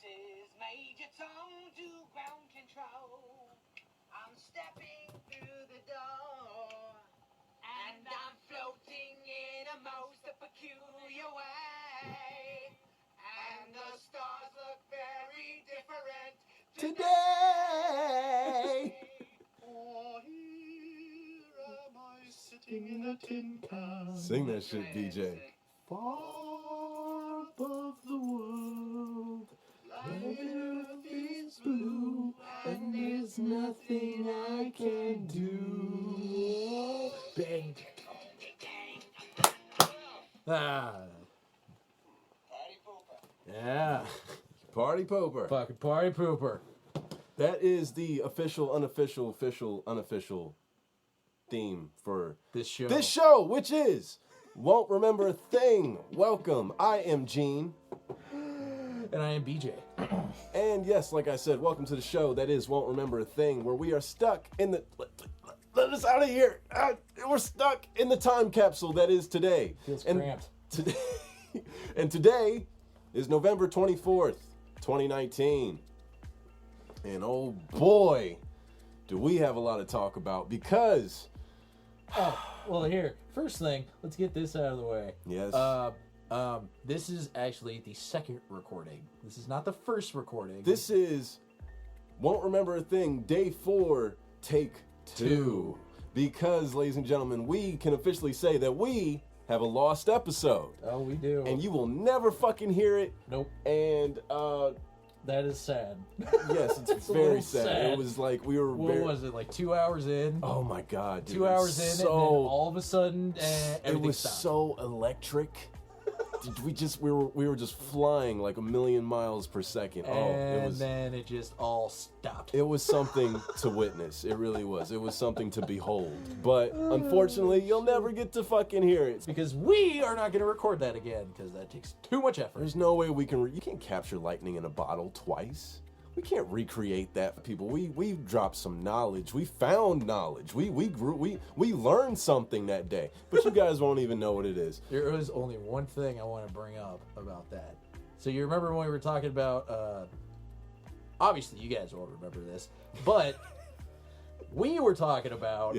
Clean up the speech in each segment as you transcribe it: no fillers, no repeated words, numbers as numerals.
is Major Tom to ground control. I'm stepping through the door, and I'm floating in a most peculiar way. And the stars look very different today. Oh, here am I sitting in a tin can. Sing that shit, DJ. Far above the world, planet Earth is blue, and there's nothing I can do. Bang. Ah. Yeah. Party pooper. Fucking party pooper. That is the official, unofficial theme for This show. this show, which is Won't Remember a Thing. Welcome. I am Gene. And I am BJ. And yes, like I said, welcome to the show that is Won't Remember a Thing, where we are stuck in the... Let us out of here. We're stuck in the time capsule that is today. Feels and cramped. Today, and today is November 24th, 2019. And oh boy, do we have a lot to talk about because... Oh, well, here. First thing, let's get this out of the way. Yes. This is actually the second recording. This is not the first recording. This is Won't Remember a Thing, Day 4, Take 2. Because, ladies and gentlemen, we can officially say that we have a lost episode. Oh, we do. And you will never fucking hear it. Nope. And, That is sad. yes, it's a very little sad. sad. It was like we were What was it, like 2 hours in? Oh my god, dude. 2 hours in, and then all of a sudden, it everything was stopped. so electric. we were just flying like 1,000,000 miles per second. And then it just all stopped. It was something to witness. It really was. It was something to behold. But unfortunately, you'll never get to fucking hear it. Because we are not going to record that again, because that takes too much effort. There's no way we can. You can't capture lightning in a bottle twice. We can't recreate that for people. We dropped some knowledge. We found knowledge. We learned something that day. But you guys won't even know what it is. There was only one thing I want to bring up about that. So you remember when we were talking about, obviously you guys won't remember this, but we were talking about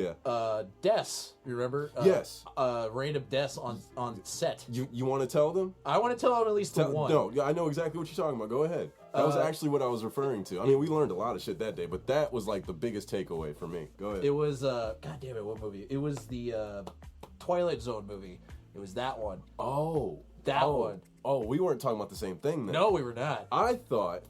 deaths, you remember? Yes. Random deaths on set. You want to tell them? I want to tell them at least the one. No, I know exactly what you're talking about. Go ahead. That was actually what I was referring to. I mean, we learned a lot of shit that day, but that was like the biggest takeaway for me. Go ahead. It was, God damn it, what movie? It was the Twilight Zone movie. It was that one. Oh. That one. Oh, we weren't talking about the same thing then. No, we were not. I thought...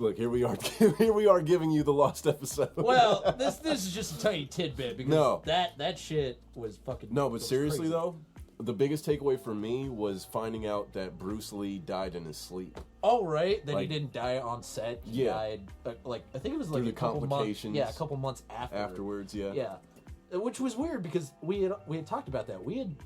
Look, here we are. Here we are giving you the lost episode. Well, this is just a tiny tidbit because that shit was fucking. No, but seriously crazy. though, the biggest takeaway for me was finding out that Bruce Lee died in his sleep. Oh right, that Like, he didn't die on set. He yeah. died I think it was like Through a the couple complications. months. Yeah, a couple months Afterwards, yeah. Yeah, which was weird because we had talked about that. We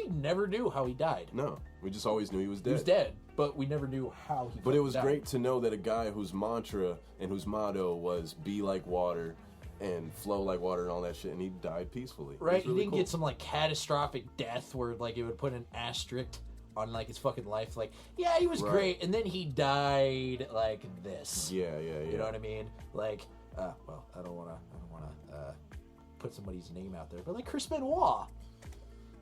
never knew how he died. No, we just always knew he was dead. He was dead, but we never knew how he. But it was died. great to know that a guy whose mantra and whose motto was "be like water" and flow like water and all that shit, and he died peacefully. Right, It was really he didn't cool. get some like catastrophic death where like it would put an asterisk on like his fucking life. Like, yeah, he was Right. great, and then he died like this. Yeah. You know what I mean? Like, well, I don't wanna put somebody's name out there, but like Chris Benoit.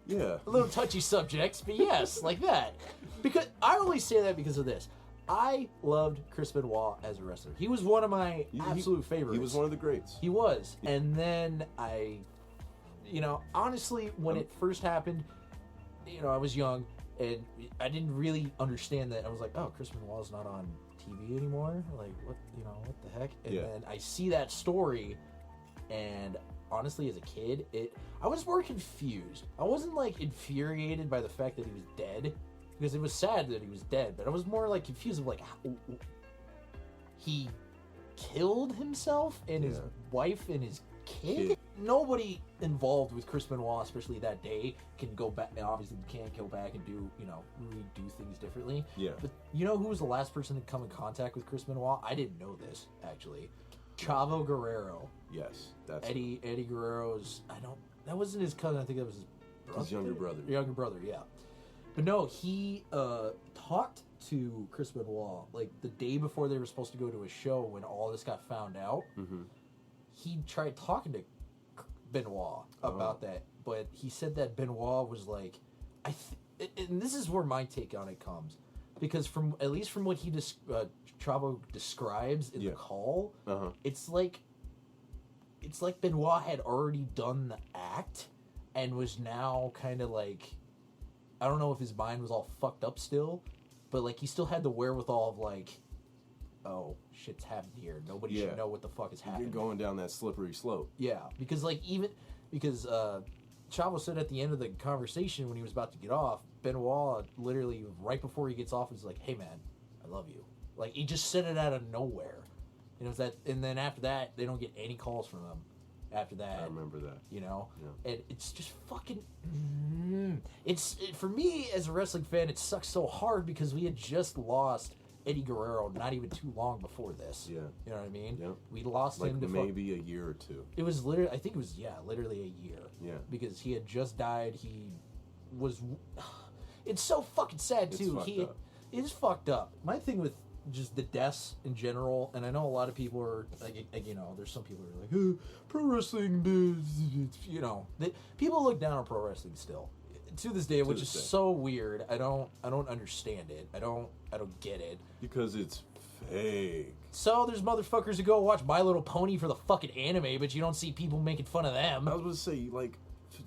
Yeah. A little touchy subjects, but yes, like that. Because I only say that because of this. I loved Chris Benoit as a wrestler. He was one of my absolute favorites. He was one of the greats. He was. And then honestly, when it first happened, I was young and I didn't really understand that. I was like, oh, Chris Benoit's not on TV anymore? Like, what the heck? And then I see that story, and honestly, as a kid, I was more confused. I wasn't like infuriated by the fact that he was dead, because it was sad that he was dead, but I was more like confused of like how he killed himself and his wife and his kid. Nobody involved with Chris Benoit, especially that day, can go back, and obviously can't go back and do, redo things differently. Yeah. But you know who was the last person to come in contact with Chris Benoit? I didn't know this, actually. Chavo Guerrero. Yes, that's Eddie Guerrero's, that wasn't his cousin, I think that was his brother. his younger brother. Younger brother, yeah. But no, he talked to Chris Benoit like the day before they were supposed to go to a show when all this got found out. Mm-hmm. He tried talking to Benoit about that, but he said that Benoit was like, and this is where my take on it comes, because at least from what he Chavo describes in the call, it's like Benoit had already done the act and was now kind of like, I don't know if his mind was all fucked up still, but like he still had the wherewithal of like, oh, shit's happened here. Nobody should know what the fuck is happening. You're going down that slippery slope. Yeah, because Chavo said at the end of the conversation when he was about to get off, Benoit literally right before he gets off is like, "Hey man, I love you." Like he just said it out of nowhere. And it was that, and then after that, they don't get any calls from him. After that, I remember that. You know, and it's just fucking. For me as a wrestling fan, it sucks so hard because we had just lost Eddie Guerrero not even too long before this. Yeah. You know what I mean? Yeah. We lost like him to maybe a year or two. It was literally, I think it was, literally a year. Yeah. Because he had just died. He was. It's so fucking sad, too. It is fucked up. My thing with just the deaths in general, and I know a lot of people are, like you know, there's some people who are like, pro wrestling, you know. People look down on pro wrestling still. To this day, which is so weird. I don't understand it. I don't get it. Because it's fake. So there's motherfuckers who go watch My Little Pony for the fucking anime, but you don't see people making fun of them. I was going to say, like,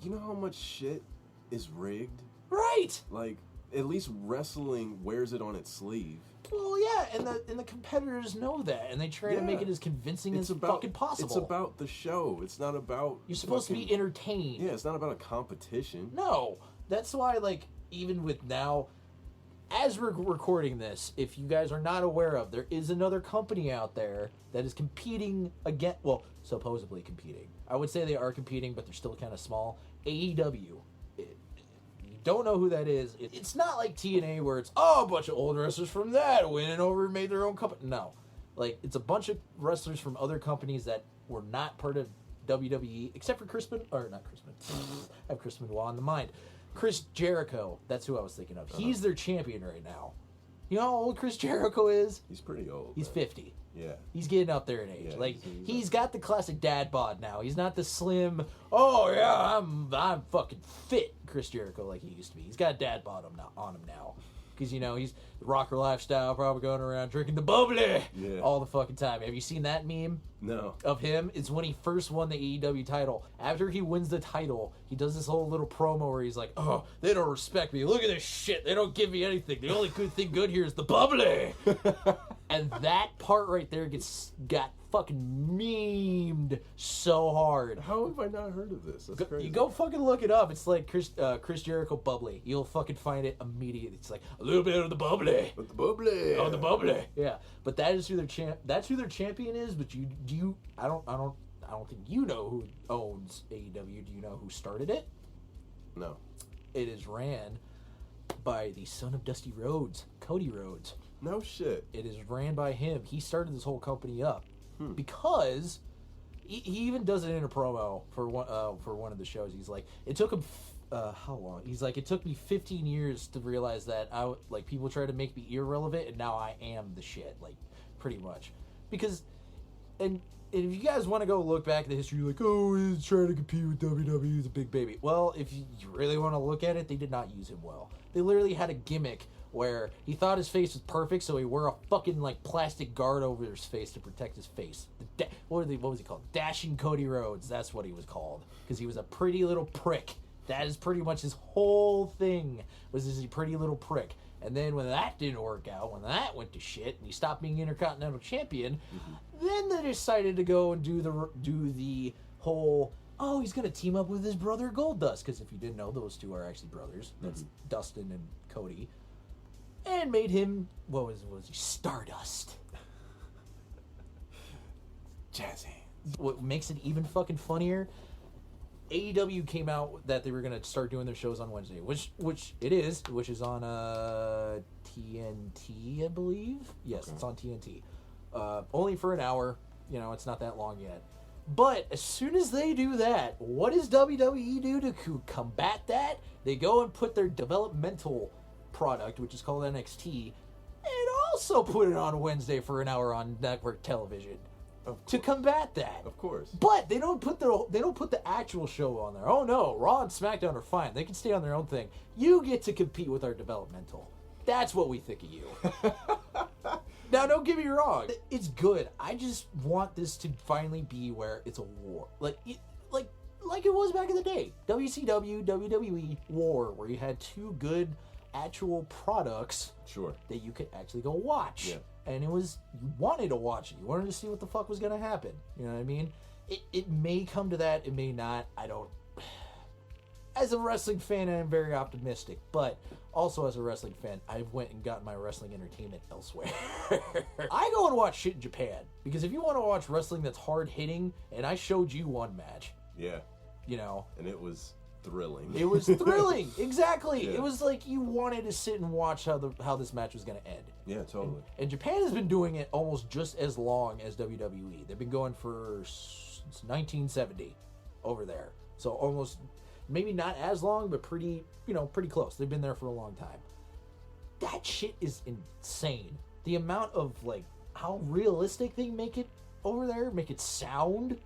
you know how much shit is rigged? Right. Like, at least wrestling wears it on its sleeve. Well, yeah, and the competitors know that, and they try to make it as convincing as fucking possible. It's about the show. It's not about... You're supposed to be entertained. Yeah, it's not about a competition. No. That's why, like, even with now, as we're recording this, if you guys are not aware of, there is another company out there that is competing against, well, supposedly competing. I would say they are competing, but they're still kind of small. AEW. You don't know who that is. It's not like TNA where it's, a bunch of old wrestlers from that went over and made their own company. No. Like, it's a bunch of wrestlers from other companies that were not part of WWE, except for I have Chris Benoit on the mind. Chris Jericho, that's who I was thinking of. He's their champion right now. You know how old Chris Jericho is? He's pretty old. He's 50. Yeah. He's getting up there in age. Yeah, like he's got the classic dad bod now. He's not the slim, oh yeah, I'm fucking fit Chris Jericho like he used to be. He's got dad bod on him now. Because, you know, he's the rocker lifestyle, probably going around drinking the bubbly all the fucking time. Have you seen that meme? No. Of him? It's when he first won the AEW title. After he wins the title, he does this whole little promo where he's like, oh, they don't respect me. Look at this shit. They don't give me anything. The only good thing good here is the bubbly. And that part right there got fucking memed so hard. How have I not heard of this? That's crazy. You go fucking look it up. It's like Chris Jericho bubbly. You'll fucking find it immediately. It's like a little bit of the bubbly. But the bubbly. Oh, the bubbly. Yeah, but that is who their champion is. But I don't think you know who owns AEW. Do you know who started it? No. It is ran by the son of Dusty Rhodes, Cody Rhodes. No shit. It is ran by him. He started this whole company up because he even does it in a promo for one of the shows. He's like, it took him how long? He's like, it took me 15 years to realize that people try to make me irrelevant, and now I am the shit, like pretty much. Because and if you guys want to go look back at the history, you're like, oh, he's trying to compete with WWE, he's a big baby. Well, if you really want to look at it, they did not use him well. They literally had a gimmick where he thought his face was perfect, so he wore a fucking like plastic guard over his face to protect his face. What was he called? Dashing Cody Rhodes. That's what he was called, because he was a pretty little prick. That is pretty much his whole thing, was this pretty little prick. And then when that didn't work out, when that went to shit, and he stopped being Intercontinental Champion, then they decided to go and do the whole, oh, he's going to team up with his brother Goldust, because if you didn't know, those two are actually brothers. That's Dustin and Cody. And made him, what was he, Stardust. Jazzy. What makes it even fucking funnier, AEW came out that they were going to start doing their shows on Wednesday, which is on TNT, I believe. Yes, okay. It's on TNT. Only for an hour. You know, it's not that long yet. But as soon as they do that, what does WWE do to combat that? They go and put their developmental product, which is called NXT, and also put it on Wednesday for an hour on network television to combat that. Of course. But they don't put the actual show on there. Oh no, Raw and SmackDown are fine. They can stay on their own thing. You get to compete with our developmental. That's what we think of you. Now, don't get me wrong. It's good. I just want this to finally be where it's a war. Like it was back in the day. WCW, WWE, war, where you had two good actual products Sure. that you could actually go watch. Yeah. And you wanted to watch it. You wanted to see what the fuck was going to happen. You know what I mean? It may come to that. It may not. I don't. As a wrestling fan, I am very optimistic. But also as a wrestling fan, I've went and gotten my wrestling entertainment elsewhere. I go and watch shit in Japan. Because if you want to watch wrestling that's hard-hitting, and I showed you one match. Yeah. You know. And it was thrilling. It was thrilling. Exactly. Yeah. It was like you wanted to sit and watch how this match was going to end. Yeah, totally. And Japan has been doing it almost just as long as WWE. They've been going since 1970 over there. So almost, maybe not as long, but pretty close. They've been there for a long time. That shit is insane. The amount of, like, how realistic they make it over there, make it sound.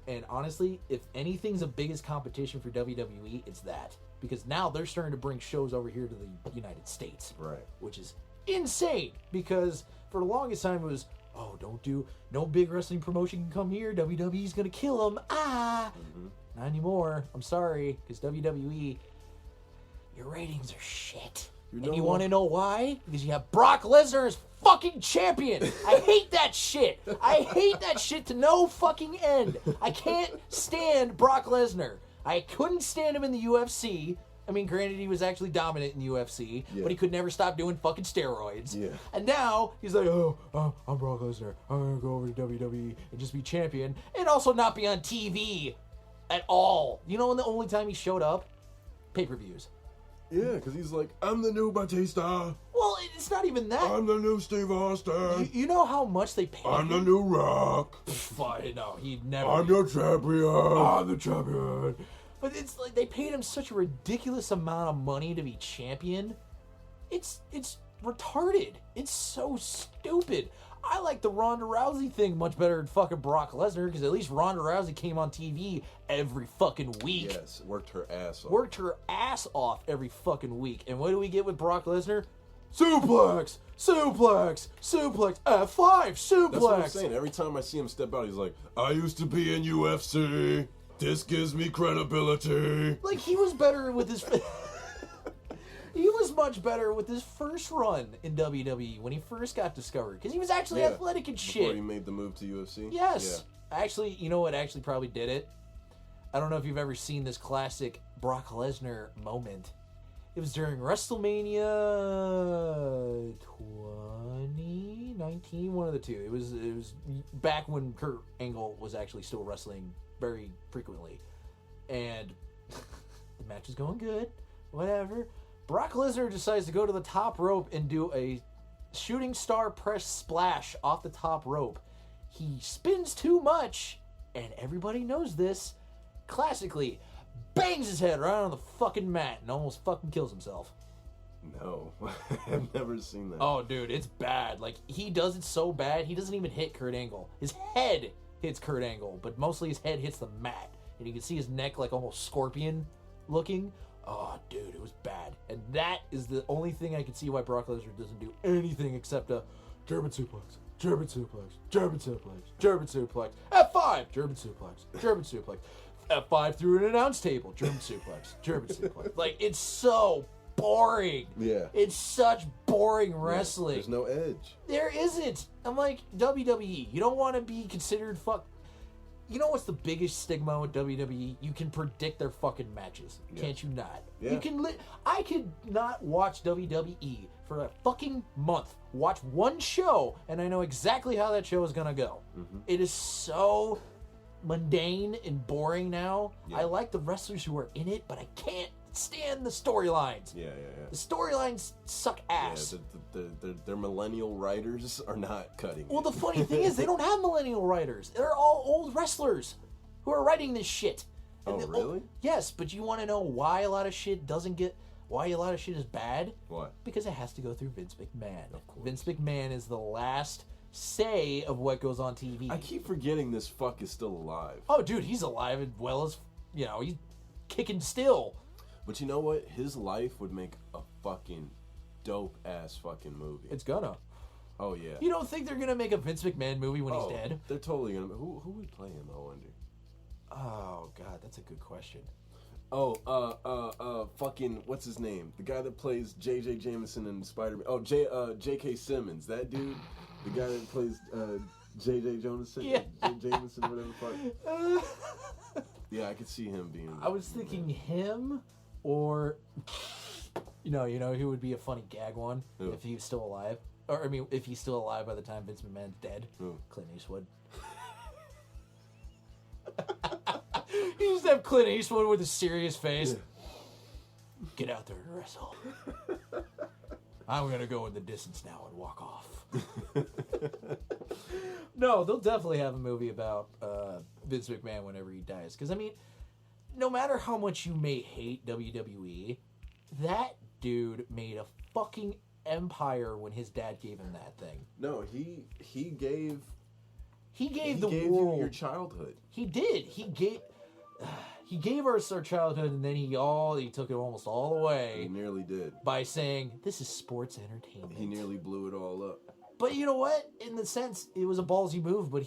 And honestly, if anything's the biggest competition for WWE, it's that. Because now they're starting to bring shows over here to the United States. Right. Which is insane. Because for the longest time it was, no big wrestling promotion can come here. WWE's going to kill them. Not anymore. I'm sorry. Because WWE, your ratings are shit. And you want to know why? Because you have Brock Lesnar as fucking champion. I hate that shit. I hate that shit to no fucking end. I can't stand Brock Lesnar. I couldn't stand him in the UFC. I mean, granted, he was actually dominant in the UFC, but he could never stop doing fucking steroids. Yeah. And now, he's like, I'm Brock Lesnar. I'm going to go over to WWE and just be champion. And also not be on TV at all. You know when the only time he showed up? Pay-per-views. Yeah, because he's like, I'm the new Batista. Well, it's not even that. I'm the new Steve Austin. You know how much they paid I'm the him? new Rock. Fine, no, he'd never. I'm your champion. I'm the champion. But it's like they paid him such a ridiculous amount of money to be champion. It's retarded. It's so stupid. I like the Ronda Rousey thing much better than fucking Brock Lesnar because at least Ronda Rousey came on TV every fucking week. Yes, worked her ass off. Worked her ass off every fucking week. And what do we get with Brock Lesnar? Suplex! Suplex! Suplex! F5! Suplex! That's what I'm saying. Every time I see him step out, he's like, I used to be in UFC. This gives me credibility. Like, he was better with his... He was much better with his first run in WWE when he first got discovered. Because he was actually athletic and shit. Before he made the move to UFC? Yes. Actually, you know what actually probably did it? I don't know if you've ever seen this classic Brock Lesnar moment. It was during WrestleMania 2019, one of the two. It was back when Kurt Angle was actually still wrestling very frequently. And the match was going good. Whatever. Brock Lesnar decides to go to the top rope and do a shooting star press splash off the top rope. He spins too much, and everybody knows this, classically bangs his head right on the fucking mat and almost fucking kills himself. No, I've never seen that. Oh, dude, it's bad. Like, he does it so bad, he doesn't even hit Kurt Angle. His head hits Kurt Angle, but mostly his head hits the mat. And you can see his neck, like, almost scorpion looking. Oh, dude, it was bad. And that is the only thing I can see why Brock Lesnar doesn't do anything except a German suplex, German suplex, German suplex, German suplex, F5, German suplex, German suplex, F5 through an announce table, German suplex, German suplex. Like, it's so boring. Yeah. It's such boring wrestling. There's no edge. There isn't. I'm like, WWE, you don't want to be considered You know what's the biggest stigma with WWE? You can predict their fucking matches. Yeah. Can't you not? Yeah. You can. I could not watch WWE for a fucking month. Watch one show, and I know exactly how that show is gonna go. Mm-hmm. It is so mundane and boring now. Yeah. I like the wrestlers who are in it, but I can't stand the storylines. Yeah. The storylines suck ass. Yeah, their millennial writers are not cutting Well, it. the funny thing is, they don't have millennial writers. They're all old wrestlers who are writing this shit. Oh, really? Yes, but you want to know why a lot of shit why a lot of shit is bad? What? Because it has to go through Vince McMahon. Of course. Vince McMahon is the last say of what goes on TV. I keep forgetting this fuck is still alive. Oh, dude, he's alive as well as, he's kicking still. But you know what? His life would make a fucking dope-ass fucking movie. It's gonna. Oh, yeah. You don't think they're gonna make a Vince McMahon movie when he's dead? They're totally gonna... Who would play him, I wonder? Oh, God, that's a good question. Fucking, what's his name? The guy that plays J.J. Jameson in Spider-Man. Oh, J.K. Simmons. That dude, the guy that plays J.J. Jameson, Yeah. Jameson, whatever the fuck. Yeah, I could see him being... I was thinking him or, you know who would be a funny gag one Who? if he was still alive? Or, I mean, if he's still alive by the time Vince McMahon's dead? Who? Clint Eastwood. You just have Clint Eastwood with a serious face. Get out there and wrestle. I'm gonna go in the distance now and walk off. No, they'll definitely have a movie about Vince McMahon whenever he dies. Because, I mean, no matter how much you may hate WWE, that dude made a fucking empire when his dad gave him that thing. No, he gave... He gave He the gave world... you your childhood. He did. He gave us our childhood, and then he took it almost all He away nearly did. by saying, this is sports entertainment. He nearly blew it all up. But you know what? In the sense, it was a ballsy move, but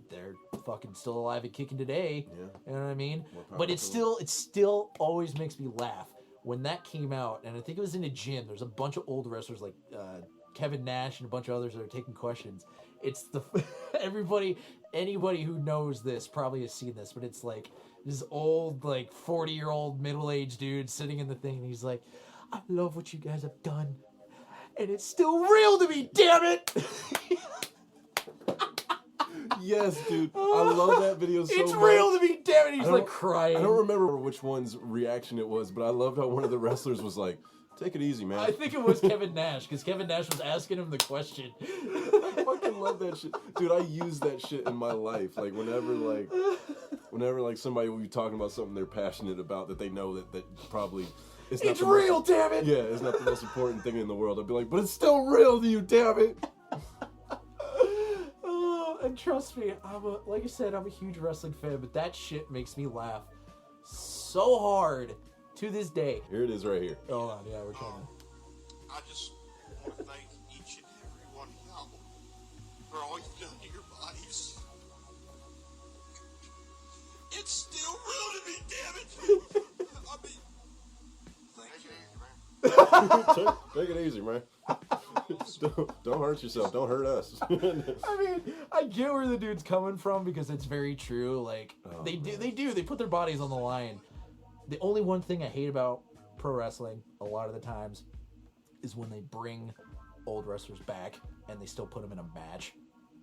they're fucking still alive and kicking today. Yeah. You know what I mean? More power But to it still always makes me laugh. When that came out, and I think it was in a gym, there's a bunch of old wrestlers like Kevin Nash and a bunch of others that are taking questions. It's anybody who knows this probably has seen this, but it's like this old, like 40-year-old middle-aged dude sitting in the thing, and he's like, I love what you guys have done. And it's still real to me, damn it! Yes, dude. I love that video so much. It's real to me, damn it! He's I like don't- crying. I don't remember which one's reaction it was, but I loved how one of the wrestlers was like, take it easy, man. I think it was Kevin Nash, because Kevin Nash was asking him the question. I fucking love that shit. Dude, I use that shit in my life. Like, whenever somebody will be talking about something they're passionate about that they know that probably... It's It's the real, most, damn it! Yeah, it's not the most important thing in the world. I'd be like, but it's still real to you, damn it! Oh, and trust me, like I said, I'm a huge wrestling fan, but that shit makes me laugh so hard to this day. Here it is right here. Hold on, yeah, we're trying to... I just want to thank each and every one of y'all for all you've done to your bodies. It's still real to me, damn it! I mean, thank you. Take it easy, man. Don't hurt yourself. Don't hurt us. I mean, I get where the dude's coming from because it's very true. Like, Oh, they man. do. They put their bodies on the line. The only one thing I hate about pro wrestling a lot of the times is when they bring old wrestlers back and they still put them in a match.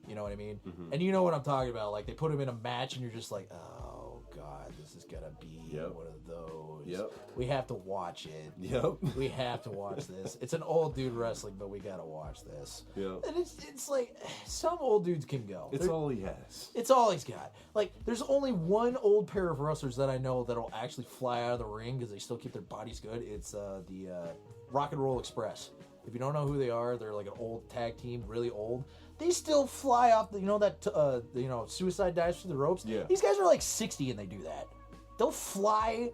You know what I mean? Mm-hmm. And you know what I'm talking about. Like, they put them in a match and you're just like, oh, God, this is going to be Yep. one of those. Yep. We have to watch it. Yep. We have to watch this. It's an old dude wrestling, but we got to watch this. Yep. And it's like, some old dudes can go. It's all he has. It's all he's got. Like, there's only one old pair of wrestlers that I know that'll actually fly out of the ring because they still keep their bodies good. It's the Rock and Roll Express. If you don't know who they are, they're like an old tag team, really old. They still fly off the, suicide dives through the ropes. Yeah. These guys are like 60 and they do that. They'll fly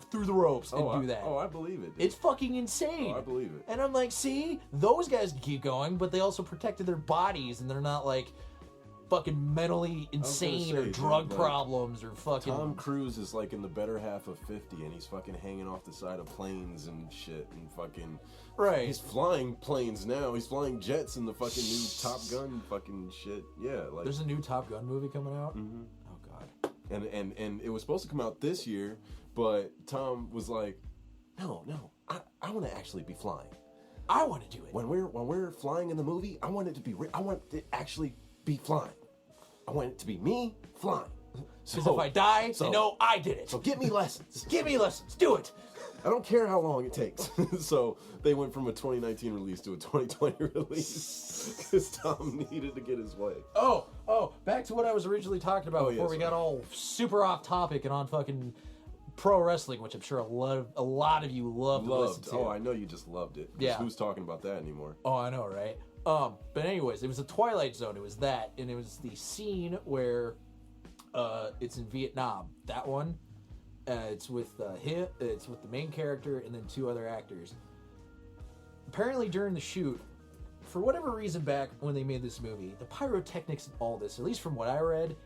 through the ropes and do that. I believe it. It's fucking insane. I believe it. And I'm like, see, those guys can keep going, but they also protected their bodies, and they're not like fucking mentally insane say, or dude, drug like, problems or fucking. Tom Cruise is like in the better half of 50 and he's fucking hanging off the side of planes and shit and fucking... Right. He's flying planes now. He's flying jets in the fucking new Top Gun fucking shit. Yeah, like... There's a new Top Gun movie coming out. Mhm. Oh God. And it was supposed to come out this year, but Tom was like, no, I want to actually be flying. I want to do it. When we're flying in the movie, I want it to be I want it to actually be flying. I want it to be me flying. Because if I die, so- they know I did it. So get me lessons. Give me lessons. Do it. I don't care how long it takes. So they went from a 2019 release to a 2020 release because Tom needed to get his way. Oh, back to what I was originally talking about before we yes. got all super off topic and on fucking pro wrestling, which I'm sure a lot of you love to listen to. Oh, I know you just loved it. 'Cause Yeah. Who's talking about that anymore? Oh, I know, right? But anyways, it was the Twilight Zone. It was that, and it was the scene where it's in Vietnam. That one. It's with him. It's with the main character and then 2 other actors. Apparently, during the shoot, for whatever reason, back when they made this movie, the pyrotechnics and all this, at least from what I read,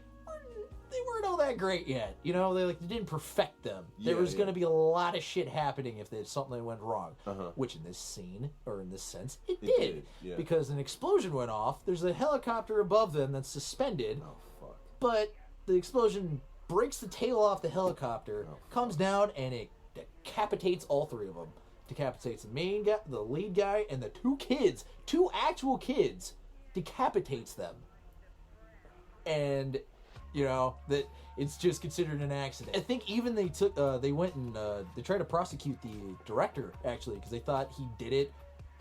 they weren't all that great yet. You know, they didn't perfect them. There was going to be a lot of shit happening if there's something that went wrong. Which in this scene, or in this sense, it did. Yeah. Because an explosion went off. There's a helicopter above them that's suspended. Oh, fuck. But the explosion breaks the tail off the helicopter, comes down, and it decapitates all 3 of them. Decapitates the main guy, the lead guy, and the 2 kids. 2 actual kids. Decapitates them. And, you know, that it's just considered an accident. I think even they went and they tried to prosecute the director, actually, because they thought he did it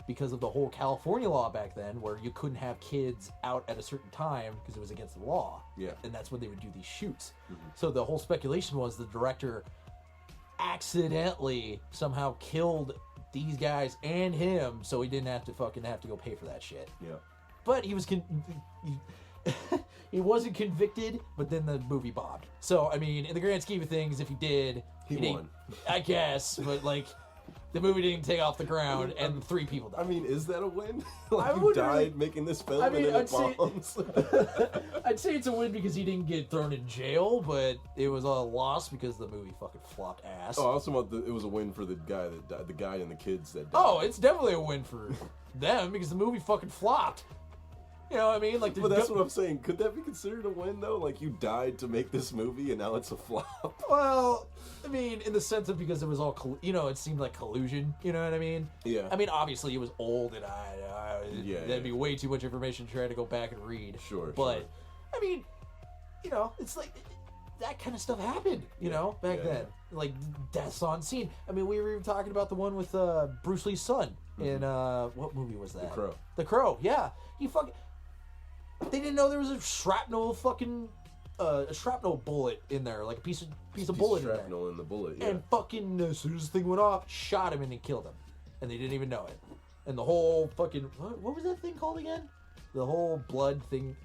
because of the whole California law back then, where you couldn't have kids out at a certain time because it was against the law. Yeah. And that's when they would do these shoots. So the whole speculation was the director accidentally somehow killed these guys and him, so he didn't have to go pay for that shit. Yeah. But he was he wasn't convicted, but then the movie bombed. So I mean, in the grand scheme of things, if he did, He won. I guess, but like. The movie didn't take off the ground, and 3 people died. I mean, is that a win? Like, I you wouldn't died really- making this film I mean, and then I'd say- it bombs? I'd say it's a win because he didn't get thrown in jail, but it was a loss because the movie fucking flopped ass. Oh, I was talking about it was a win for the guy that died, the guy and the kids that died. Oh, it's definitely a win for them because the movie fucking flopped. You know what I mean? Like, But that's what I'm saying. Could that be considered a win, though? Like, you died to make this movie, and now it's a flop? Well, I mean, in the sense of because it was all, it seemed like collusion. You know what I mean? Yeah. I mean, obviously, it was old, and that'd be way too much information to try to go back and read. Sure, But, sure. I mean, it's like that kind of stuff happened, back then. Like, deaths on scene. I mean, we were even talking about the one with Bruce Lee's son in, what movie was that? The Crow. The Crow, yeah. They didn't know there was a shrapnel bullet in there, like a piece of bullet in there. Shrapnel in the bullet, yeah. And fucking, as soon as the thing went off, shot him and then killed him. And they didn't even know it. And the whole fucking, what was that thing called again? The whole blood thing.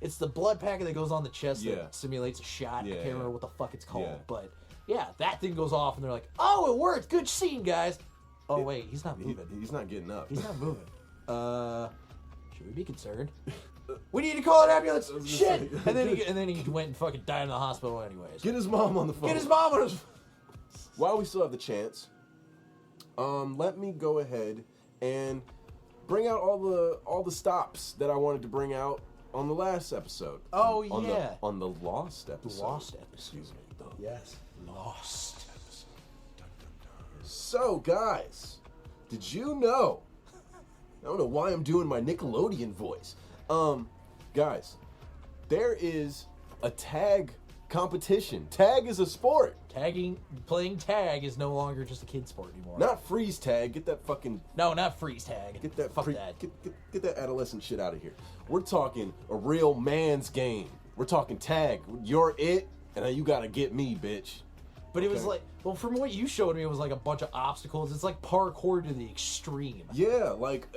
It's the blood packet that goes on the chest that simulates a shot. I can't remember what the fuck it's called. Yeah. But, yeah, that thing goes off and they're like, oh, it worked. Good scene, guys. Oh, wait, he's not moving. He's not getting up. He's not moving. Should we be concerned? We need to call an ambulance. Shit! And then he went and fucking died in the hospital anyways. Get his mom on the phone. Get his mom on his. While we still have the chance, let me go ahead and bring out all the stops that I wanted to bring out on the last episode. Oh, on yeah. On the lost episode. Lost episode. Excuse me. Yes. Lost. So, guys, did you know? I don't know why I'm doing my Nickelodeon voice. Guys, there is a tag competition. Tag is a sport. Playing tag is no longer just a kid sport anymore. Not freeze tag. Get that fucking. No, not freeze tag. Get that. Fuck that. Get that adolescent shit out of here. We're talking a real man's game. We're talking tag. You're it, and then you gotta get me, bitch. But it was like, well, from what you showed me, it was like a bunch of obstacles. It's like parkour to the extreme. Yeah, like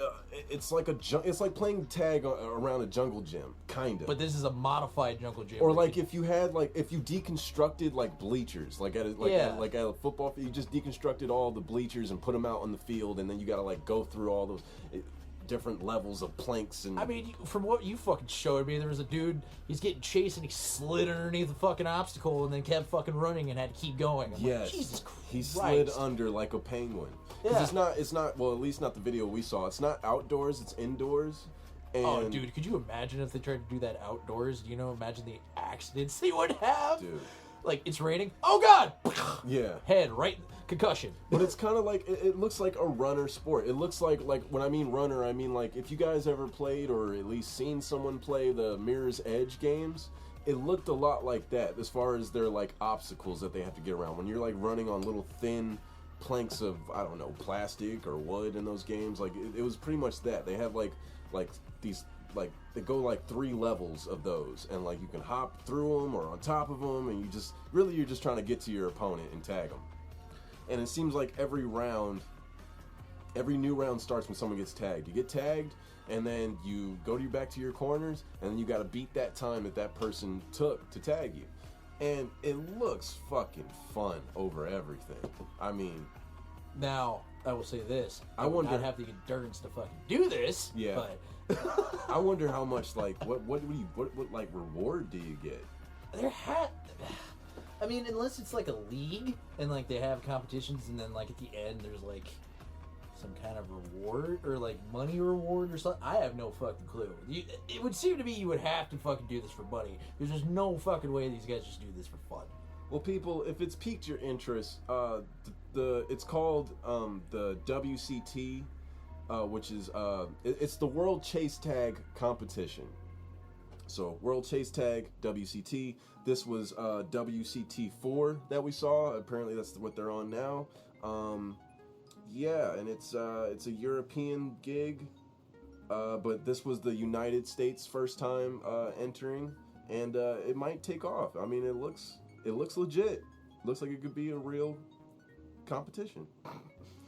it's like it's like playing tag around a jungle gym, kind of. But this is a modified jungle gym. Or like if you deconstructed like bleachers, like at a football field, you just deconstructed all the bleachers and put them out on the field, and then you got to like go through all those different levels of planks and. I mean, from what you fucking showed me, there was a dude. He's getting chased and he slid underneath the fucking obstacle and then kept fucking running and had to keep going. I'm yes, like, Jesus Christ. He slid under like a penguin. Because it's not. Well, at least not the video we saw. It's not outdoors. It's indoors. And oh, dude, could you imagine if they tried to do that outdoors? Do you know? Imagine the accidents they would have. Dude. Like, it's raining. Oh, God! Yeah. Head, right? Concussion. But it's kind of like, it looks like a runner sport. It looks like when I mean runner, I mean like, if you guys ever played or at least seen someone play the Mirror's Edge games, it looked a lot like that as far as their like obstacles that they have to get around. When you're like running on little thin planks of, I don't know, plastic or wood in those games. Like it was pretty much that. They have like these, like they go like 3 levels of those, and like you can hop through them or on top of them, and you're just trying to get to your opponent and tag them. And it seems like every new round starts when someone gets tagged. You get tagged, and then you go back to your corners, and then you got to beat that time that person took to tag you. And it looks fucking fun over everything. I mean, now I will say this: I would wonder- not have the endurance to fucking do this. Yeah. But I wonder how much like what like reward do you get? I mean, unless it's like a league and like they have competitions, and then like at the end there's like some kind of reward or like money reward or something. I have no fucking clue. It would seem to me you would have to fucking do this for money, because there's no fucking way these guys just do this for fun. Well, people, if it's piqued your interest, it's called the WCT, which is it's the World Chase Tag Competition. So World Chase Tag WCT. This was WCT4 that we saw. Apparently, that's what they're on now. Yeah, and it's a European gig, but this was the United States' first time entering, and it might take off. I mean, it looks legit. Looks like it could be a real competition.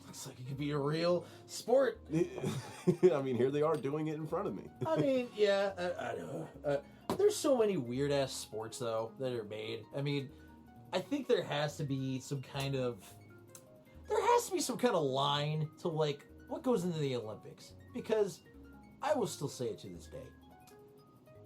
Looks like it could be a real sport. I mean, here they are doing it in front of me. I mean, yeah, I know. There's so many weird ass sports though that are made. I mean, I think there has to be some kind of line to like what goes into the Olympics, because I will still say it to this day.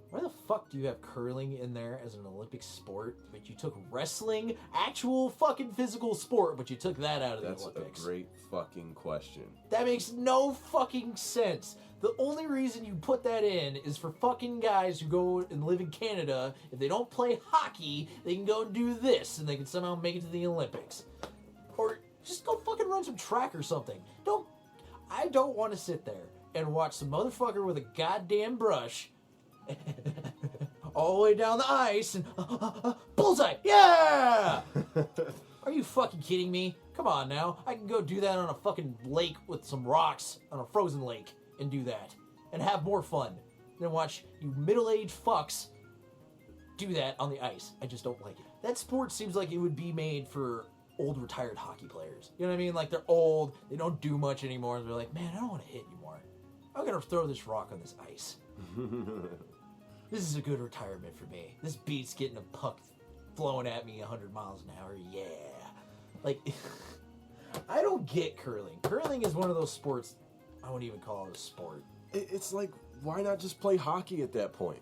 Why the fuck do you have curling in there as an Olympic sport, but you took wrestling, actual fucking physical sport, but you took that out of That's the Olympics? a great fucking question. That makes no fucking sense. The only reason you put that in is for fucking guys who go and live in Canada. If they don't play hockey, they can go and do this, and they can somehow make it to the Olympics. Or just go fucking run some track or something. I don't want to sit there and watch some motherfucker with a goddamn brush all the way down the ice and bullseye, yeah! Are you fucking kidding me? Come on now, I can go do that on a fucking lake with some rocks, on a frozen lake, and do that and have more fun than watch you middle-aged fucks do that on the ice. I just don't like it. That sport seems like it would be made for old retired hockey players. You know what I mean? Like they're old, they don't do much anymore, and they're like, man, I don't want to hit anymore. I'm gonna throw this rock on this ice. This is a good retirement for me. This beats getting a puck flowing at me 100 miles an hour. Yeah. Like, I don't get curling. Curling is one of those sports, I wouldn't even call it a sport. It's like, why not just play hockey at that point?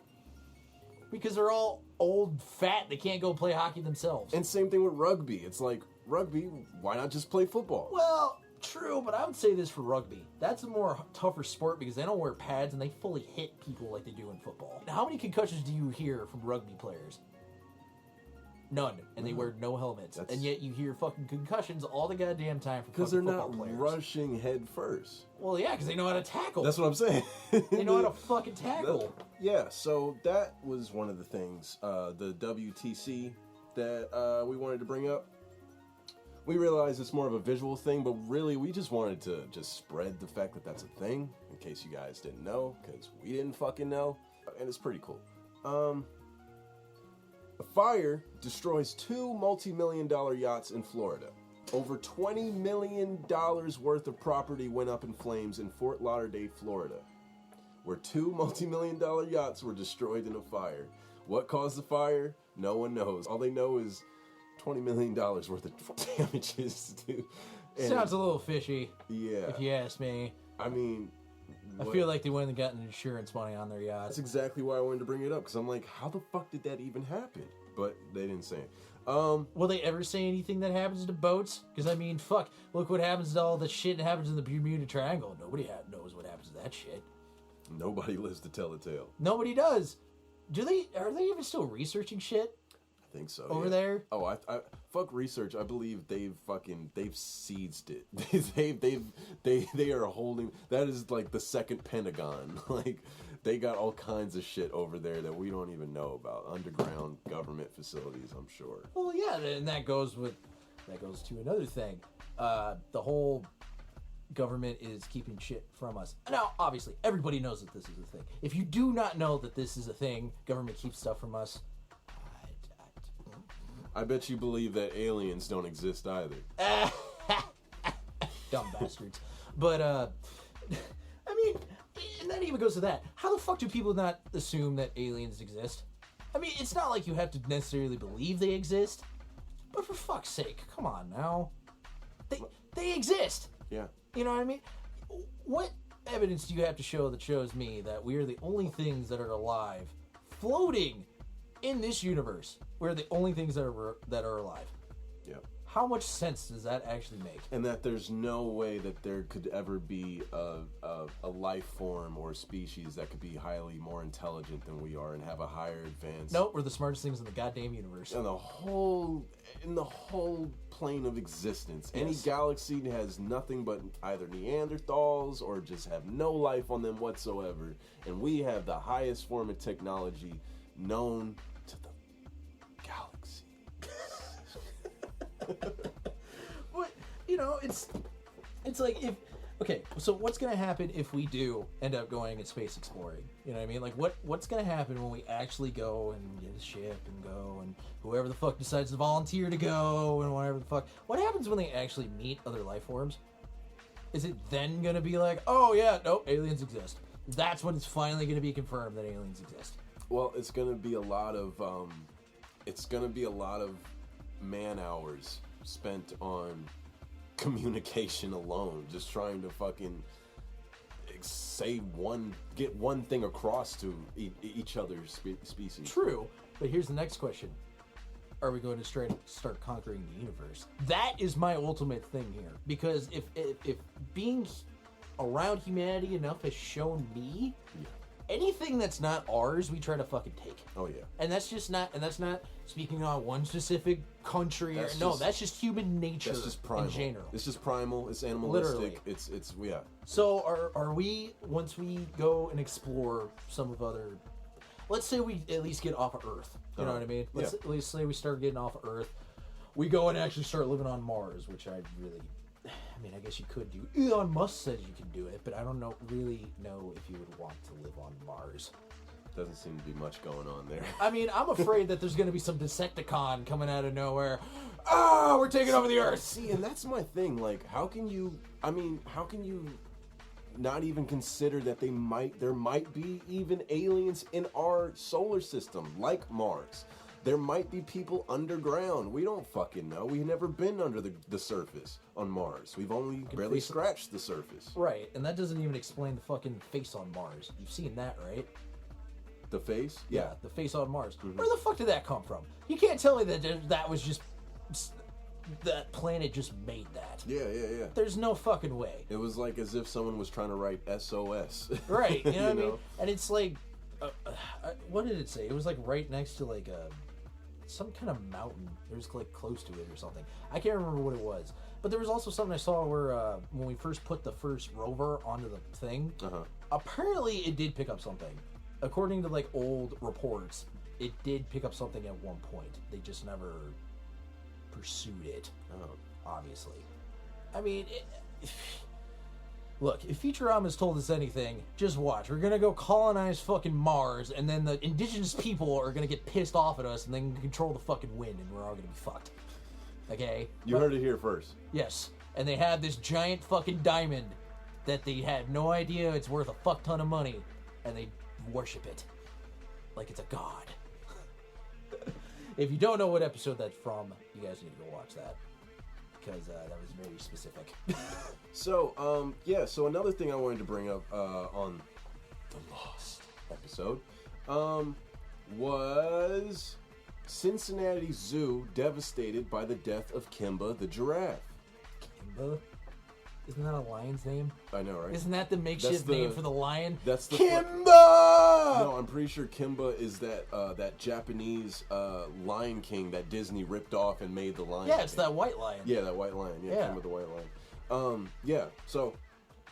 Because they're all old, fat, they can't go play hockey themselves. And same thing with rugby. It's like, rugby, why not just play football? Well, true, but I would say this for rugby. That's a more tougher sport because they don't wear pads and they fully hit people like they do in football. How many concussions do you hear from rugby players? None. And they wear no helmets. And yet you hear fucking concussions all the goddamn time from Because fucking they're football not players. rushing head first. Well, yeah, because they know how to tackle. That's what I'm saying. They know how to fucking tackle. Yeah, so that was one of the things, the WTC, that we wanted to bring up. We realize it's more of a visual thing, but really we just wanted to just spread the fact that that's a thing, in case you guys didn't know, because we didn't fucking know, and it's pretty cool. A fire destroys 2 multi-million-dollar yachts in Florida. Over $20 million worth of property went up in flames in Fort Lauderdale, Florida, where 2 multi-million-dollar yachts were destroyed in a fire. What caused the fire? No one knows. All they know is $20 million worth of damages, dude. Sounds a little fishy, Yeah. if you ask me. I mean, I feel like they went and got insurance money on their yachts. that's exactly why I wanted to bring it up, because I'm like, how the fuck did that even happen? But they didn't say it. Will they ever say anything that happens to boats? Because, I mean, fuck, look what happens to all the shit that happens in the Bermuda Triangle. Nobody knows what happens to that shit. Nobody lives to tell the tale. Nobody does. Are they even still researching shit I think so. over yeah. there? Oh, I fuck research. I believe they've seized it. they are holding. That is like the second Pentagon. Like they got all kinds of shit over there that we don't even know about. Underground government facilities, I'm sure. Well, yeah, and that goes to another thing. the whole government is keeping shit from us. Now, obviously, everybody knows that this is a thing. If you do not know that this is a thing, government keeps stuff from us. I bet you believe that aliens don't exist either. Dumb bastards. But, I mean, and that even goes to that. How the fuck do people not assume that aliens exist? I mean, it's not like you have to necessarily believe they exist, but for fuck's sake, come on now. They exist. Yeah. You know what I mean? What evidence do you have to show that shows me that we are the only things that are alive, floating in this universe? We're the only things that are alive. Yeah. How much sense does that actually make? And that there's no way that there could ever be a life form or species that could be highly more intelligent than we are and have a higher advance. Nope, we're the smartest things in the goddamn universe. In the whole plane of existence. Yes. Any galaxy has nothing but either Neanderthals or just have no life on them whatsoever. And we have the highest form of technology known to the galaxy. But, you know, it's like if... Okay, so what's going to happen if we do end up going and space exploring? You know what I mean? Like, what's going to happen when we actually go and get a ship and go and whoever the fuck decides to volunteer to go and whatever the fuck. What happens when they actually meet other life forms? Is it then going to be like, oh yeah, nope, aliens exist? That's when it's finally going to be confirmed that aliens exist. Well, it's going to be a lot of man hours spent on communication alone, just trying to fucking get one thing across to each other's species. True, but here's the next question. Are we going to start conquering the universe? That is my ultimate thing here. Because if being around humanity enough has shown me, anything that's not ours, we try to fucking take. Oh yeah. And that's not speaking on one specific country. That's just human nature. That's just primal. In general. It's just primal. It's animalistic. Literally. It's yeah. So are we, once we go and explore some of other, let's say we at least get off of Earth. You know what I mean? Let's say we start getting off of Earth. We go and actually start living on Mars, which I guess you could do. Elon Musk says you can do it, but I don't really know if you would want to live on Mars. Doesn't seem to be much going on there. I mean, I'm afraid that there's going to be some Decepticon coming out of nowhere. Ah, we're taking over the Earth. See, and that's my thing. Like, how can you not even consider that there might be even aliens in our solar system, like Mars? There might be people underground. We don't fucking know. We've never been under the surface on Mars. We've only barely scratched the surface. Right, and that doesn't even explain the fucking face on Mars. You've seen that, right? The face? Yeah, the face on Mars. Mm-hmm. Where the fuck did that come from? You can't tell me that was just... that planet just made that. Yeah. There's no fucking way. It was like as if someone was trying to write SOS. Right, you know what I mean? And it's like... what did it say? It was like right next to like some kind of mountain. It was like close to it or something. I can't remember what it was. But there was also something I saw where when we first put the first rover onto the thing, apparently it did pick up something. According to like old reports, it did pick up something at one point. They just never pursued it. Obviously. I mean, look, if Futurama's told us anything, just watch. We're gonna go colonize fucking Mars, and then the indigenous people are gonna get pissed off at us, and then control the fucking wind, and we're all gonna be fucked. Okay? You heard it here first. Yes. And they have this giant fucking diamond that they had no idea it's worth a fuck ton of money, and they worship it like it's a god. If you don't know what episode that's from, you guys need to go watch that. Because that was very specific. So, so another thing I wanted to bring up on the Lost episode was Cincinnati Zoo devastated by the death of Kimba the giraffe. Kimba? Isn't that a lion's name? I know, right? Isn't that the makeshift name for the lion? That's the Kimba! No, I'm pretty sure Kimba is that Japanese Lion King that Disney ripped off and made the Lion King. Yeah, it's that white lion. Yeah, that white lion. Yeah, Kimba the white lion. So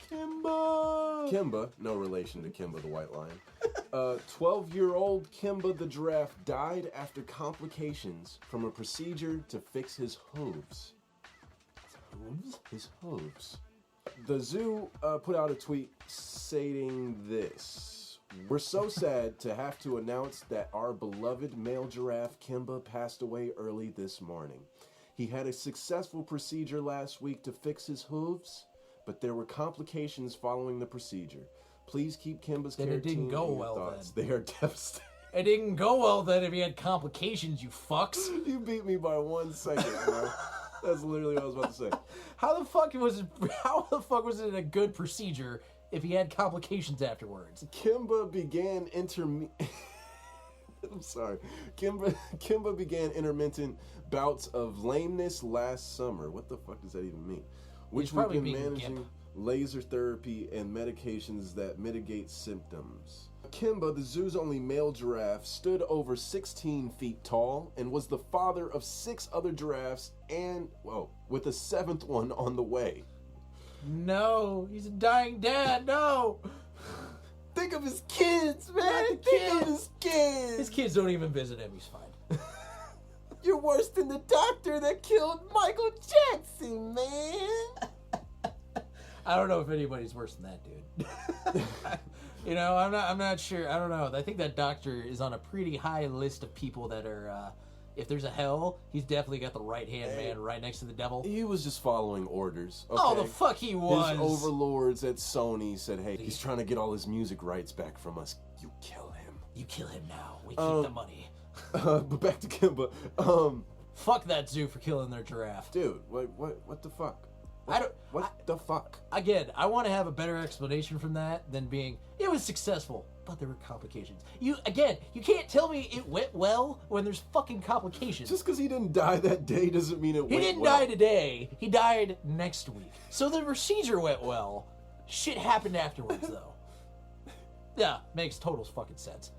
Kimba, no relation to Kimba the white lion. 12-year-old Kimba the giraffe died after complications from a procedure to fix his hooves. hooves. His hooves. The zoo put out a tweet stating this. We're so sad to have to announce that our beloved male giraffe Kimba passed away early this morning. He had a successful procedure last week to fix his hooves, but there were complications following the procedure. Please keep Kimba's Then care it didn't team go in your well thoughts. then. They are devastated. It didn't go well then if he had complications, you fucks. You beat me by 1 second, bro. That's literally what I was about to say. How the fuck was it a good procedure if he had complications afterwards? Kimba began I'm sorry. Kimba began intermittent bouts of lameness last summer. What the fuck does that even mean? Which we've probably been being managing gimp. laser therapy and medications that mitigate symptoms. Kimba, the zoo's only male giraffe, stood over 16 feet tall and was the father of 6 other giraffes and, well, with a 7th one on the way. No, he's a dying dad. No. Think of his kids, man. Think kids. of his kids. His kids don't even visit him. He's fine. You're worse than the doctor that killed Michael Jackson, man. I don't know if anybody's worse than that dude. You know, I'm not sure. I don't know. I think that doctor is on a pretty high list of people that are. If there's a hell, he's definitely got the right hand man right next to the devil. He was just following orders. Okay? Oh, the fuck he was. His overlords at Sony said, "Hey, he's trying to get all his music rights back from us. You kill him." You kill him now. We keep the money. But back to Kimba. Fuck that zoo for killing their giraffe. Dude, what the fuck? What the fuck? Again, I want to have a better explanation from that than being, it was successful, but there were complications. You can't tell me it went well when there's fucking complications. Just because he didn't die that day doesn't mean it went well. He didn't die today. He died next week. So the procedure went well. Shit happened afterwards, though. Yeah, makes total fucking sense.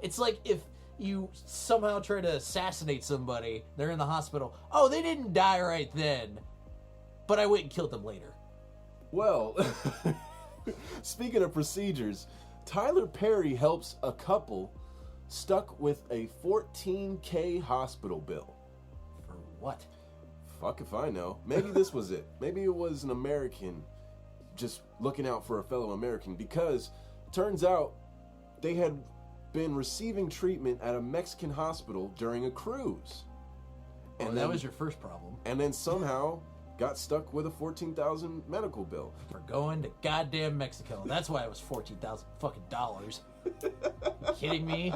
It's like if you somehow try to assassinate somebody, they're in the hospital. Oh, they didn't die right then, but I went and killed them later. Well, speaking of procedures, Tyler Perry helps a couple stuck with a $14,000 hospital bill. For what? Fuck if I know. Maybe this was it. Maybe it was an American just looking out for a fellow American, because turns out they had been receiving treatment at a Mexican hospital during a cruise. And that was your first problem. And then somehow got stuck with a $14,000 medical bill. For going to goddamn Mexico. That's why it was $14,000 fucking dollars. Kidding me?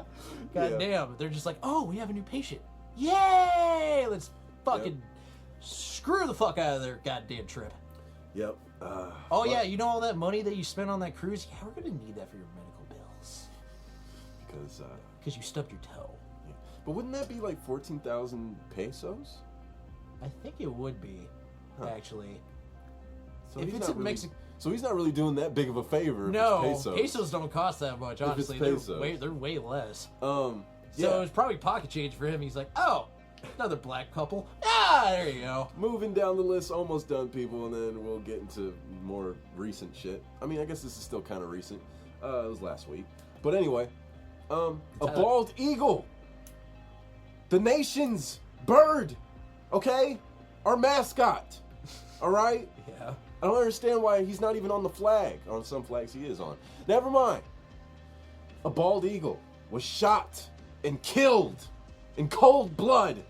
Goddamn. They're just like, oh, we have a new patient. Yay! Let's fucking screw the fuck out of their goddamn trip. Yep. Yeah, you know all that money that you spent on that cruise? Yeah, we're gonna need that for your medical bills. Because you stubbed your toe. Yeah. But wouldn't that be like 14,000 pesos? I think it would be, actually. So if he's it's not in really, Mexico. So he's not really doing that big of a favor. No, if it's pesos don't cost that much, honestly. pesos. They're way less. Yeah. So it was probably pocket change for him. He's like, oh, another black couple. Ah, there you go. Moving down the list, almost done, people, and then we'll get into more recent shit. I mean, I guess this is still kind of recent. It was last week. But anyway, a bald eagle. The nation's bird, okay? Our mascot, all right? Yeah. I don't understand why he's not even on the flag. On some flags he is on. Never mind. A bald eagle was shot and killed in cold blood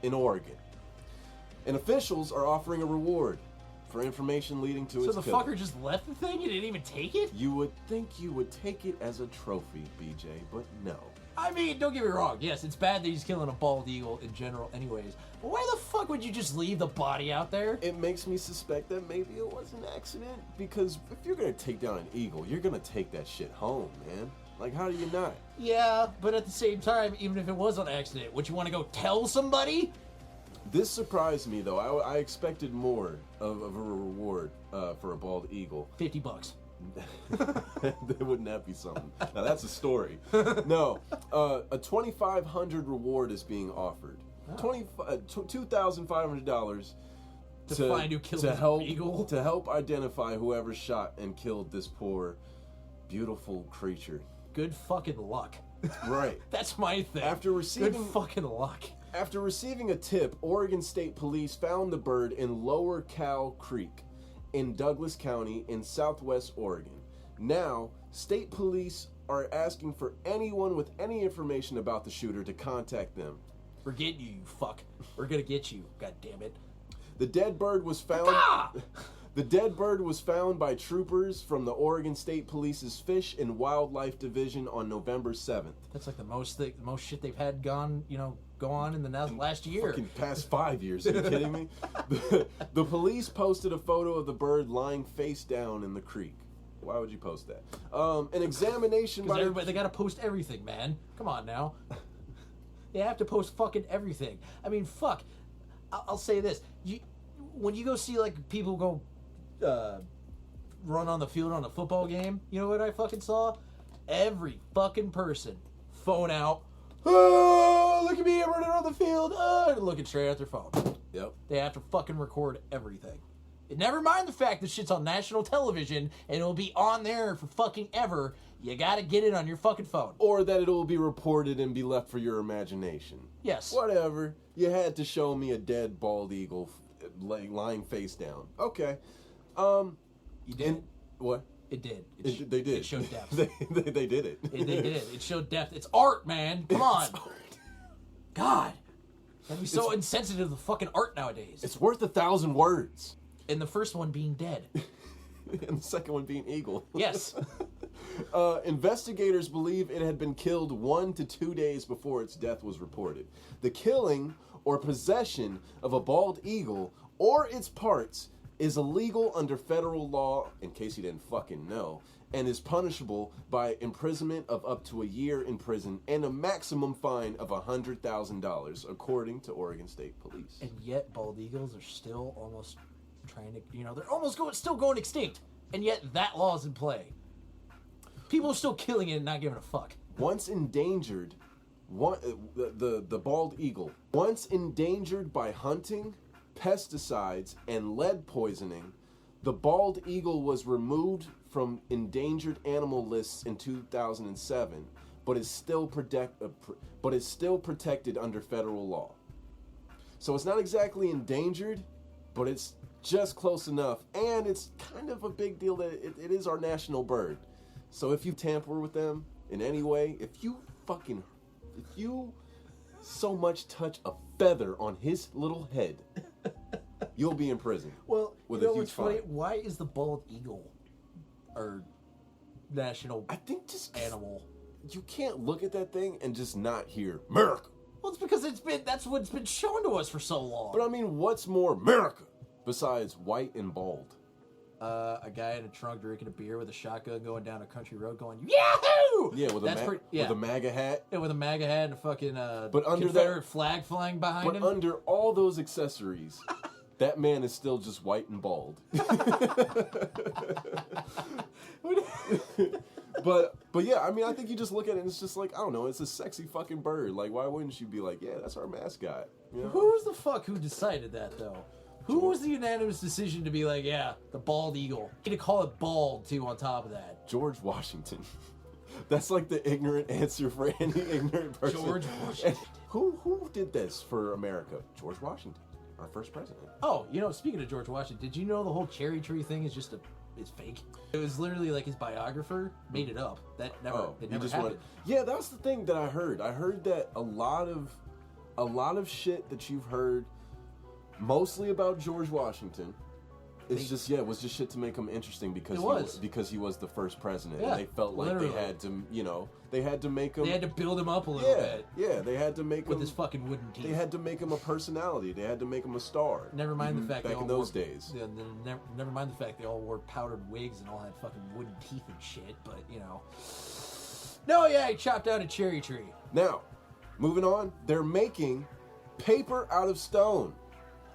in Oregon. And officials are offering a reward for information leading to its So the killing. fucker just left the thing? He didn't even take it? You would think you would take it as a trophy, BJ, but no. I mean, don't get me wrong. Yes, it's bad that he's killing a bald eagle in general anyways. But why the fuck would you just leave the body out there? It makes me suspect that maybe it was an accident, because if you're going to take down an eagle, you're going to take that shit home, man. Like, how do you not? Yeah, but at the same time, even if it was an accident, would you want to go tell somebody? This surprised me, though. I expected more of a reward for a bald eagle. $50. Wouldn't that be something? Now, that's a story. No, a $2,500 reward is being offered. $2,500 To find who killed this eagle? To help identify whoever shot and killed this poor, beautiful creature. Good fucking luck. Right. That's my thing. After receiving Good fucking luck. After receiving a tip, Oregon State Police found the bird in Lower Cow Creek in Douglas County in southwest Oregon. Now, state police are asking for anyone with any information about the shooter to contact them. We're getting you, you fuck. We're gonna get you, god damn it. The dead bird was found. The dead bird was found by troopers from the Oregon State Police's Fish and Wildlife Division on November 7th. That's like the most shit they've had go on in the last year. Fucking past 5 years. Are you kidding me? The police posted a photo of the bird lying face down in the creek. Why would you post that? An examination by everybody, they gotta post everything, man. Come on now. They have to post fucking everything. I mean, fuck. I'll say this: when you go see like people go run on the field on a football game, you know what I fucking saw? Every fucking person, phone out. Oh, look at me! I'm running on the field. Oh, looking straight at their phone. Yep. They have to fucking record everything. And never mind the fact that shit's on national television and it'll be on there for fucking ever. You gotta get it on your fucking phone. Or that it will be reported and be left for your imagination. Yes. Whatever. You had to show me a dead bald eagle lying face down. Okay. You did. What? It did. They did. It showed depth. they did it. They did. It showed depth. It's art, man. Come on. God. That'd be so insensitive to fucking art nowadays. It's worth 1,000 words. And the first one being dead. And the second one being eagle. Yes. Investigators believe it had been killed 1 to 2 days before its death was reported. The killing or possession of a bald eagle or its parts is illegal under federal law, in case you didn't fucking know, and is punishable by imprisonment of up to a year in prison and a maximum fine of $100,000, according to Oregon State Police. And yet, bald eagles are still almost trying to, they're almost still going extinct. And yet, that law is in play. People are still killing it and not giving a fuck. Once endangered, the bald eagle, once endangered by hunting, pesticides, and lead poisoning, the bald eagle was removed from endangered animal lists in 2007, but is still protected under federal law. So it's not exactly endangered, but it's just close enough, and it's kind of a big deal that it is our national bird. So if you tamper with them in any way, if you so much touch a feather on his little head, you'll be in prison. Well, with a huge funny? fine. Why is the bald eagle our national animal? You can't look at that thing and just not hear America. Well, it's because that's what's been shown to us for so long. But I mean, what's more America besides white and bald? A guy in a trunk drinking a beer with a shotgun going down a country road going, Yahoo! Yeah, with a MAGA hat. Yeah, with a MAGA hat and a fucking but under Confederate flag flying behind him. But under all those accessories, that man is still just white and bald. But yeah, I mean, I think you just look at it and it's just like, I don't know, it's a sexy fucking bird. Like, why wouldn't you be like, yeah, that's our mascot? You know? Who's the fuck who decided that, though? Who was the unanimous decision to be like, yeah, the bald eagle? You need to call it bald, too, on top of that. George Washington. That's like the ignorant answer for any ignorant person. George Washington. Who did this for America? George Washington, our first president. Oh, speaking of George Washington, did you know the whole cherry tree thing is just it's fake? It was literally like his biographer made it up. That never happened. Yeah, that's the thing that I heard. I heard that a lot of shit that you've heard, mostly about George Washington, was just shit to make him interesting because he was the first president. Yeah, and they felt like literally. they had to make him. They had to build him up a little bit. Yeah, they had to make with him his fucking wooden teeth. They had to make him a personality. They had to make him a star. Never mind the fact back in those days. Yeah, never mind the fact they all wore powdered wigs and all had fucking wooden teeth and shit. But no, yeah, he chopped down a cherry tree. Now, moving on, they're making paper out of stone.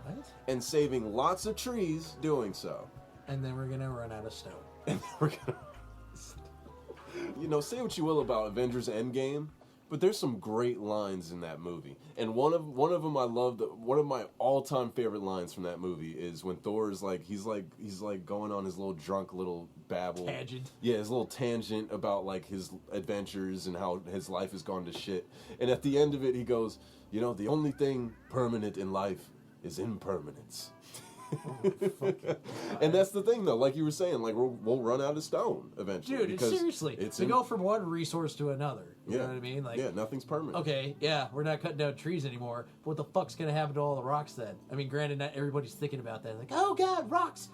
What? And saving lots of trees doing so. And then we're gonna run out of stone. And then we're gonna... say what you will about Avengers Endgame, but there's some great lines in that movie. And one of them I love. One of my all-time favorite lines from that movie is when Thor is like he's going on his little drunk little babble. Tangent. Yeah, his little tangent about like his adventures and how his life has gone to shit. And at the end of it, he goes, you know, the only thing permanent in life is impermanence. And that's the thing, though. Like you were saying, like we'll run out of stone eventually. Dude, because seriously, we go from one resource to another. You know what I mean? Like, yeah, nothing's permanent. okay, yeah, we're not cutting down trees anymore. But what the fuck's gonna happen to all the rocks then? I mean, granted, not everybody's thinking about that. Like, oh god, rocks.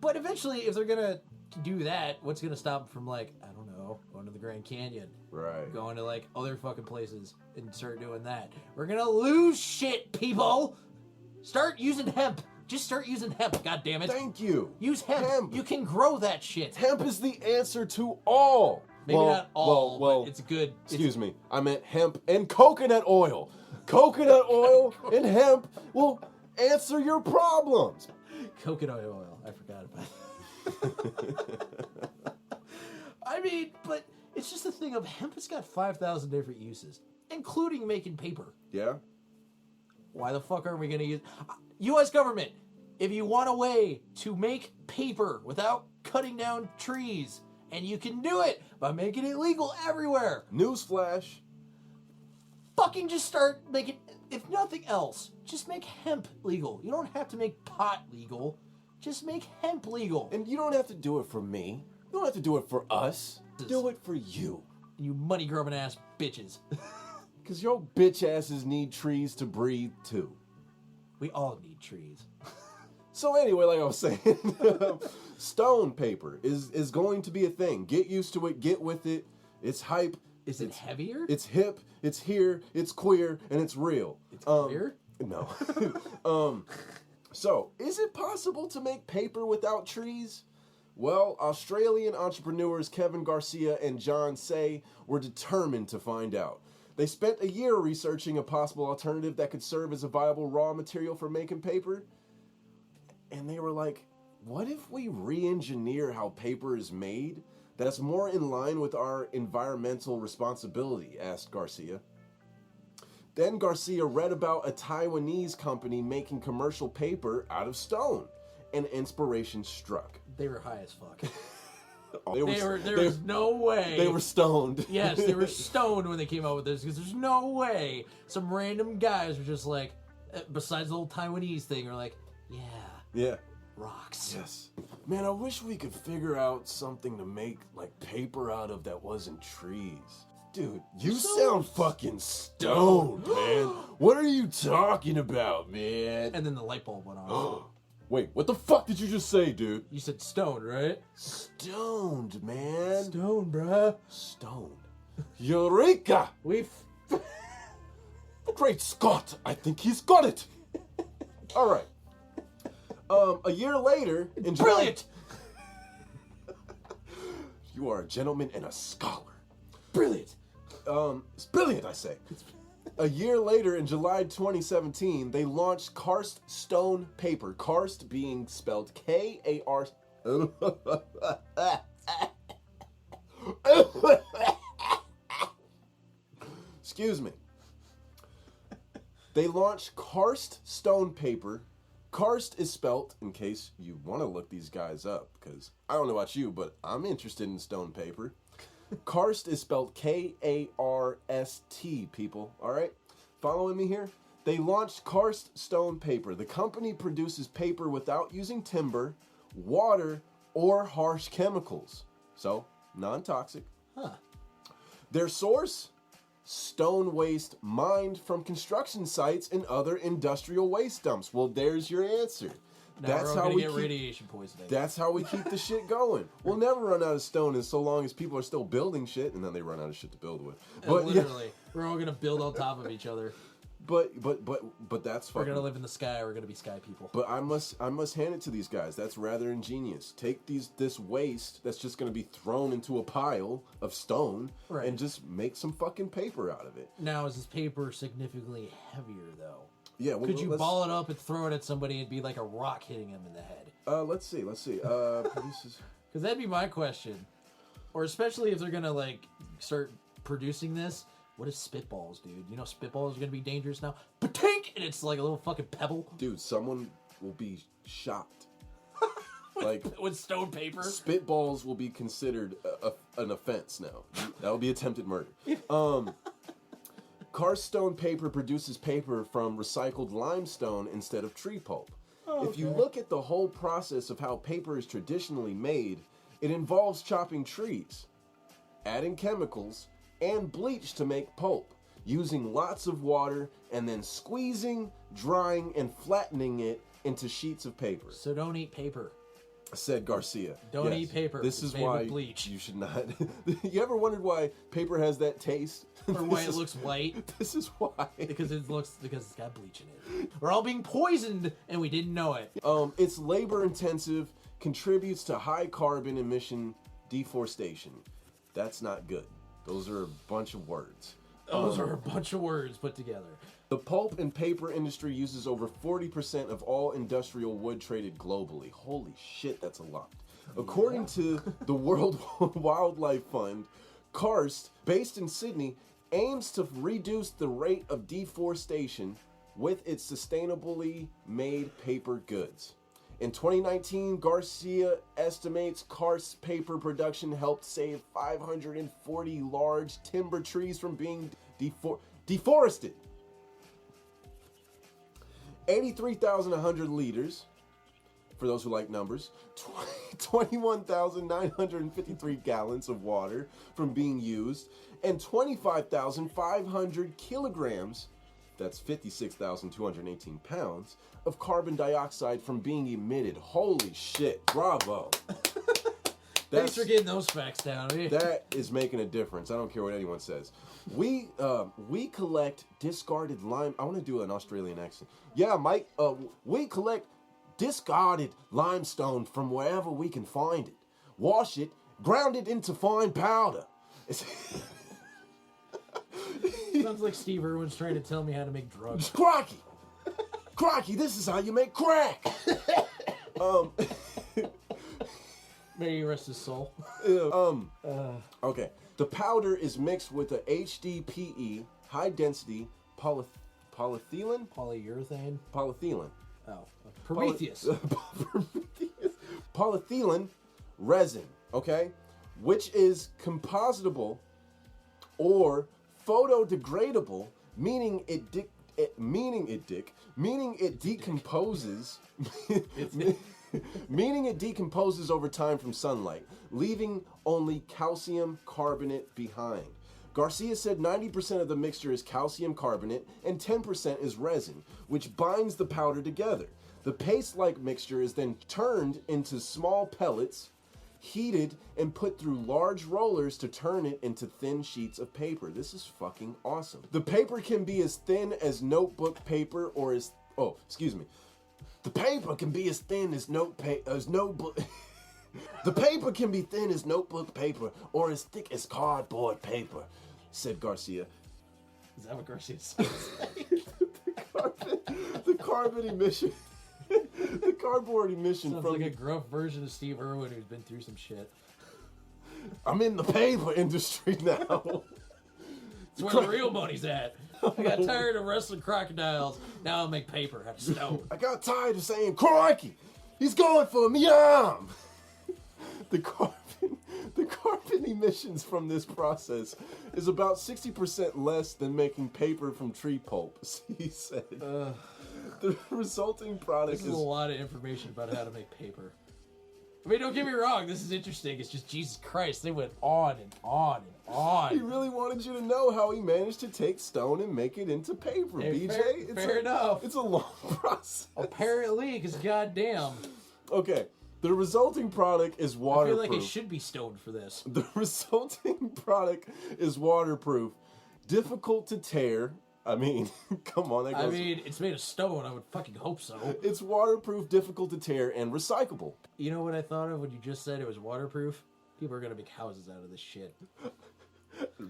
But eventually, if they're gonna do that, what's gonna stop them from, like, I don't know, going to the Grand Canyon, Right. going to like other fucking places and start doing that? We're gonna lose shit, people. Start using hemp. Just start using hemp, God damn it. Thank you. Use hemp. You can grow that shit. Hemp is the answer to all. Maybe not all, well, but it's good. Excuse me. I meant hemp and coconut oil. Coconut oil and hemp will answer your problems. Coconut oil. I forgot about it. I mean, but it's just the thing of hemp has got 5,000 different uses, including making paper. Yeah? Why the fuck aren't we going to use... U.S. government, if you want a way to make paper without cutting down trees, and you can do it by making it legal everywhere, Newsflash. fucking just start making... If nothing else, just make hemp legal. You don't have to make pot legal. Just make hemp legal. And you don't have to do it for me. You don't have to do it for us. Do it for you. You money-grubbing ass bitches. Because your bitch asses need trees to breathe too. We all need trees. So anyway, like I was saying, stone paper is going to be a thing. Get used to it. Get with it. It's hype. Is it heavier? It's hip. It's here. It's queer, and it's real. It's queer? No. So, is it possible to make paper without trees? Well, Australian entrepreneurs Kevin Garcia and John Say were determined to find out. They spent a year researching a possible alternative that could serve as a viable raw material for making paper. And they were like, what if we re-engineer how paper is made that's more in line with our environmental responsibility, asked Garcia. Then Garcia read about a Taiwanese company making commercial paper out of stone, and inspiration struck. They were high as fuck. There was no way. They were stoned. Yes, they were stoned when they came out with this, because there's no way some random guys were just like, besides the whole Taiwanese thing, are like, Yeah. rocks. Yes. Man, I wish we could figure out something to make like paper out of that wasn't trees. Dude, you sound fucking stoned, man. What are you talking about, man? And then the light bulb went on. Wait, what the fuck did you just say, dude? You said stoned, right? Stoned, man. Stoned, bruh. Stoned. Eureka! We've... Great Scott, I think he's got it. All right. A year later, in Brilliant! You are a gentleman and a scholar. Brilliant! It's brilliant, I say. A year later, in July 2017, they launched Karst Stone Paper. Karst being spelled K-A-R... Excuse me. They launched Karst Stone Paper. Karst is spelt, in case you want to look these guys up, because I don't know about you, but I'm interested in stone paper. Karst is spelled K-A-R-S-T, people, all right? Following me here? They launched Karst Stone Paper. The company produces paper without using timber, water, or harsh chemicals. So, non-toxic. Huh. Their source? Stone waste mined from construction sites and other industrial waste dumps. Well, there's your answer. Now we're all gonna get radiation poisoning. That's how we keep the shit going. We'll never run out of stone as so long as people are still building shit, and then they run out of shit to build with. But literally, we're all gonna build on top of each other. But that's We're fucking. gonna live in the sky. We're gonna be sky people. But I must hand it to these guys. That's rather ingenious. Take this waste that's just gonna be thrown into a pile of stone, Right. and just make some fucking paper out of it. Now, is this paper significantly heavier though? Yeah. Well, Could you ball it up and throw it at somebody and be like a rock hitting him in the head? Let's see. Produces. Because that'd be my question. Or especially if they're gonna like start producing this. What is spitballs, dude? You know spitballs are gonna be dangerous now. Patink! And it's like a little fucking pebble. Dude, someone will be shot. Like with stone paper. spitballs will be considered an offense now. That will be attempted murder. Karst stone paper produces paper from recycled limestone instead of tree pulp. If you look at the whole process of how paper is traditionally made, it involves chopping trees, adding chemicals, and bleach to make pulp, using lots of water, and then squeezing, drying, and flattening it into sheets of paper, So don't eat paper. said Garcia. Don't Yes, eat paper. This It's is made with why bleach. you should not. You ever wondered why paper has that taste? Or why This it is- looks white. This is why. Because it's got bleach in it. We're all being poisoned and we didn't know it. It's labor intensive, contributes to high carbon emission deforestation. That's not good. Those are a bunch of words. Those are a bunch of words put together. The pulp and paper industry uses over 40% of all industrial wood traded globally. Holy shit, that's a lot. According to the World Wildlife Fund, Karst, based in Sydney, aims to reduce the rate of deforestation with its sustainably made paper goods. In 2019, Garcia estimates Karst's paper production helped save 540 large timber trees from being deforested. 83,100 liters, for those who like numbers, 21,953 gallons of water from being used, and 25,500 kilograms, that's 56,218 pounds, of carbon dioxide from being emitted. Holy shit, bravo. Thanks for getting those facts down. That is making a difference. I don't care what anyone says. We collect discarded lime. I want to do an Australian accent. Yeah, Mike. We collect discarded limestone from wherever we can find it. Wash it, ground it into fine powder. Sounds like Steve Irwin's trying to tell me how to make drugs. Crocky, this is how you make crack. May he rest his soul. Okay. The powder is mixed with a HDPE, high density polyethylene. Polyurethane. Oh, Prometheus. Polyethylene resin, okay, which is compositable or photodegradable, meaning it decomposes. Meaning it decomposes over time from sunlight, leaving only calcium carbonate behind. Garcia said 90% of the mixture is calcium carbonate and 10% is resin, which binds the powder together. The paste-like mixture is then turned into small pellets, heated, and put through large rollers to turn it into thin sheets of paper. This is fucking awesome. The paper can be as thin as notebook paper or as... Oh, excuse me. The paper can be as thin as notebook. The paper can be thin as notebook paper or as thick as cardboard paper, said Garcia. Is that what Garcia says? The carbon emission. The cardboard emission Sounds from like a gruff version of Steve Irwin who's been through some shit. I'm in the paper industry now. It's where the real money's at. I got tired of wrestling crocodiles. Now I'll make paper out of stone. I got tired of saying, crikey, he's going for me arm. The carbon emissions from this process is about 60% less than making paper from tree pulp, he said. The resulting product This is a lot of information about how to make paper. I mean, don't get me wrong, this is interesting. It's just, Jesus Christ, they went on and on and on. He really wanted you to know how he managed to take stone and make it into paper, Hey, BJ. fair enough. It's a long process. Apparently, because goddamn, Okay, the resulting product is I waterproof. feel like I should be stoned for this. The resulting product is waterproof, difficult to tear. I mean, come on, that goes. I mean, it's made of stone. I would fucking hope so. It's waterproof, difficult to tear, and recyclable. You know what I thought of when you just said it was waterproof? People are gonna make houses out of this shit.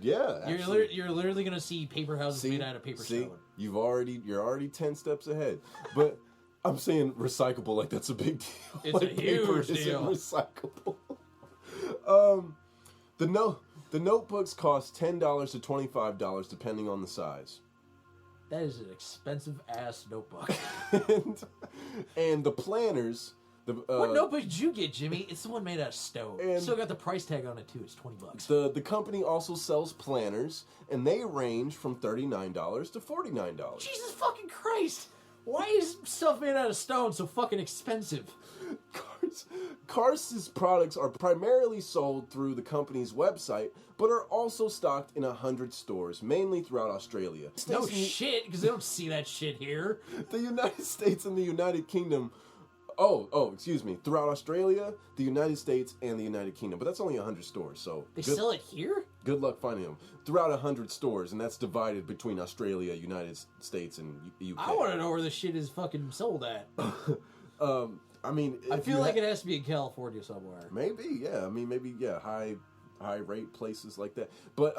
Yeah, actually. You're literally gonna see paper houses made out of paper stone. you're already 10 steps ahead. But I'm saying recyclable like that's a big deal. It's like a huge paper deal. Isn't recyclable. The notebooks cost $10 to $25 depending on the size. That is an expensive ass notebook. And the planners What notebook did you get, Jimmy? It's the one made out of stone. And- Still got the price tag on it too. It's $20. The company also sells planners, and they range from $39 to $49. Jesus fucking Christ! Why is stuff made out of stone so fucking expensive? Karst's products are primarily sold through the company's website, but are also stocked in 100 stores, mainly throughout Australia. No shit, because they don't see that shit here. The United States and the United Kingdom. Excuse me. Throughout Australia, the United States, and the United Kingdom. But that's only 100 stores, so... They sell it here? Good luck finding them. Throughout 100 stores, and that's divided between Australia, United States, and UK. I want to know where this shit is fucking sold at. I mean... I feel like it has to be in California somewhere. Maybe, yeah. I mean, maybe, yeah, high rate places like that. But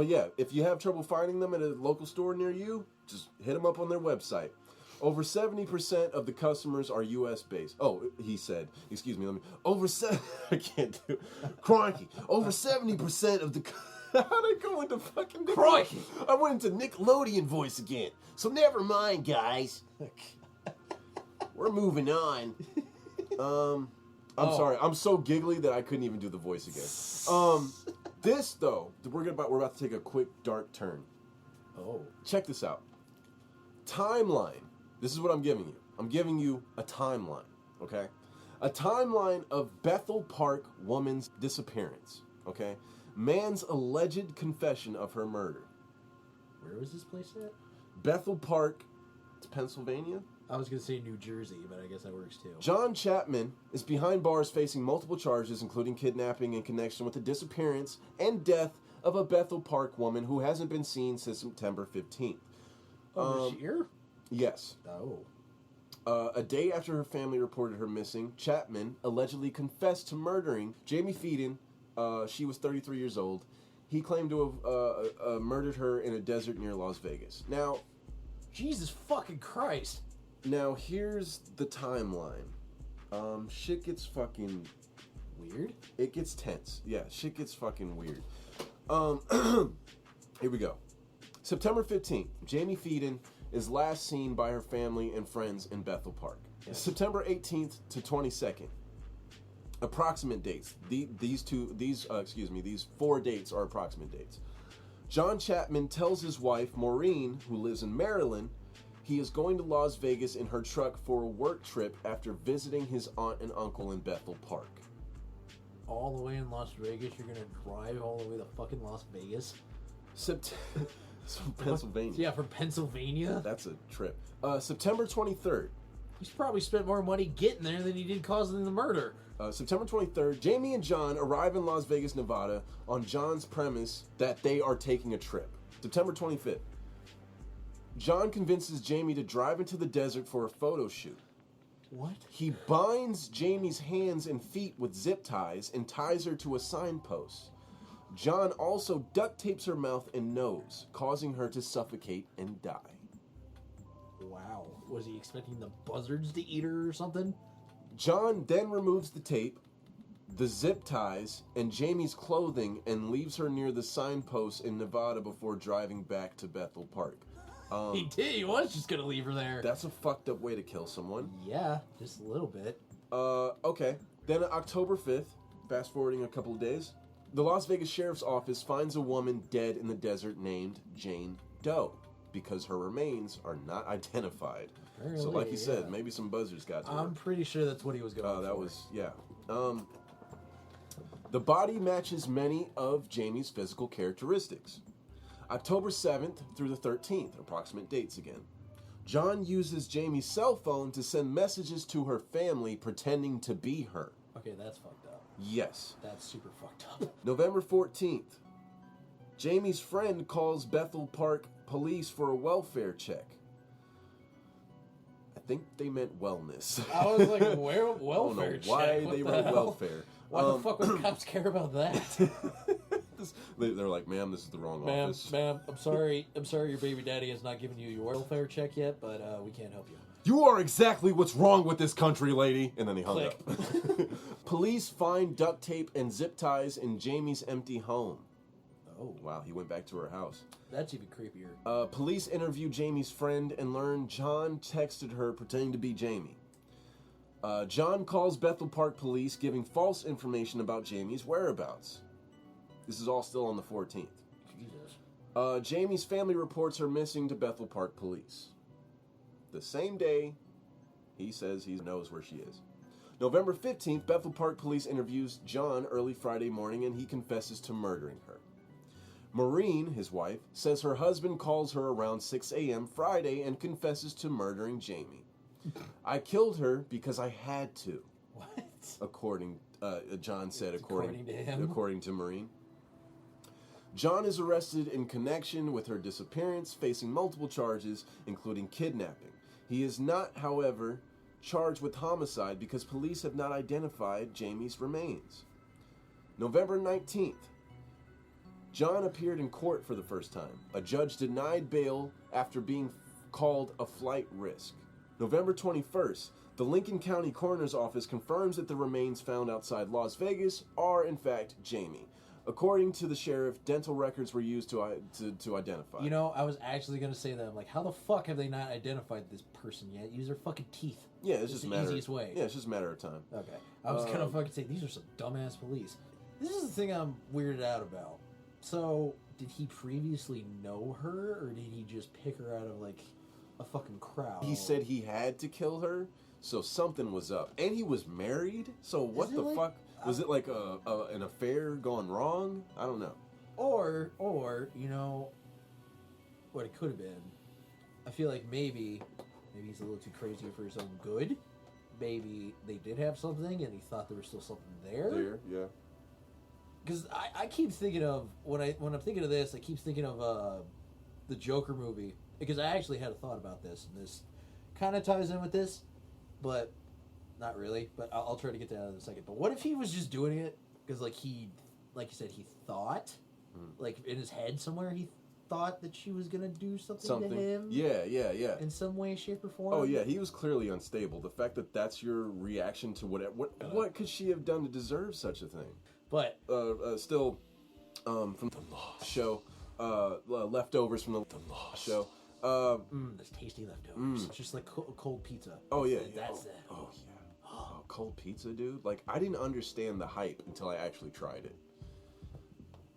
yeah, if you have trouble finding them at a local store near you, just hit them up on their website. Over 70% of the customers are U.S. based. Oh, he said. Excuse me. I can't do it. Crikey. Over 70% of the. How'd I go into fucking Crikey? I went into Nickelodeon voice again. So never mind, guys. We're moving on. I'm sorry. I'm so giggly that I couldn't even do the voice again. This though, we're about to take a quick dark turn. Oh. Check this out. Timeline. This is what I'm giving you. I'm giving you a timeline, okay? A timeline of Bethel Park woman's disappearance, okay? Man's alleged confession of her murder. Where was this place at? Bethel Park, Pennsylvania? I was going to say New Jersey, but I guess that works too. John Chapman is behind bars facing multiple charges, including kidnapping in connection with the disappearance and death of a Bethel Park woman who hasn't been seen since September 15th. Oh, this year? Yes. Oh. A day after her family reported her missing, Chapman allegedly confessed to murdering Jamie Feeden. She was 33 years old. He claimed to have murdered her in a desert near Las Vegas. Now, Jesus fucking Christ. Now, here's the timeline. Shit gets fucking... Weird? It gets tense. Yeah, shit gets fucking weird. Here we go. September 15th, Jamie Feeden is last seen by her family and friends in Bethel Park. Yes. September 18th to 22nd. Approximate dates. These 4 dates are approximate dates. John Chapman tells his wife, Maureen, who lives in Maryland, he is going to Las Vegas in her truck for a work trip after visiting his aunt and uncle in Bethel Park. All the way in Las Vegas? You're going to drive all the way to fucking Las Vegas? It's from Pennsylvania. Yeah, from Pennsylvania? That's a trip. September 23rd. He's probably spent more money getting there than he did causing the murder. September 23rd, Jamie and John arrive in Las Vegas, Nevada on John's premise that they are taking a trip. September 25th. John convinces Jamie to drive into the desert for a photo shoot. What? He binds Jamie's hands and feet with zip ties and ties her to a signpost. John also duct tapes her mouth and nose, causing her to suffocate and die. Wow. Was he expecting the buzzards to eat her or something? John then removes the tape, the zip ties, and Jamie's clothing and leaves her near the signpost in Nevada before driving back to Bethel Park. He did. He was just going to leave her there. That's a fucked up way to kill someone. Yeah, just a little bit. Okay. Then October 5th, fast forwarding a couple of days, the Las Vegas Sheriff's Office finds a woman dead in the desert named Jane Doe because her remains are not identified. Apparently, so like you said, yeah. maybe some buzzers got to her. I'm pretty sure that's what he was going for. That was, yeah. The body matches many of Jamie's physical characteristics. October 7th through the 13th, approximate dates again. John uses Jamie's cell phone to send messages to her family pretending to be her. Okay, that's fucked up. Yes. That's super fucked up. November 14th. Jamie's friend calls Bethel Park police for a welfare check. I think they meant wellness. I was like, where I don't welfare know check? why What they the wrote hell? welfare. Why the fuck would cops care about that? They're like, ma'am, this is the wrong Ma'am, office. ma'am, I'm sorry your baby daddy has not given you your welfare check yet, but we can't help you. You are exactly what's wrong with this country, lady. And then he hung Click. up. Police find duct tape and zip ties in Jamie's empty home. Oh, Wow, he went back to her house. that's even creepier. Police interview Jamie's friend and learn John texted her pretending to be Jamie. John calls Bethel Park police, giving false information about Jamie's whereabouts. This is all still on the 14th. Jesus. Jamie's family reports her missing to Bethel Park police. The same day, he says he knows where she is. November 15th, Bethel Park police interviews John early Friday morning, and he confesses to murdering her. Maureen, his wife, says her husband calls her around 6 a.m. Friday and confesses to murdering Jamie. I killed her because I had to. What? John said, According to him? According to Maureen. John is arrested in connection with her disappearance, facing multiple charges, including kidnapping. He is not, however, charged with homicide because police have not identified Jamie's remains. November 19th. John appeared in court for the first time. A judge denied bail after being called a flight risk. November 21st. The Lincoln County Coroner's Office confirms that the remains found outside Las Vegas are, in fact, Jamie. According to the sheriff, dental records were used to identify. You know, I was actually going to say that. I'm like, how the fuck have they not identified this person yet? Use their fucking teeth. Yeah, it's just the a matter. easiest way. Yeah, it's just a matter of time. Okay. I was going to fucking say, these are some dumbass police. This is the thing I'm weirded out about. So, did he previously know her, or did he just pick her out of, like, a fucking crowd? He said he had to kill her, so something was up. And he was married, so what the fuck? Was it like an affair gone wrong? I don't know. Or, you know, what it could have been. I feel like maybe he's a little too crazy for his own good. Maybe they did have something and he thought there was still something there. There, yeah. Because I keep thinking of, when I'm thinking of this, I keep thinking of the Joker movie. Because I actually had a thought about this, and this kind of ties in with this, but not really. But I'll try to get to that in a second. But what if he was just doing it because, like you said, he thought, like in his head somewhere, he thought that she was gonna do something to him. Yeah. In some way, shape, or form. Oh yeah, he was clearly unstable. The fact that that's your reaction to what could she have done to deserve such a thing? But still, from the Lost show, leftovers from the Lost show. Those tasty leftovers. It's just like cold pizza. Oh yeah, That's it. Oh yeah. Oh, cold pizza, dude. Like, I didn't understand the hype until I actually tried it.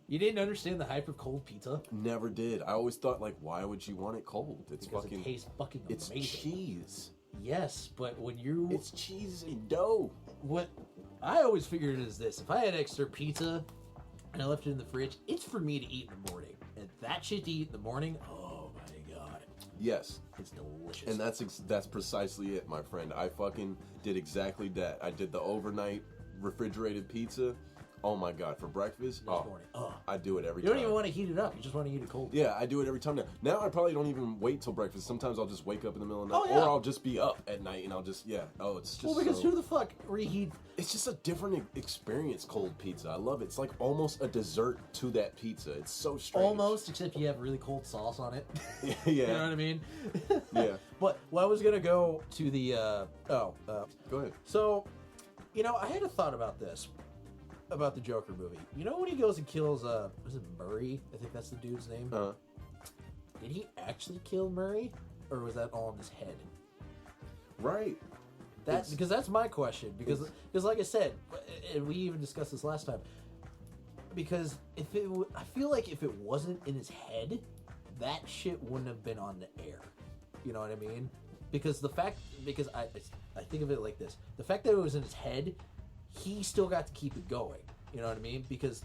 You didn't understand the hype of cold pizza? Never did. I always thought, like, why would you want it cold? It's Because fucking. it tastes fucking amazing. It's cheese. Yes, but when you... It's cheese and dough. What I always figured it is this. If I had extra pizza and I left it in the fridge, it's for me to eat in the morning. And that shit to eat in the morning, oh my god. Yes. It's delicious. And that's precisely it, my friend. I fucking did exactly that. I did the overnight refrigerated pizza. Oh my god, for breakfast? Next morning. Oh. I do it every You time. don't even want to heat it up. You just want to eat it cold. Yeah, I do it every time now. Now I probably don't even wait till breakfast. Sometimes I'll just wake up in the middle of the night. Oh, yeah. Or I'll just be up at night and I'll just, it's just Well, because who the fuck reheat... It's just a different experience, cold pizza. I love it. It's like almost a dessert to that pizza. It's so strange. Almost, except you have really cold sauce on it. Yeah. You know what I mean? Yeah. But, well, I was going to go to the... Go ahead. So, you know, I had a thought about this. About the Joker movie. You know when he goes and kills, was it Murray? I think that's the dude's name. Did he actually kill Murray? Or was that all in his head? Right. Because that's my question. Because like I said, and we even discussed this last time, because I feel like if it wasn't in his head, that shit wouldn't have been on the air. You know what I mean? Because I think of it like this. The fact that it was in his head, he still got to keep it going. You know what I mean? Because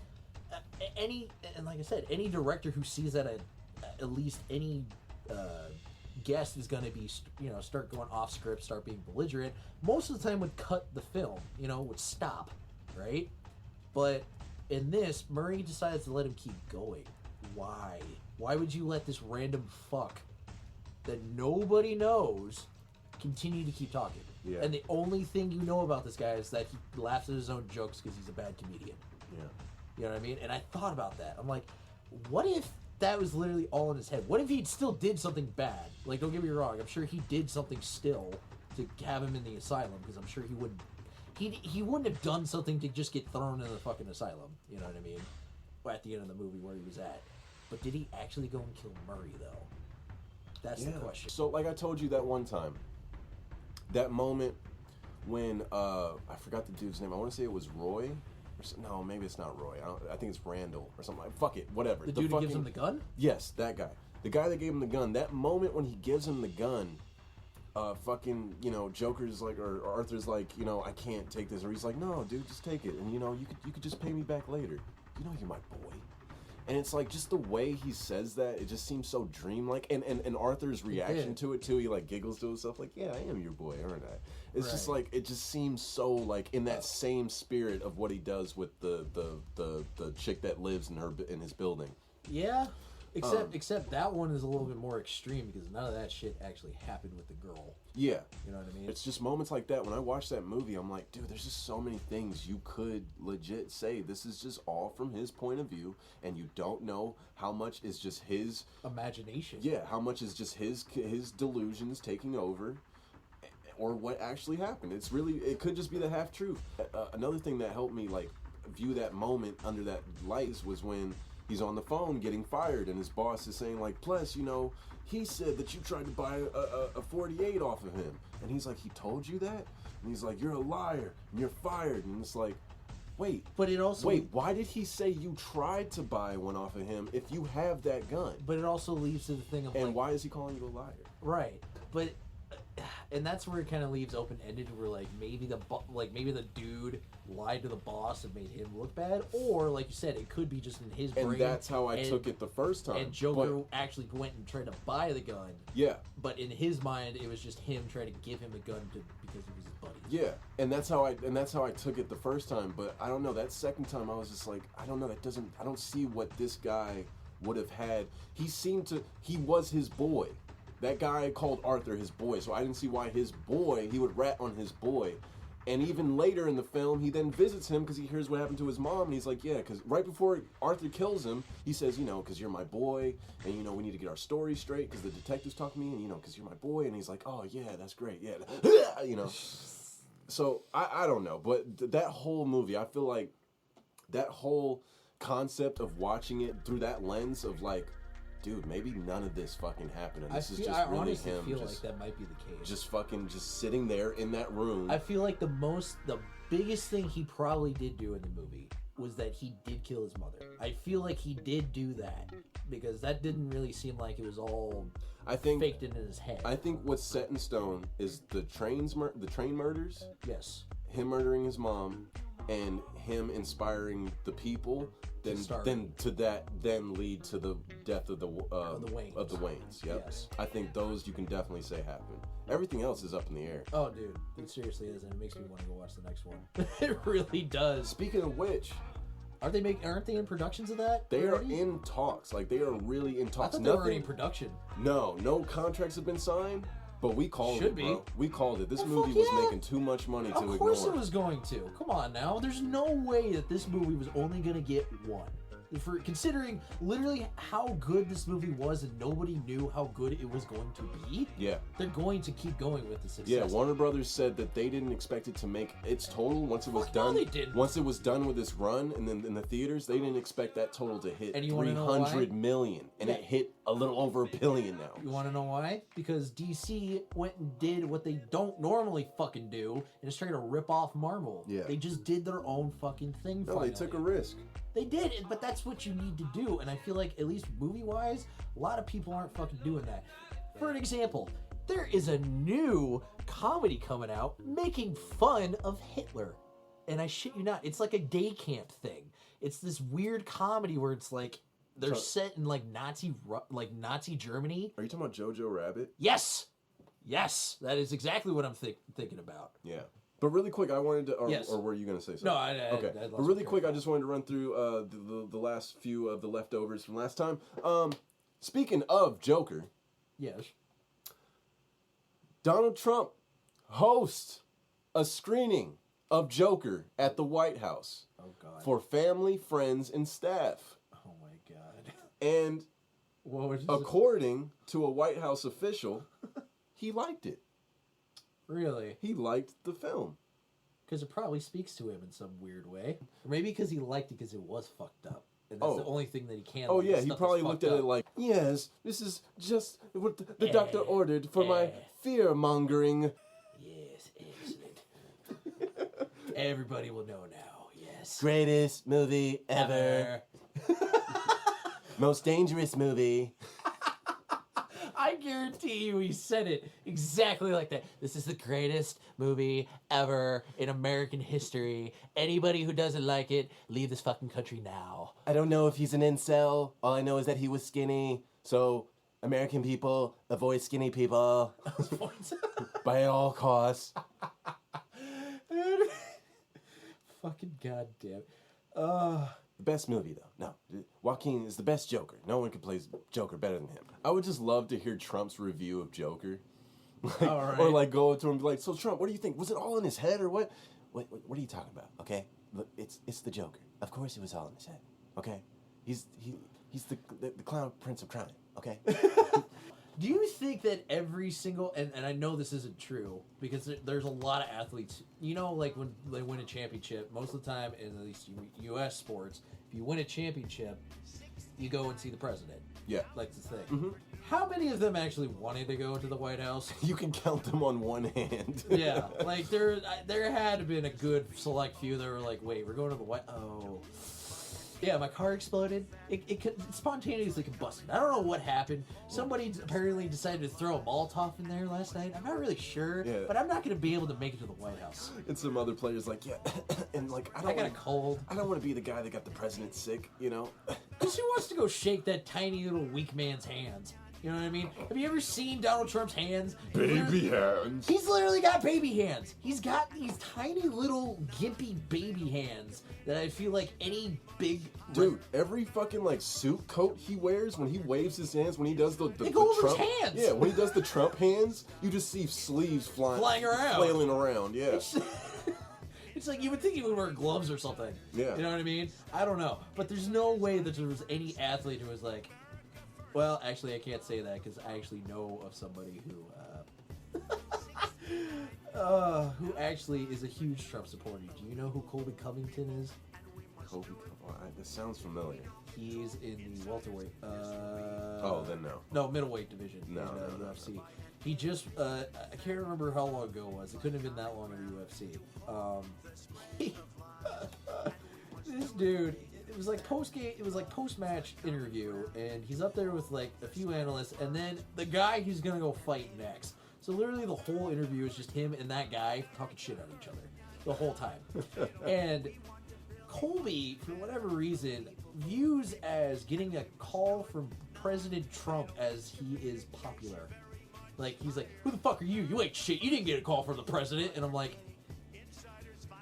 like I said, any director who sees that at least any guest is going to be, start going off script, start being belligerent, most of the time would cut the film, would stop, right? But in this, Murray decides to let him keep going. Why? Why would you let this random fuck that nobody knows continue to keep talking? Yeah. And the only thing you know about this guy is that he laughs at his own jokes because he's a bad comedian. Yeah. You know what I mean? And I thought about that. I'm like, what if that was literally all in his head? What if he still did something bad? Like, don't get me wrong. I'm sure he did something still to have him in the asylum, because I'm sure he wouldn't have done something to just get thrown in the fucking asylum. You know what I mean? At the end of the movie where he was at. But did he actually go and kill Murray, though? That's the question. So, like I told you that one time, that moment when I forgot the dude's name. I want to say it was Roy. No, maybe it's not Roy. I think it's Randall or something like. Fuck it, whatever. The dude who gives him the gun? Yes, that guy. The guy that gave him the gun. That moment when he gives him the gun, fucking, Joker's like, or Arthur's like, I can't take this, or he's like, no, dude, just take it, and you could just pay me back later. You're my boy. And it's like, just the way he says that, it just seems so dreamlike. And Arthur's reaction to it, too, he like giggles to himself, like, yeah, I am your boy, aren't I? It's just like, it just seems so like in that same spirit of what he does with the chick that lives in his building. Yeah. Except that one is a little bit more extreme because none of that shit actually happened with the girl. Yeah. You know what I mean? It's just moments like that. When I watch that movie, I'm like, dude, there's just so many things you could legit say. This is just all from his point of view, and you don't know how much is just his imagination. Yeah, how much is just his delusions taking over, or what actually happened. It could just be the half truth. Another thing that helped me like view that moment under that light was when he's on the phone getting fired, and his boss is saying like, plus, he said that you tried to buy a 48 off of him. And he's like, he told you that? And he's like, you're a liar, and you're fired. And it's like, wait. But it also... Wait, why did he say you tried to buy one off of him if you have that gun? But it also leads to the thing of and why is he calling you a liar? Right. But... And that's where it kind of leaves open-ended, where like maybe the dude lied to the boss and made him look bad, or like you said, it could be just in his brain. And that's how I took it the first time. And Joker actually went and tried to buy the gun. Yeah. But in his mind, it was just him trying to give him a gun because he was his buddy. Yeah, and that's how I took it the first time. But I don't know, that second time I was just like, I don't know, I don't see what this guy would have had. He was his boy. That guy called Arthur his boy, so I didn't see why he would rat on his boy. And even later in the film, he then visits him because he hears what happened to his mom, and he's like, yeah, because right before Arthur kills him, he says, because you're my boy, and, we need to get our story straight, because the detective's talking to me, and, because you're my boy, and he's like, oh, yeah, that's great, yeah, So, I don't know, but that whole movie, I feel like that whole concept of watching it through that lens of, like, dude, maybe none of this fucking happened, and this is just really him. I feel like that might be the case. Just sitting there in that room. I feel like the biggest thing he probably did do in the movie was that he did kill his mother. I feel like he did do that because that didn't really seem like it was all faked in his head. I think what's set in stone is the train murders. Yes. Him murdering his mom, and him inspiring the people. Then lead to the death of the Waynes. Yep. Yes. I think those you can definitely say happened. Everything else is up in the air. Oh, dude, it seriously is, and it makes me want to go watch the next one. It really does. Speaking of which, aren't they in productions of that? They already? are in talks. Like, they are really in talks. I thought they were already in production. No contracts have been signed. But we called it, bro. We called it. This movie was making too much money to ignore. Of course it was going to. Come on now. There's no way that this movie was only going to get one. For considering literally how good this movie was and nobody knew how good it was going to be, they're going to keep going with the success. Yeah, Warner Brothers said that they didn't expect it to make its total once it was done. No, they didn't. Once it was done with its run and then in the theaters, they didn't expect that total to hit 300 million, and it hit a little over $1 billion now. You want to know why? Because DC went and did what they don't normally fucking do, and is trying to rip off Marvel. Yeah. They just did their own fucking thing. No, they took a risk. They did, but that's what you need to do, and I feel like, at least movie-wise, a lot of people aren't fucking doing that. For an example, there is a new comedy coming out making fun of Hitler. And I shit you not, it's like a day camp thing. It's this weird comedy where it's like, they're set in like Nazi Germany. Are you talking about Jojo Rabbit? Yes! Yes! That is exactly what I'm thinking about. Yeah. But really quick, I wanted to... Yes. Or were you going to say something? No, okay. But really quick, I just wanted to run through the last few of the leftovers from last time. Speaking of Joker... Yes. Donald Trump hosts a screening of Joker at the White House. Oh, God. For family, friends, and staff. Oh, my God. And according to a White House official, he liked it. Really? He liked the film. Because it probably speaks to him in some weird way. Or maybe because he liked it because it was fucked up. And that's the only thing that he can. Oh, yeah, he probably looked at it like, yes, this is just what the doctor ordered for my fear-mongering. Yes, excellent. Everybody will know now. Yes. Greatest movie ever. Most dangerous movie. I guarantee you he said it exactly like that. This is the greatest movie ever in American history. Anybody who doesn't like it, leave this fucking country now. I don't know if he's an incel. All I know is that he was skinny. So, American people, avoid skinny people. By all costs. Fucking goddamn. The best movie, though. No. Joaquin is the best Joker. No one can play Joker better than him. I would just love to hear Trump's review of Joker. All right. Or, like, go up to him and be like, so, Trump, what do you think? Was it all in his head or what? What are you talking about, okay? Look, it's the Joker. Of course it was all in his head, okay? He's the clown prince of crime, okay? Do you think that every single, and I know this isn't true, because there's a lot of athletes, you know, like when they win a championship, most of the time, in at least U.S. sports, if you win a championship, you go and see the president. Yeah. Like the thing. Mm-hmm. How many of them actually wanted to go to the White House? You can count them on one hand. Yeah, like there had to been a good select few that were like, wait, we're going to the White, oh. Yeah, my car exploded. It spontaneously combusted. I don't know what happened. Somebody apparently decided to throw a Molotov in there last night. I'm not really sure, Yeah. but I'm not going to be able to make it to the White House. And some other players like, yeah, and like I got a cold. I don't want to be the guy that got the president sick, you know. Because who wants to go shake that tiny little weak man's hands? You know what I mean? Have you ever seen Donald Trump's hands? hands. He's literally got baby hands. He's got these tiny little gimpy baby hands that I feel like any big Dude, every fucking like suit coat he wears, when he waves his hands, when he does the They go over his Trump hands. Yeah, when he does the Trump hands, you just see sleeves Flying around. flailing around. Yeah. It's like you would think he would wear gloves or something. Yeah. You know what I mean? I don't know. But there's no way that there was any athlete who was like, well, actually, I can't say that because I actually know of somebody who actually is a huge Trump supporter. Do you know who Colby Covington is? This sounds familiar. He's in the welterweight. Then no. No, middleweight division No, in no, UFC. no. He just, I can't remember how long ago it was. It couldn't have been that long in the UFC. This dude, it was like post-match interview, and he's up there with like a few analysts, and then the guy he's gonna go fight next. So literally the whole interview is just him and that guy talking shit at each other the whole time. And Colby, for whatever reason, views as getting a call from President Trump as he is popular. Like, he's like, who the fuck are you? You ain't shit. You didn't get a call from the president. And I'm like,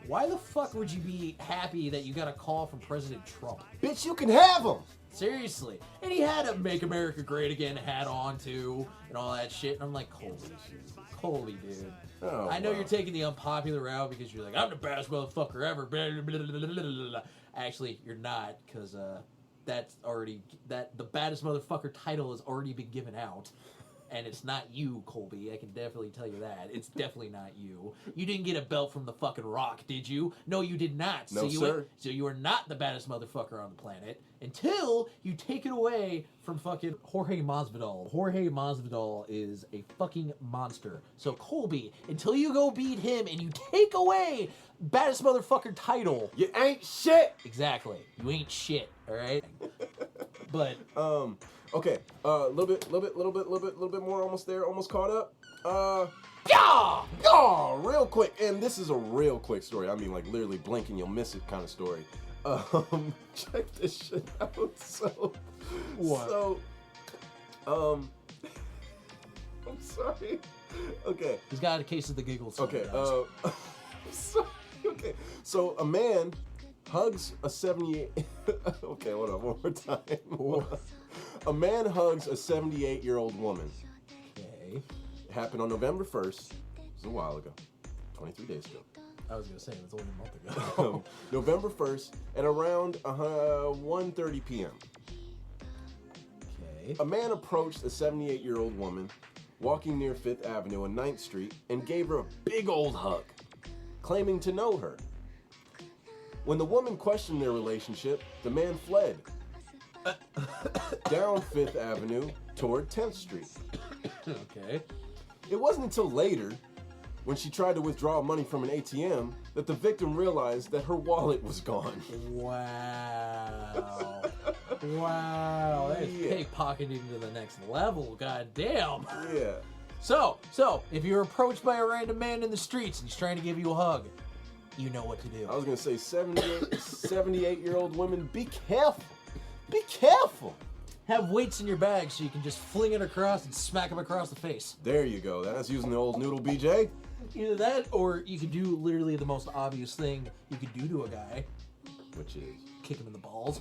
why the fuck would you be happy that you got a call from President Trump? Bitch, you can have him. Seriously. And he had a Make America Great Again hat on, too, and all that shit. And I'm like, Colby, dude. Oh, I know wow. you're taking the unpopular route because you're like, I'm the baddest motherfucker ever. Blah, blah, blah, blah, blah, blah, blah. Actually, you're not, because the baddest motherfucker title has already been given out. And it's not you, Colby. I can definitely tell you that. It's definitely not you. You didn't get a belt from the fucking Rock, did you? No, you did not. No, sir. So you are not the baddest motherfucker on the planet until you take it away from fucking Jorge Masvidal. Jorge Masvidal is a fucking monster. So Colby, until you go beat him and you take away baddest motherfucker title. You ain't shit. Exactly. You ain't shit, all right? But Okay, little bit more, almost there, almost caught up. Real quick, and this is a real quick story. I mean, like, literally blink and you'll miss it kind of story. Check this shit out. So, What? So, I'm sorry. Okay. he's got a case of the giggles. Okay. sometimes. I'm sorry. Okay. So a man hugs a 78. Okay, hold on, one more time. A man hugs a 78-year-old woman. Okay. It happened on November 1st. It was a while ago, 23 days ago. I was gonna say it was only a month ago. November 1st at around 1:30 p.m. Okay. A man approached a 78-year-old woman walking near 5th Avenue and 9th Street and gave her a big old hug, claiming to know her. When the woman questioned their relationship, the man fled down 5th Avenue toward 10th Street. Okay. It wasn't until later when she tried to withdraw money from an ATM that the victim realized that her wallet was gone. Wow. Wow. That is Yeah. pickpocketing to the next level. God damn. Yeah. So, if you're approached by a random man in the streets and he's trying to give you a hug, you know what to do. I was going to say 78-year-old women, be careful. Be careful. Have weights in your bag so you can just fling it across and smack him across the face. There you go. That's using the old noodle BJ. Either that, or you could do literally the most obvious thing you could do to a guy. Which is, Kick him in the balls.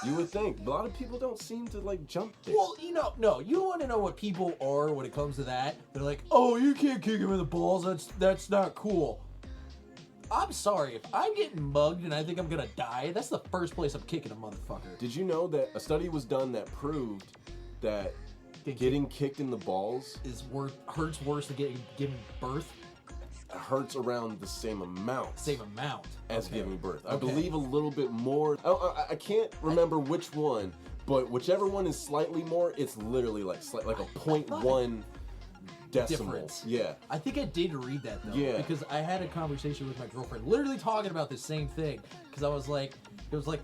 you would think. A lot of people don't seem to like jump there. Well, no, you want to know what people are when it comes to that. They're like, oh, you can't kick him in the balls. That's not cool. I'm sorry, if I'm getting mugged and I think I'm gonna die, that's the first place I'm kicking a motherfucker. Did you know that a study was done that proved that getting kicked in the balls Hurts worse than giving birth? hurts around the same amount. Same amount. As Okay. giving birth. I Okay. believe a little bit more. I can't remember which one, but whichever one is slightly more, it's literally like a 0.1 decimal. Difference. Yeah. I think I did read that though. Yeah. Because I had a conversation with my girlfriend, literally talking about the same thing. Because I was like,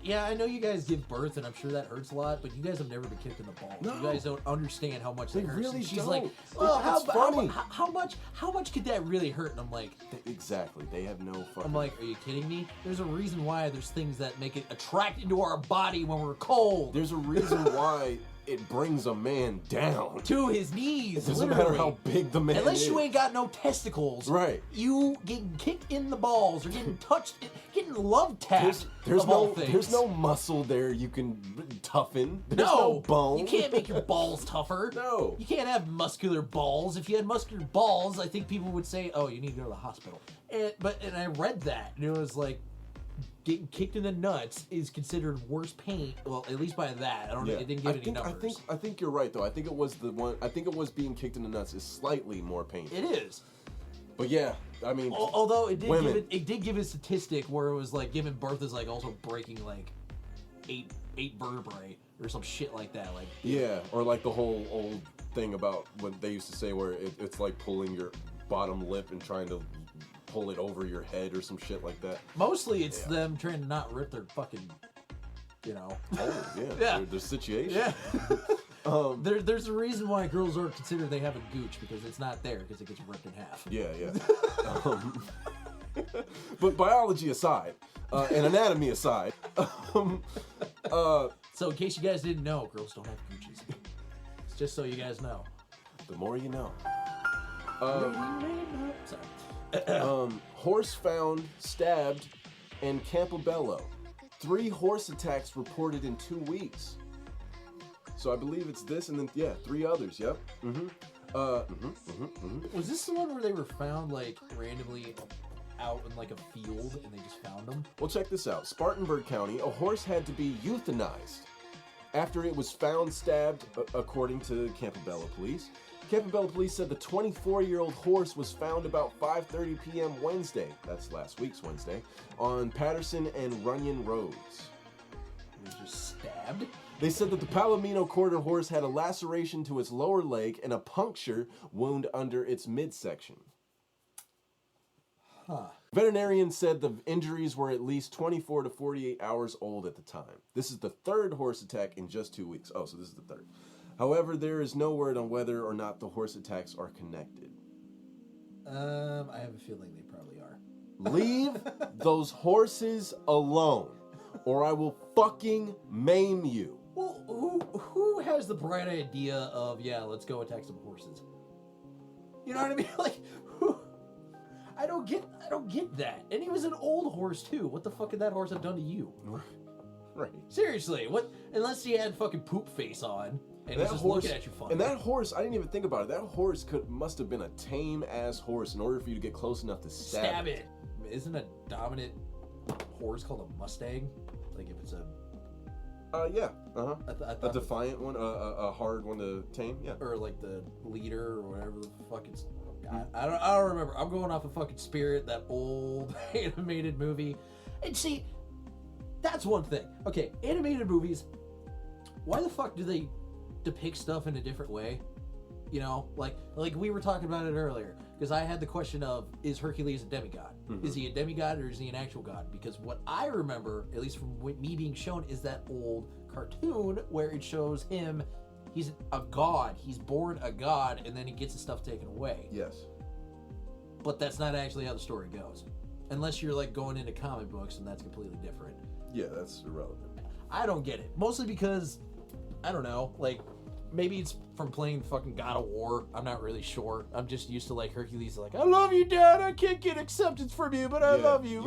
yeah, I know you guys give birth, and I'm sure that hurts a lot, but you guys have never been kicked in the balls. No. You guys don't understand how much They that hurts. really And she's don't. like, well, It's funny. how much could that really hurt? And I'm like, Exactly. They have no fucking. are you kidding me? There's a reason why there's things that make it attract into our body when we're cold. There's a reason why it brings a man down. To his knees. It doesn't literally. matter how big the man is. Unless you ain't got no testicles, Right. You getting kicked in the balls or getting touched, getting love tapped. There's of all no things. there's no muscle there you can toughen. There's no bone. You can't make your balls tougher. No. You can't have muscular balls. If you had muscular balls, I think people would say, "Oh, you need to go to the hospital." And I read that, and it was like getting kicked in the nuts is considered worse pain. Well, at least by that. I don't know. It didn't give any numbers. I think you're right though. I think it was being kicked in the nuts is slightly more painful. It is. But yeah, I mean, Although it did women. it did give a statistic where it was like giving birth is like also breaking like eight vertebrae or some shit like that. Like yeah, or like the whole old thing about what they used to say where it's like pulling your bottom lip and trying to pull it over your head or some shit like that. mostly it's them trying to not rip their fucking, Oh yeah, Yeah. Their situation. yeah. There's a reason why girls are considered they have a gooch because it's not there because it gets ripped in half. Yeah. But biology aside, and anatomy aside, So in case you guys didn't know, girls don't have gooches. It's just so you guys know. the more you know. Sorry. Horse found stabbed in Campobello. 3 horse attacks reported in 2 weeks. So I believe it's this and then 3 others. Yep. Was this the one where they were found like randomly out in like a field and they just found them? Well, check this out. Spartanburg County, a horse had to be euthanized after it was found stabbed, according to Campobello police. Campobello police said the 24-year-old horse was found about 5:30 p.m. Wednesday, that's last week's Wednesday, on Patterson and Runyon roads. It was just stabbed. They said that the Palomino quarter horse had a laceration to its lower leg and a puncture wound under its midsection. Veterinarians said the injuries were at least 24 to 48 hours old at the time. This is the 3rd horse attack in just 2 weeks. Oh, so this is the 3rd. However, there is no word on whether or not the horse attacks are connected. I have a feeling they probably are. Leave those horses alone, or I will fucking maim you. Well, who has the bright idea of let's go attack some horses? You know what I mean? Like, I don't get that. And he was an old horse too. What the fuck could that horse have done to you? Right. Seriously, what? Unless he had fucking poop face on and was just looking at you funny. And that horse, I didn't even think about it. That horse must have been a tame ass horse in order for you to get close enough to stab it. Isn't a dominant horse called a Mustang? Like if it's a yeah, I a thought defiant one, a hard one to tame, yeah. or like the leader or whatever the fuck it's. I don't remember. I'm going off of fucking Spirit, that old animated movie. And see, that's one thing. Okay, animated movies. Why the fuck do they depict stuff in a different way? You know, like we were talking about it earlier, because I had the question of, is Hercules a demigod? Is he a demigod or is he an actual god? Because what I remember, at least from me being shown, is that old cartoon where it shows him, he's a god, he's born a god, and then he gets his stuff taken away. Yes. But that's not actually how the story goes. Unless you're like going into comic books, and that's completely different. Yeah, that's irrelevant. I don't get it. Mostly because, I don't know, like, maybe it's from playing fucking God of War. I'm not really sure. I'm just used to, like, Hercules, like, I love you, Dad. I can't get acceptance from you, but I love you.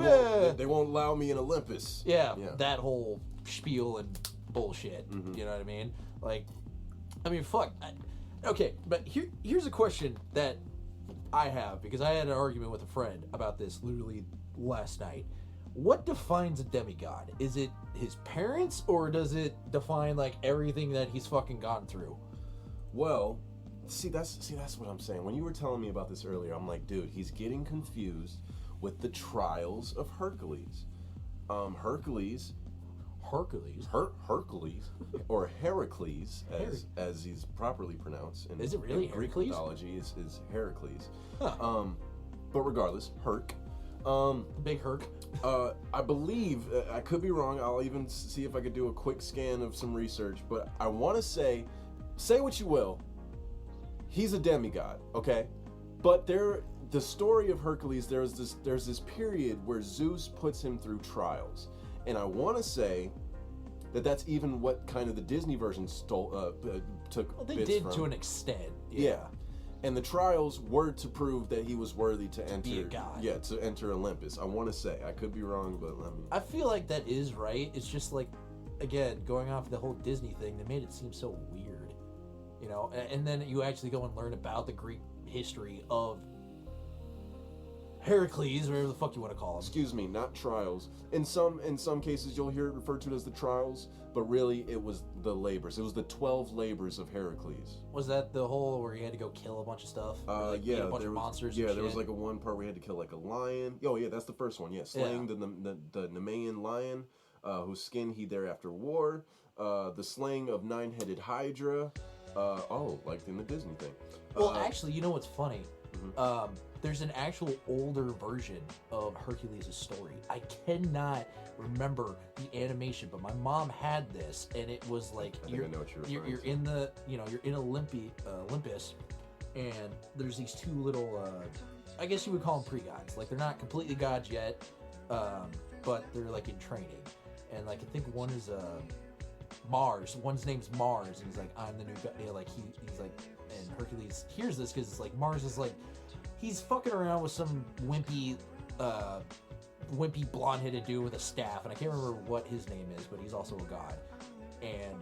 They won't allow me in Olympus. Yeah, that whole spiel and bullshit. You know what I mean? Like, I mean, fuck. Okay, but here's a question that I have, because I had an argument with a friend about this literally last night. What defines a demigod? Is it his parents, or does it define like everything that he's fucking gone through? Well, see that's what I'm saying. When you were telling me about this earlier, I'm like, dude, he's getting confused with the trials of Hercules. Hercules, or Heracles, as he's properly pronounced. Is it really in Greek Heracles? mythology is Heracles. Huh. But regardless, Herc. Big Herc. I believe, I could be wrong, I'll even see if I could do a quick scan of some research, but I want to say what you will, he's a demigod, okay? But the story of Hercules, there's this period where Zeus puts him through trials, and I want to say that's even what kind of the Disney version took They bits did from. to an extent. Yeah. And the trials were to prove that he was worthy to enter, be a god. Yeah, to enter Olympus. I want to say, I could be wrong, but I feel like that is right. It's just like, again, going off the whole Disney thing, they made it seem so weird, you know. And then you actually go and learn about the Greek history of Heracles, whatever the fuck you want to call him. excuse me, not trials. In some cases, you'll hear it referred to as the trials, but really it was the labors. It was the 12 labors of Heracles. Was that the whole where he had to go kill a bunch of stuff? Or, like, Yeah, eat a bunch there of was, monsters. yeah, and there was shit? like a one part where he had to kill like a lion. Oh yeah, that's the first one. Yeah, slaying the Nemean lion, whose skin he thereafter wore. The slaying of 9-headed Hydra. Like in the Disney thing. Well, actually, you know what's funny? There's an actual older version of Hercules' story. I cannot remember the animation, but my mom had this, and it was like I think I know what you're you're in the you're in Olympus, and there's these two little I guess you would call them pre-gods. Like they're not completely gods yet, but they're like in training, and like I think one is Mars. One's name's Mars, and he's like, I'm the new god. You know, like he's like, and Hercules hears this because it's like Mars is like, he's fucking around with some wimpy blonde-headed dude with a staff, and I can't remember what his name is, but he's also a god. And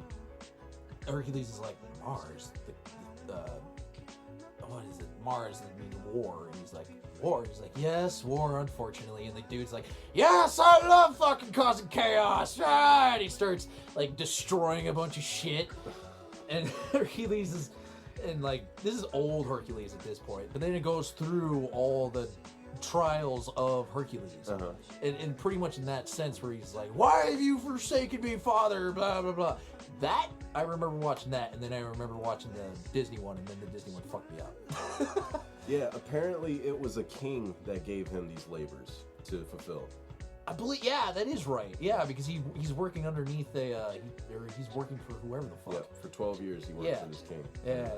Hercules is like, Mars, what is it? Mars, that means war. And he's like, war? He's like, yes, war, unfortunately. And the dude's like, yes, I love fucking causing chaos. Ah! And he starts like destroying a bunch of shit. And Hercules is, and like, this is old Hercules at this point, but then it goes through all the trials of Hercules. And pretty much in that sense where he's like, why have you forsaken me, father, blah blah blah. That I remember watching that, and then I remember watching the Disney one, and then the Disney one fucked me up. Yeah, apparently it was a king that gave him these labors to fulfill. I believe, yeah, that is right. Yeah, because he's working underneath he's working for whoever the fuck. Yeah, for 12 years he worked for this king. Yeah.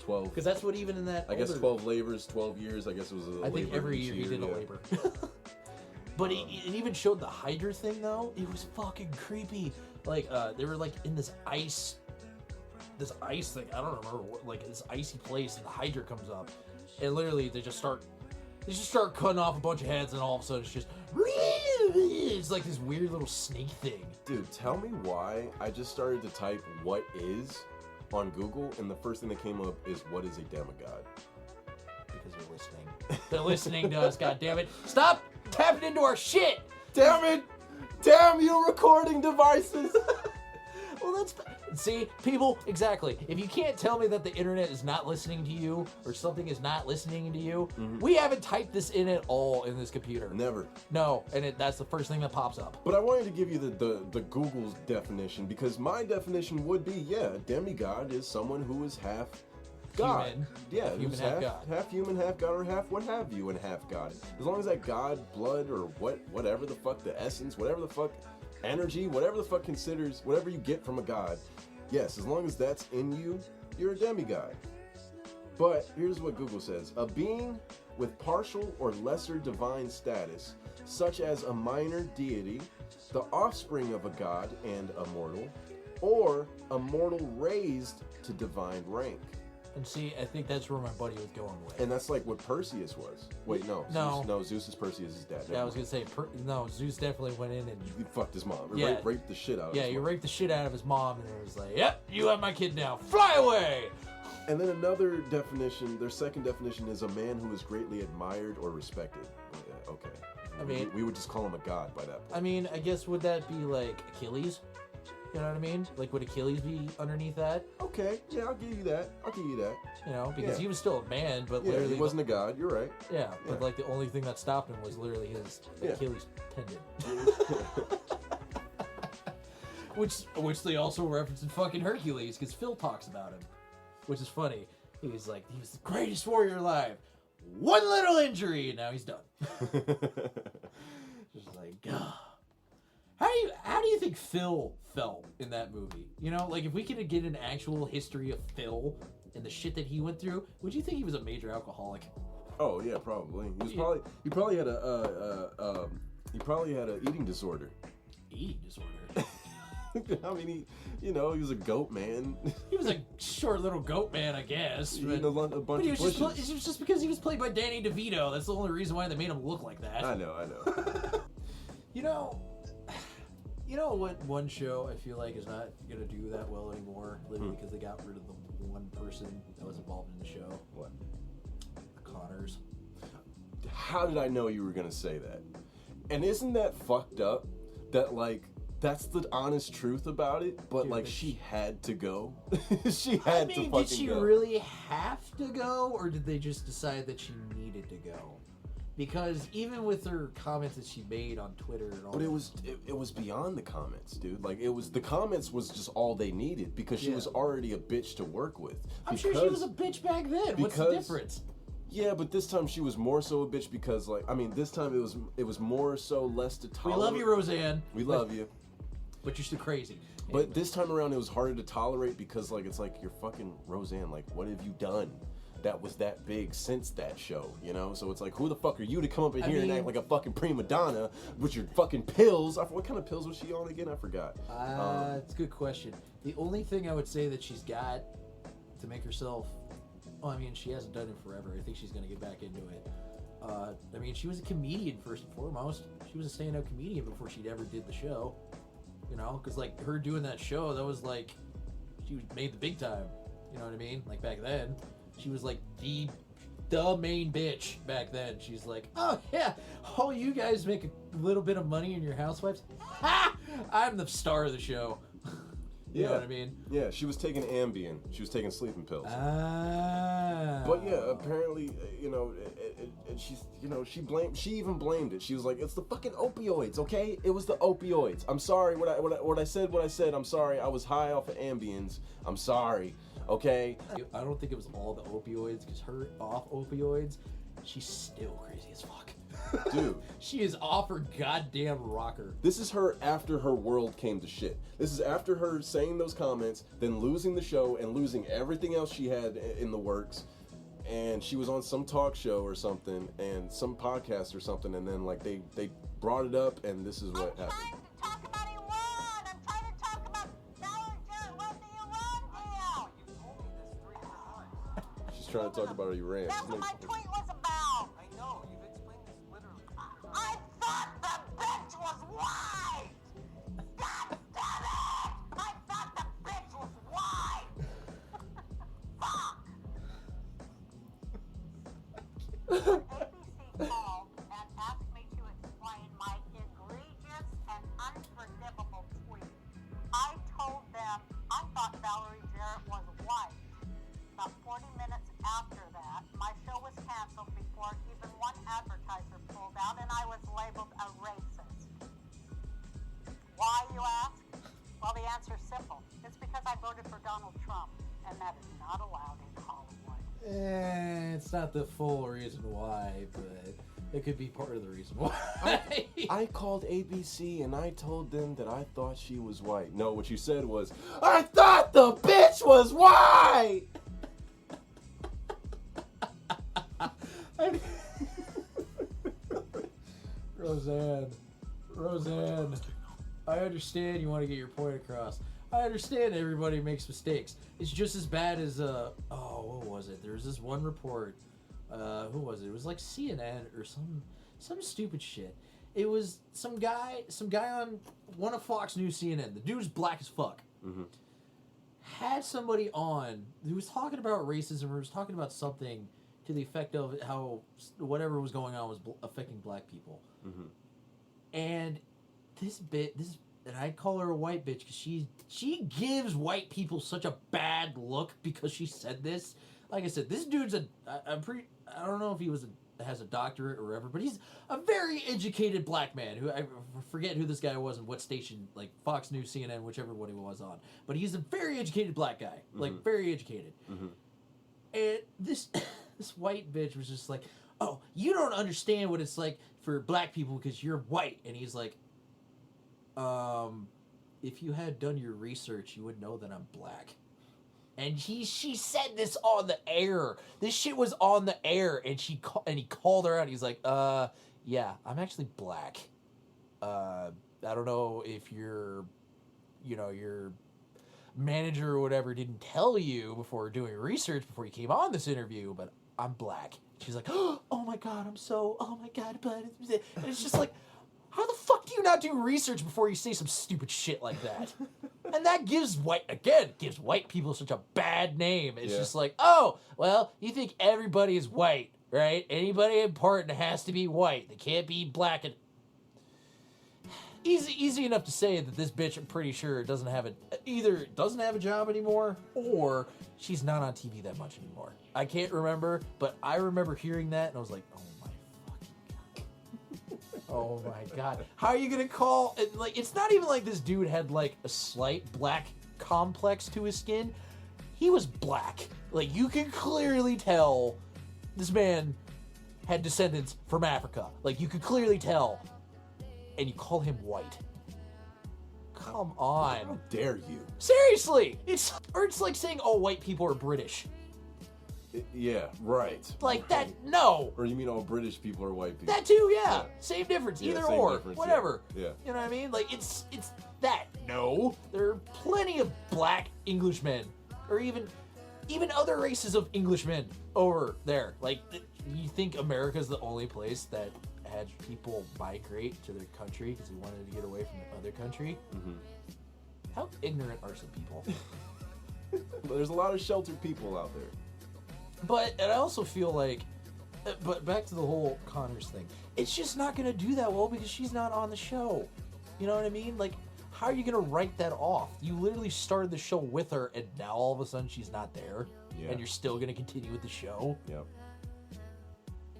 12. Because that's what even in that. I guess 12 labors, 12 years. I guess it was a labor. I think every each year he did a yeah. labor. But it even showed the Hydra thing though. It was fucking creepy. Like they were like in this ice thing. I don't remember what, like this icy place, and the Hydra comes up, and literally they just start cutting off a bunch of heads, and all of a sudden it's like this weird little snake thing. Dude, tell me why I just started to type "what is" on Google, and the first thing that came up is "what is a demigod?" Because they're listening. They're listening to us. God damn it! Stop tapping into our shit. Damn it! Damn you, recording devices! Well, see, people, exactly. If you can't tell me that the internet is not listening to you, or something is not listening to you, we haven't typed this in at all in this computer. Never. No, and that's the first thing that pops up. But I wanted to give you the Google's definition, because my definition would be, yeah, a demigod is someone who is half God. human. Yeah, half human, who's half God. half human, half God, or half what have you, and half God. As long as that God, blood, or whatever the fuck, the essence, whatever the fuck, energy, whatever the fuck considers, whatever you get from a God, yes, as long as that's in you, you're a demigod. But here's what Google says: a being with partial or lesser divine status, such as a minor deity, the offspring of a god and a mortal, or a mortal raised to divine rank. And see, I think that's where my buddy was going with. And that's like what Perseus was. Wait, no. No. Zeus, no, Zeus is Perseus' dad. Yeah, I was gonna say, no, Zeus definitely went in and He fucked his mom. Or Yeah. raped the shit out of yeah, his you mom. raped the shit out of his mom, and it was like, yep, you have my kid now, fly away. And then another definition, their second definition is a man who is greatly admired or respected. Yeah, okay. I mean- we would just call him a god by that point. I mean, I guess would that be like Achilles? You know what I mean? Like, would Achilles be underneath that? Okay, yeah, I'll give you that. You know, because Yeah. he was still a man, but Yeah, literally he wasn't a god, you're right. Yeah, but Yeah. like the only thing that stopped him was literally his Yeah. Achilles tendon. which they also reference in fucking Hercules, because Phil talks about him, which is funny. He's like, he was the greatest warrior alive. One little injury, and now he's done. Just like, God. How do you think Phil felt in that movie? You know, like if we could get an actual history of Phil and the shit that he went through, would you think he was a major alcoholic? Oh yeah, probably. He Yeah. probably had a eating disorder. Eating disorder. I mean, he was a goat man. He was a short little goat man, I guess. Eating a bunch But of it was bushes. just because he was played by Danny DeVito. That's the only reason why they made him look like that. I know. You know what? One show I feel like is not gonna do that well anymore, literally because they got rid of the one person that was involved in the show. What? The Connors. How did I know you were gonna say that? And isn't that fucked up? That like that's the honest truth about it. But Dude, like but she had to go. She had to fucking did she go. really have to go, or did they just decide that she needed to go? Because even with her comments that she made on Twitter and all But that, it was beyond the comments, dude. Like the comments was just all they needed because she Yeah. was already a bitch to work with. I'm sure she was a bitch back then. What's the because- difference? Yeah, but this time she was more so a bitch because this time it was more so less to We tolerate. love you, Roseanne. We love you. But you're still crazy. But this time around it was harder to tolerate because it's like you're fucking Roseanne. Like, what have you done that was that big since that show, So it's like, who the fuck are you to come up in here and mean- act like a fucking prima donna with your fucking pills? What kind of pills was she on again? I forgot. It's a good question. The only thing I would say that she's got to make herself, well, I mean, she hasn't done it forever. I think she's going to get back into it. I mean, she was a comedian first and foremost. She was a stand-up comedian before she ever did the show. Because like her doing that show, that was like she was made the big time. You know what I mean? Like back then, she was like the main bitch back then. She's like, oh yeah, oh you guys make a little bit of money in your housewives. Ha! I'm the star of the show. You know what I mean? Yeah, she was taking Ambien. She was taking sleeping pills. Ah. But yeah, apparently, she even blamed it. She was like, "It's the fucking opioids, okay? It was the opioids. I'm sorry. What I said. I'm sorry. I was high off of Ambiens. I'm sorry, okay?" I don't think it was all the opioids, because her off opioids, she's still crazy as fuck. Dude, She is off her goddamn rocker. this is her after her world came to shit. This is after her saying those comments, then losing the show and losing everything else she had in the works. And she was on some talk show or something, and some podcast or something, and then like they brought it up, and this is what happened. to talk about Iran. I'm trying to talk about Valerie Jarrett won the Iran deal. You told me this 3 times. She's trying to talk about Iran. That's what my tweet was about. I know, you've explained this literally. I thought the bitch was white. God damn it! I thought the bitch was white. Fuck. ABC called and asked me to explain my egregious and unforgivable tweet. I told them I thought Valerie Jarrett was white. About 40 minutes after that, my show was canceled before even one advertiser pulled out, and I was labeled a racist. Why, you ask? Well, the answer's simple. It's because I voted for Donald Trump, and that is not allowed in Hollywood. It's not the full reason why, but it could be part of the reason why. I called ABC and I told them that I thought she was white. No, what you said was, I thought the bitch was white! Roseanne, I understand you want to get your point across. I understand everybody makes mistakes. It's just as bad as what was it? There was this one report. Who was it? It was like CNN or some stupid shit. It was some guy on one of Fox News CNN. The dude's black as fuck. Mm-hmm. Had somebody on who was talking about racism or was talking about something to the effect of how whatever was going on was affecting black people. Mm-hmm. And and I call her a white bitch because she gives white people such a bad look because she said this. Like I said, this dude's I don't know if he has a doctorate or whatever, but he's a very educated black man who I forget who this guy was and what station, like Fox News, CNN, whichever one he was on. But he's a very educated black guy, like very educated. Mm-hmm. And this white bitch was just like, "Oh, you don't understand what it's like for black people because you're white." And he's like, if you had done your research, you would know that I'm black. And she said this on the air. This shit was on the air, and he called her out. He's like, yeah, I'm actually black. I don't know if your manager or whatever didn't tell you before doing research before you came on this interview, but I'm black. She's like, oh my god, but it's just like, how the fuck do you not do research before you say some stupid shit like that? And that gives white people such a bad name. It's just like, oh, well, you think everybody is white, right? Anybody important has to be white. They can't be black. And easy enough to say that this bitch, I'm pretty sure, doesn't have a job anymore, or she's not on TV that much anymore. I can't remember, but I remember hearing that, and I was like, oh my fucking god. Oh my god. How are you gonna call it? Like, it's not even like this dude had like a slight black complex to his skin. He was black. Like, you can clearly tell this man had descendants from Africa. Like, you could clearly tell. And you call him white. Come on. How dare you? Seriously! It's like saying, oh, white people are British. Yeah, right. Like, okay. that, no. Or you mean all British people are white people? That too, yeah. Same difference, Yeah, either same or, difference, whatever. yeah. You know what I mean? Like, it's that. No. There are plenty of black Englishmen, or even other races of Englishmen over there. Like, you think America's the only place that had people migrate to their country because they wanted to get away from the other country? Mm-hmm. How ignorant are some people? There's a lot of sheltered people out there. But and I also feel like, but back to the whole Connors thing, it's just not going to do that well because she's not on the show. You know what I mean? Like, how are you going to write that off? You literally started the show with her, and now all of a sudden she's not there, and you're still going to continue with the show? Yep.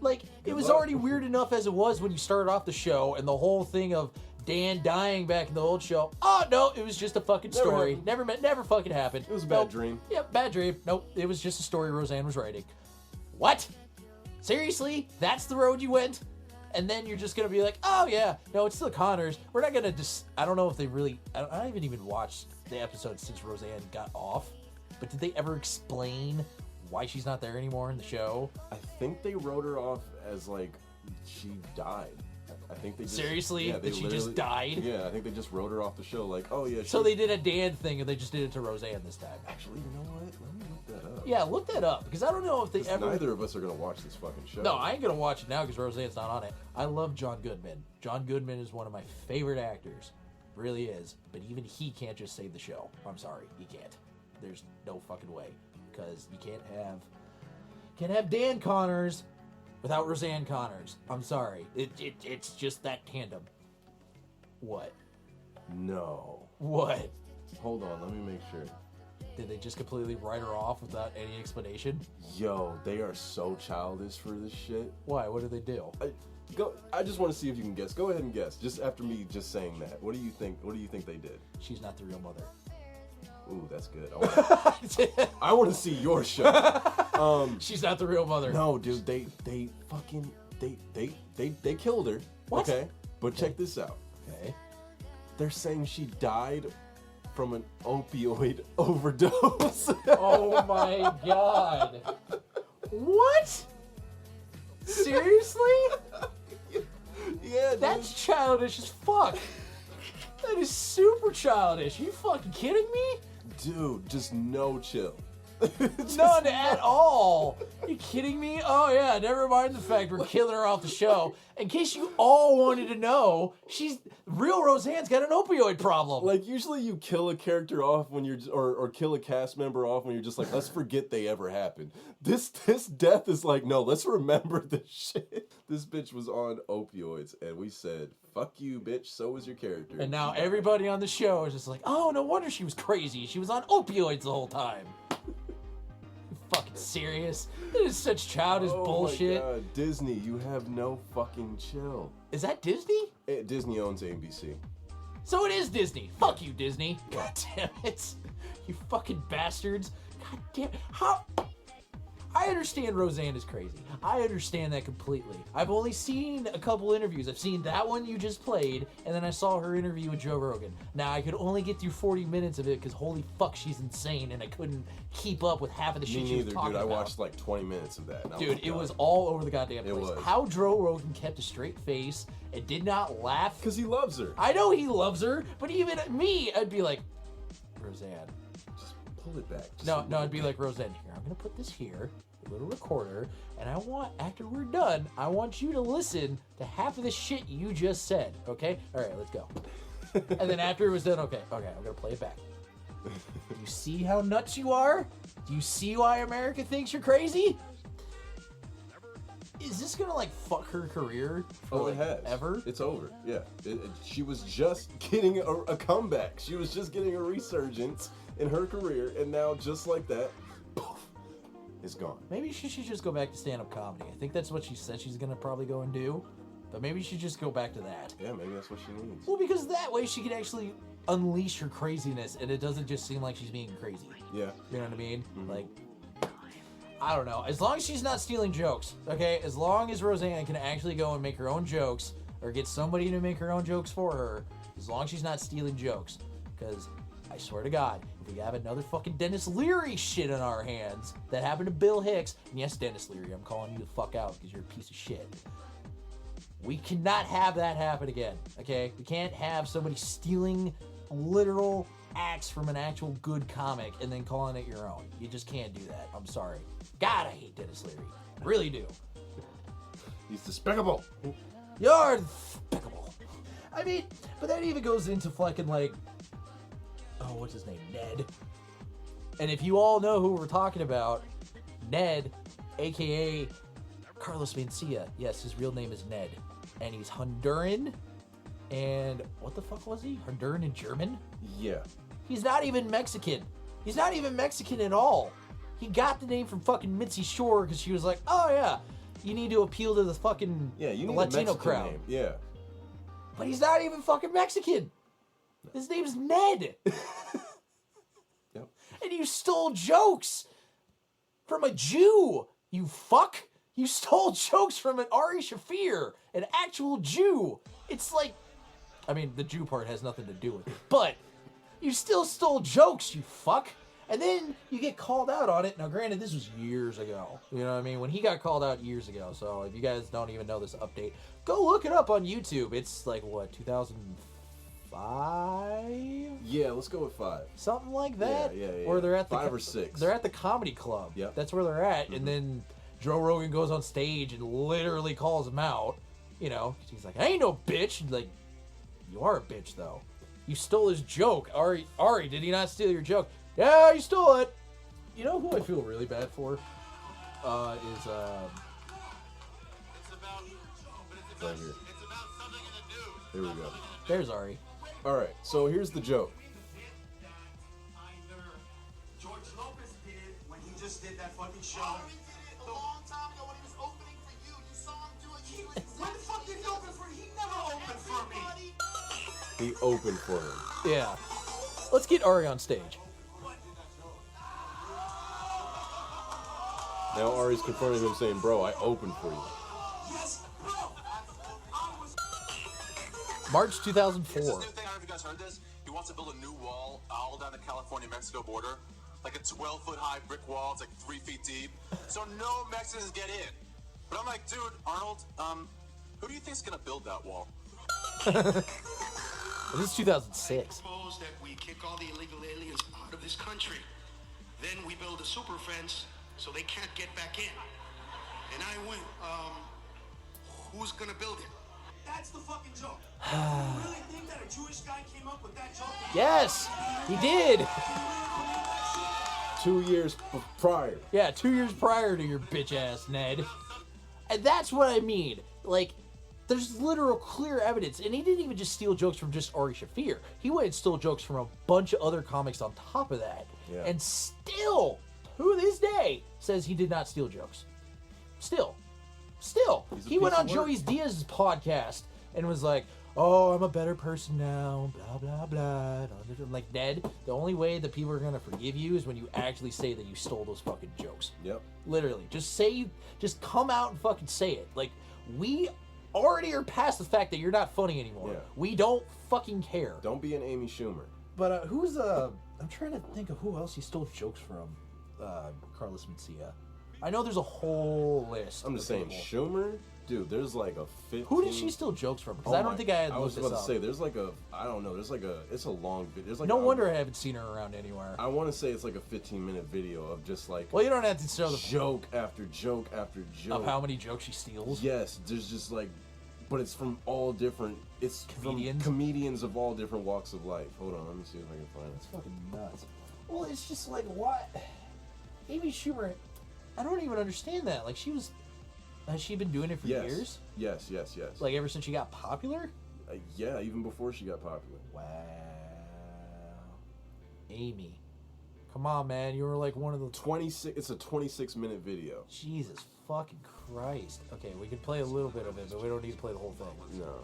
Like, it was already weird enough as it was when you started off the show, and the whole thing of Dan dying back in the old show. Oh, no, it was just a fucking story. Never fucking happened. It was a bad dream. Yep, bad dream. Nope, it was just a story Roseanne was writing. What? Seriously? That's the road you went? And then you're just going to be like, oh, yeah, no, it's still Connors. We're not going to just... I don't know if they really... I haven't even watched the episode since Roseanne got off. But did they ever explain why she's not there anymore in the show? I think they wrote her off as, like, she died. I think they just... Seriously? Yeah, that she just died? Yeah, I think they just wrote her off the show, like, oh, yeah. So they did a Dan thing, and they just did it to Roseanne this time. Actually, you know what? Let me look that up. Yeah, look that up, because I don't know if they ever... Neither of us are going to watch this fucking show. No, I ain't going to watch it now because Roseanne's not on it. I love John Goodman. John Goodman is one of my favorite actors. Really is. But even he can't just save the show. I'm sorry, he can't. There's no fucking way. Because you can't have Dan Connors without Roseanne Connors. I'm sorry. It's just that tandem. What? No. What? Hold on, let me make sure. Did they just completely write her off without any explanation? Yo, they are so childish for this shit. Why? What did they do? I just want to see if you can guess. Go ahead and guess. Just after me just saying that. What do you think? What do you think they did? She's not the real mother. Ooh, that's good. I want to see your show. She's not the real mother. No, dude, they killed her. What? Okay, but check this out. Okay. They're saying she died from an opioid overdose. Oh my god. What? Seriously? Yeah, dude. That's childish as fuck. That is super childish. Are you fucking kidding me? Dude, just no chill. None at all. You kidding me? Oh yeah, never mind the fact we're killing her off the show. In case you all wanted to know, real Roseanne's got an opioid problem. Like, usually you kill a character off when you're, or kill a cast member off when you're just like, let's forget they ever happened. This death is like, no, let's remember this shit. This bitch was on opioids, and we said, fuck you, bitch, so was your character. And now everybody on the show is just like, oh, no wonder she was crazy. She was on opioids the whole time. You fucking serious? This is such childish bullshit. My God. Disney, you have no fucking chill. Is that Disney? Disney owns ABC. So it is Disney. Fuck you, Disney. God damn it. You fucking bastards. God damn. How? I understand Roseanne is crazy. I understand that completely. I've only seen a couple interviews. I've seen that one you just played, and then I saw her interview with Joe Rogan. Now, I could only get through 40 minutes of it because holy fuck, she's insane, and I couldn't keep up with half of the shit Me she was neither, talking dude. I about. watched like 20 minutes of that. And I Dude, it done. was all over the goddamn place. It was. How Joe Rogan kept a straight face and did not laugh. Because he loves her. I know he loves her, but even me, I'd be like, Roseanne. Just pull it back. Just No, I'd be like, Roseanne, here, I'm gonna put this here, a little recorder, and I want, after we're done, I want you to listen to half of the shit you just said, okay? All right, let's go. And then after it was done, okay, I'm gonna play it back. Do you see how nuts you are? Do you see why America thinks you're crazy? Is this gonna like fuck her career for Oh, it like, has. ever? It's over. Yeah. She was just getting a comeback. She was just getting a resurgence in her career, and now just like that, poof, it's gone. Maybe she should just go back to stand-up comedy. I think that's what she said she's gonna probably go and do. But maybe she should just go back to that. Yeah, maybe that's what she needs. Well, because that way she can actually unleash her craziness, and it doesn't just seem like she's being crazy. Yeah. You know what I mean? Mhm. Like, I don't know. As long as she's not stealing jokes, okay? As long as Roseanne can actually go and make her own jokes, or get somebody to make her own jokes for her, as long as she's not stealing jokes. Because, I swear to God, if we have another fucking Dennis Leary shit in our hands that happened to Bill Hicks, and yes, Dennis Leary, I'm calling you the fuck out because you're a piece of shit. We cannot have that happen again, okay? We can't have somebody stealing literal acts from an actual good comic and then calling it your own. You just can't do that. I'm sorry. God, I hate Dennis Leary. I really do. He's despicable. You're despicable. I mean, but that even goes into fucking like, oh, what's his name? Ned. And if you all know who we're talking about, Ned, aka Carlos Mencia. Yes, his real name is Ned. And he's Honduran. And what the fuck was he? Honduran and German? Yeah. He's not even Mexican. He's not even Mexican at all. He got the name from fucking Mitzi Shore because she was like, oh yeah, you need to appeal to the fucking Yeah, you the need Latino a Mexican crowd. name. Yeah. But he's not even fucking Mexican. His name's Ned. Yep. And you stole jokes from a Jew, you fuck. You stole jokes from an Ari Shafir, an actual Jew. It's like, I mean, the Jew part has nothing to do with it, but you still stole jokes, you fuck. And then you get called out on it. Now, granted, this was years ago. You know what I mean? When he got called out years ago. So if you guys don't even know this update, go look it up on YouTube. It's like, what, 2005? Yeah, let's go with 5. Something like that. Yeah. Or they're at the 5 or 6. They're at the comedy club. Yep. That's where they're at. And then Joe Rogan goes on stage and literally calls him out. You know, he's like, I ain't no bitch. And like, you are a bitch though. You stole his joke. Ari, did he not steal your joke? Yeah, you stole it. You know who I feel really bad for? Is It's about, but Right here. it's about something in the news. Here we go. there's Ari. All right, so here's the joke. Either George Lopez did when he just did that fucking show. Ari did it a long time ago when he was opening for you. You saw him do it. He was When the fuck did he open for? He never opened for me. He opened for him. Yeah. Let's get Ari on stage. Now Ari's confronting him saying, bro, I opened for you. Yes, bro. I was. March Here's 2004. this new thing. I don't know if you guys heard this. He wants to build a new wall all down the California-Mexico border. Like a 12-foot high brick wall. It's like 3 feet deep. So no Mexicans get in. But I'm like, dude, Arnold, who do you think's gonna build that wall? This is 2006. Propose that we kick all the illegal aliens out of this country. Then we build a super fence so they can't get back in. And I went, who's gonna build it? That's the fucking joke. You really think that a Jewish guy came up with that joke? Yes, he did. 2 years prior. Yeah, 2 years prior to your bitch ass, Ned. And that's what I mean. Like, there's literal clear evidence. And he didn't even just steal jokes from just Ari Shaffir. He went and stole jokes from a bunch of other comics on top of that. Yeah. And still, to this day, says he did not steal jokes. Still. He's a He went piece on of work. Joey Diaz's podcast and was like, oh, I'm a better person now, blah, blah, blah. Like, Ned, the only way that people are going to forgive you is when you actually say that you stole those fucking jokes. Yep. Literally. Just come out and fucking say it. Like, we already are past the fact that you're not funny anymore. Yeah. We don't fucking care. Don't be an Amy Schumer. But I'm trying to think of who else he stole jokes from. Carlos Mencia. I know there's a whole list. I'm just saying, people. Schumer? Dude, there's like a 15... Who did she steal jokes from? Because Oh I don't my- think I had I was looked about this to up. say, there's like a... I don't know, there's like a... It's a long video. There's like No a- wonder I haven't seen her around anywhere. I want to say it's like a 15-minute video of just like... Well, you don't have to show the joke after joke after joke. of how many jokes she steals. Yes, there's just like... But it's from all different... It's Comedians? from comedians of all different walks of life. Hold on, let me see if I can find it. It's fucking nuts. Well, it's just like, what? Amy Schumer, I don't even understand that. Like, has she been doing it for years? Yes. Like, ever since she got popular? Yeah, even before she got popular. Wow. Amy. Come on, man. You were like one of the... 26. It's a 26-minute video. Jesus fucking Christ. Okay, we can play a little bit of it, but we don't need to play the whole thing. No.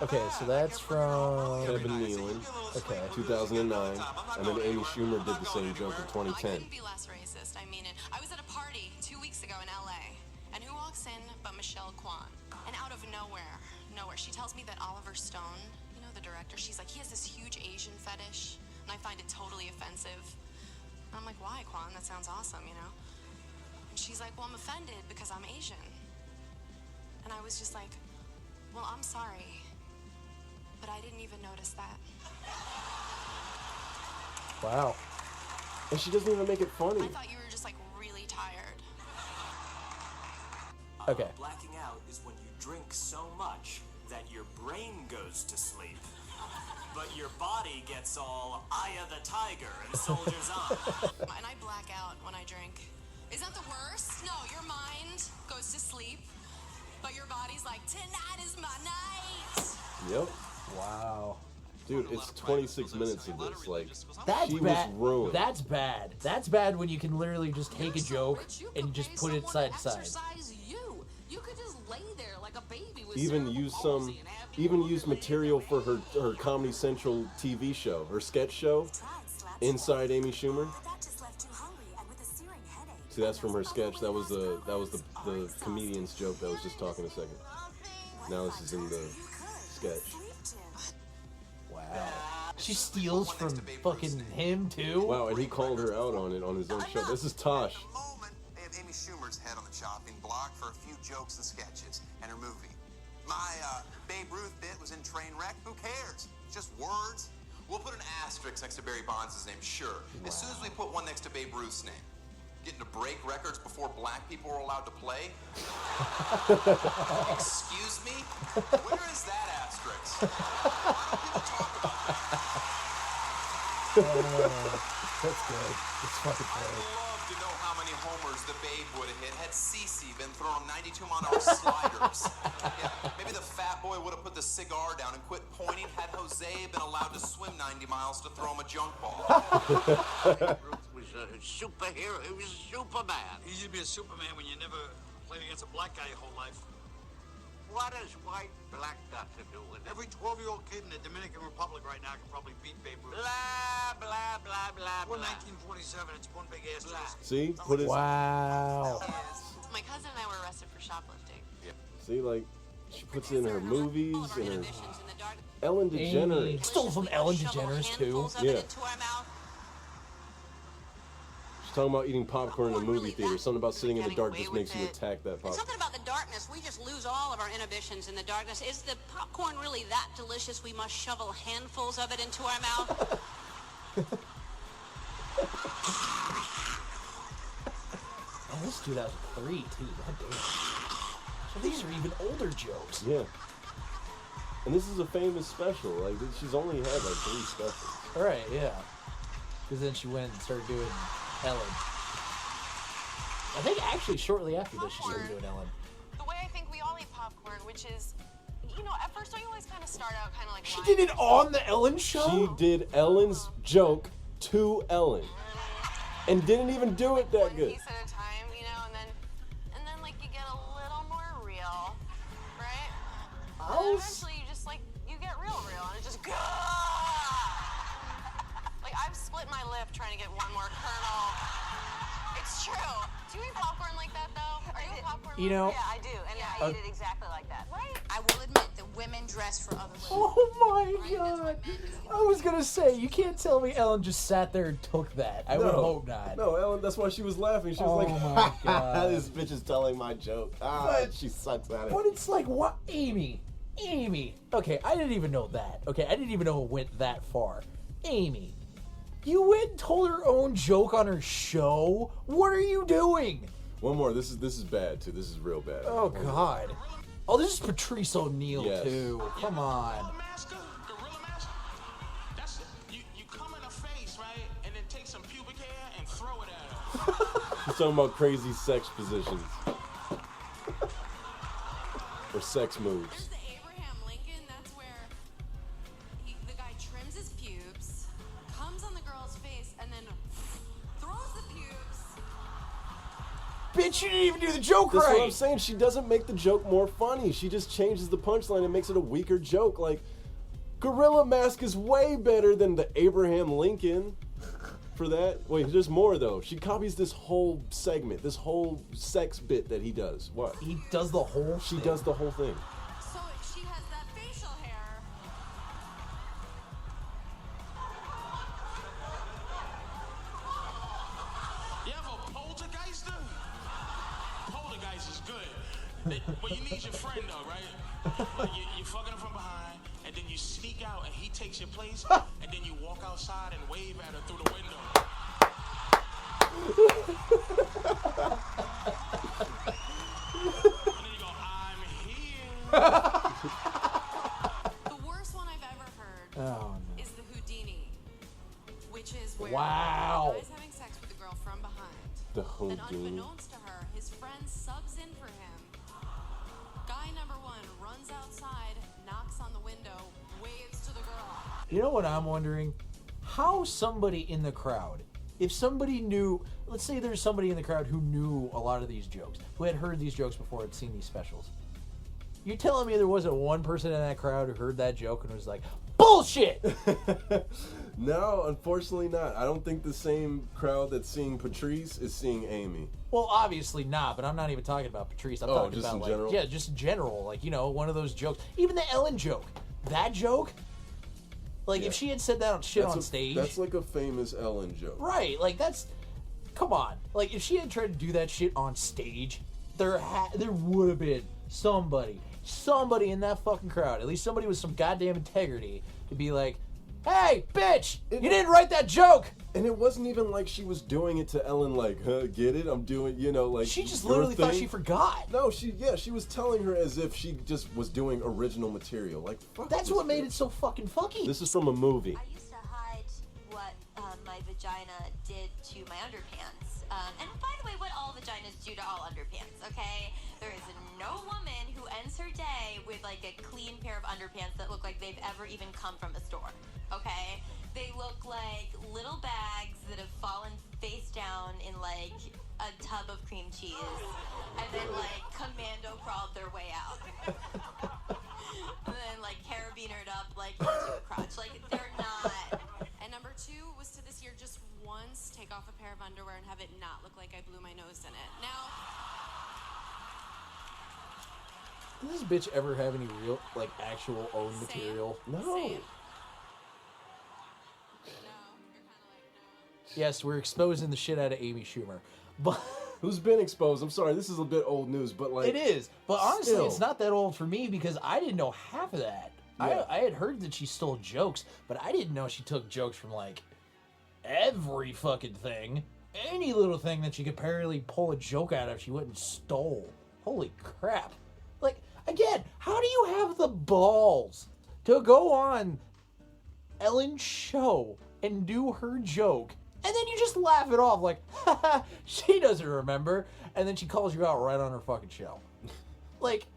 Okay, so that's from... Kevin Nealon. Okay. 2009. And then Amy Schumer did the same joke in 2010. I couldn't be less racist. I mean it. I was at a party 2 weeks ago in LA, and who walks in but Michelle Kwan? And out of nowhere, she tells me that Oliver Stone, you know, the director, she's like, he has this huge Asian fetish, and I find it totally offensive. And I'm like, why, Kwan? That sounds awesome, you know? And she's like, well, I'm offended because I'm Asian. And I was just like, well, I'm sorry, but I didn't even notice that. Wow. And she doesn't even make it funny. I thought you were just like really tired. Okay. Blacking out is when you drink so much that your brain goes to sleep, but your body gets all Eye of the Tiger and Soldiers On. And I black out when I drink. Isn't that the worst? No, your mind goes to sleep, but your body's like, tonight is my night. Yep. Wow. Dude, it's 26 minutes of this. Like, That's she bad. was ruined. That's bad. That's bad when you can literally just take a joke and just put it side to side. You could just lay there like a baby with Even cerebral use palsy some, and have even use material for her Comedy Central TV show, her sketch show, Inside Amy Schumer. See, that's from her sketch. That was the comedian's joke that was just talking a second. Now this is in the sketch. Wow. She steals from fucking him too. Wow, and he called her out on it on his own show. This is Tosh. At the moment, they have Amy Schumer's head on the chopping block for a few jokes and sketches and her movie. My Babe Ruth bit was in Trainwreck. Who cares? Just words. We'll put an asterisk next to Barry Bonds' name, sure. As soon as we put one next to Babe Ruth's name. Getting to break records before black people were allowed to play? Excuse me? Where is that asterisk? Why don't people talk about that? That's good. It's fucking I'd funny. love to know how many homers the Babe would have hit had Cece been throwing 92-mile-an-hour sliders. Yeah, maybe the fat boy would have put the cigar down and quit pointing had Jose been allowed to swim 90 miles to throw him a junk ball. Ruth was a superhero. He was Superman. Easy to be a Superman when you never played against a black guy your whole life. What has white black got to do with it? Every 12-year-old kid in the Dominican Republic right now can probably beat Babe Ruth. Blah, blah, We're 1947. It's one big ass blah. See? Put it. Wow. My cousin and I were arrested for shoplifting. See, like, she puts in her movies and her Ellen DeGeneres. Stole from Ellen DeGeneres too. Yeah. She's talking about eating popcorn in a movie theater. Something about sitting in the dark just makes you attack that And popcorn. something about the darkness, we just lose all of our inhibitions in the darkness. Is the popcorn really that delicious we must shovel handfuls of it into our mouth? Man, this is 2003 too. God damn. So these are even older jokes. Yeah. And this is a famous special. Like, she's only had like 3 specials. All right, yeah. Because then she went and started doing Ellen. I think actually shortly after this she started doing Ellen. The way I think we all eat popcorn, which is, you know, at first I always kind of start out kind of like. She did it on the Ellen show? She did Ellen's joke to Ellen. And didn't even do it that good. Piece at a time, you know, and then like you get a little more real, right? And then eventually you just like you get real, and it just like I've split my lip trying to get one more kernel. It's true. Do you eat popcorn like that though? Are you a popcorn? You know, Yeah, I do, and I eat it exactly like that. Right? I will admit that women dress for other women. Oh my god! I was gonna say, you can't tell me Ellen just sat there and took that. I would hope not. No, Ellen, that's why she was laughing. She was like, my god. this bitch is telling my joke. She sucks at it. But it's like, what? Amy. Okay, I didn't even know that. Okay, I didn't even know it went that far. Amy, you went and told her own joke on her show? What are you doing? One more. This is bad, too. This is real bad. Oh, God. Oh, this is Patrice O'Neal, Yes. too. Come on. Gorilla mask. That's you come in the face, right? And then take some pubic hair and throw it at her. She's talking about crazy sex positions. Or sex moves. There's the Abraham Lincoln. That's where the guy trims his pubes, comes on the girl's face, and then throws the pubes. Bitch, you didn't even do the joke That's right. what I'm saying. She doesn't make the joke more funny. She just changes the punchline and makes it a weaker joke. Like, Gorilla Mask is way better than the Abraham Lincoln for that. Wait, there's more, though. She copies this whole segment, this whole sex bit that he does. What? He does the whole She thing. does the whole thing. So she has that facial hair. You have a poltergeister? Poltergeist is good. But you need your friend though, right? You fucking him from behind, and then you sneak out, and he takes your place, and then you walk outside and wave at her through the window. And then you go, I'm here. The worst one I've ever heard Oh, no. is the Houdini, which is where Wow. the guy's having sex with the girl from behind. The And Houdini. unbeknownst to her, his friend subs in for him. Guy number 1 runs outside, knocks on the window, waves to the girl. You know what I'm wondering? How somebody in the crowd, if somebody knew, let's say there's somebody in the crowd who knew a lot of these jokes, who had heard these jokes before, had seen these specials. You're telling me there wasn't one person in that crowd who heard that joke and was like, bullshit! No, unfortunately not. I don't think the same crowd that's seeing Patrice is seeing Amy. Well, obviously not, but I'm not even talking about Patrice. I'm talking just about, in like, general? yeah, just in general. Like, you know, one of those jokes. Even the Ellen joke. That joke, like, if she had said that on stage. That's like a famous Ellen joke. Right, like, that's, come on. Like, if she had tried to do that shit on stage, there would have been somebody in that fucking crowd, at least somebody with some goddamn integrity, to be like, hey, bitch, you didn't write that joke. And it wasn't even like she was doing it to Ellen, like, get it? I'm doing, you know, like. She just your literally thought thing. she forgot. No, she was telling her as if she just was doing original material. Like, fuck. That's this what made bitch. it so fucking funky. This is from a movie. I used to hide what my vagina did to my underpants. And by the way, what all vaginas do to all underpants, okay? There is no woman who ends her day with like a clean pair of underpants that look like they've ever even come from a store, okay? They look like little bags that have fallen face down in like a tub of cream cheese and then like commando crawled their way out. And then like carabinered up like into a crotch. Like they're not. And number 2 was to this year just take off a pair of underwear and have it not look like I blew my nose in it. Now, Did this bitch ever have any real, like, actual own material? No. Yes, we're exposing the shit out of Amy Schumer. But who's been exposed? I'm sorry, this is a bit old news, but like it is. But honestly, still. it's not that old for me because I didn't know half of that. Yeah. I had heard that she stole jokes, but I didn't know she took jokes from like every fucking thing. Any little thing that she could apparently pull a joke out of, she went and stole. Holy crap. Like, again, how do you have the balls to go on Ellen's show and do her joke, and then you just laugh it off like, haha, she doesn't remember, and then she calls you out right on her fucking show? Like,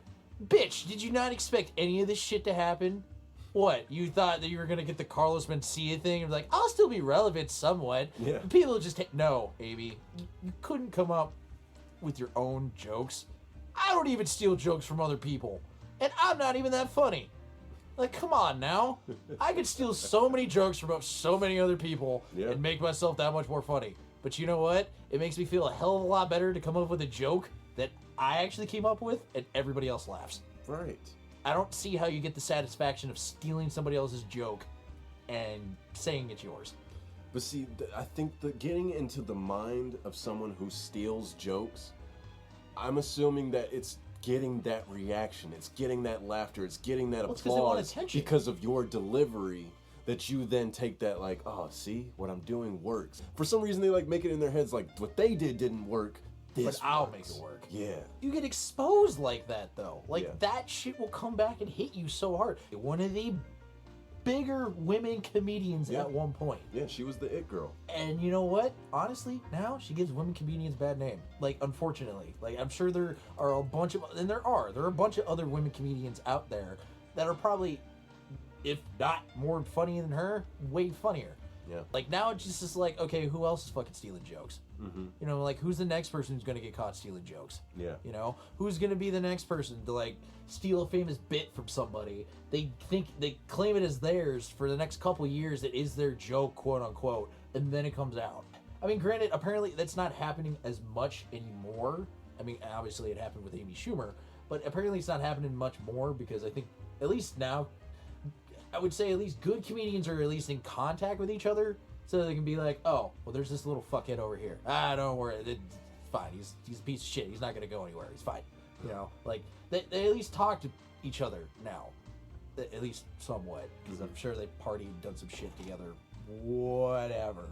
bitch, did you not expect any of this shit to happen? What, you thought that you were gonna get the Carlos Mencia thing and be like, I'll still be relevant somewhat? Yeah. People just no, Amy, you couldn't come up with your own jokes. I don't even steal jokes from other people, and I'm not even that funny. Like, come on now. I could steal so many jokes from so many other people and make myself that much more funny. But you know what? It makes me feel a hell of a lot better to come up with a joke that I actually came up with and everybody else laughs. Right. I don't see how you get the satisfaction of stealing somebody else's joke and saying it's yours. But see, I think that getting into the mind of someone who steals jokes, I'm assuming that it's getting that reaction, it's getting that laughter, it's getting that Well, it's 'cause they want applause attention. because of your delivery, that you then take that like, oh, see, what I'm doing works. For some reason, they like make it in their heads like, what they did didn't work. This But I'll works. make it work. Yeah. You get exposed like that, though. Like, Yeah. that shit will come back and hit you so hard. One of the bigger women comedians Yeah. at one point. Yeah, she was the it girl. And you know what? Honestly, now she gives women comedians a bad name. Like, unfortunately. Like, I'm sure there are a bunch of... And there are a bunch of other women comedians out there that are probably, if not more funny than her, way funnier. Yeah. Like, now it's just like, okay, who else is fucking stealing jokes? Mm-hmm. You know, like, who's the next person who's going to get caught stealing jokes? Yeah. You know? Who's going to be the next person to, like, steal a famous bit from somebody? They claim it as theirs for the next couple years. It is their joke, quote unquote, and then it comes out. I mean, granted, apparently that's not happening as much anymore. I mean, obviously it happened with Amy Schumer, but apparently it's not happening much more because I think, at least now, I would say at least good comedians are at least in contact with each other, so they can be like, oh, well, there's this little fuckhead over here. Ah, don't worry, it's fine. He's a piece of shit. He's not gonna go anywhere. He's fine. You know, like they at least talk to each other now, at least somewhat, because I'm sure they partied, done some shit together, whatever.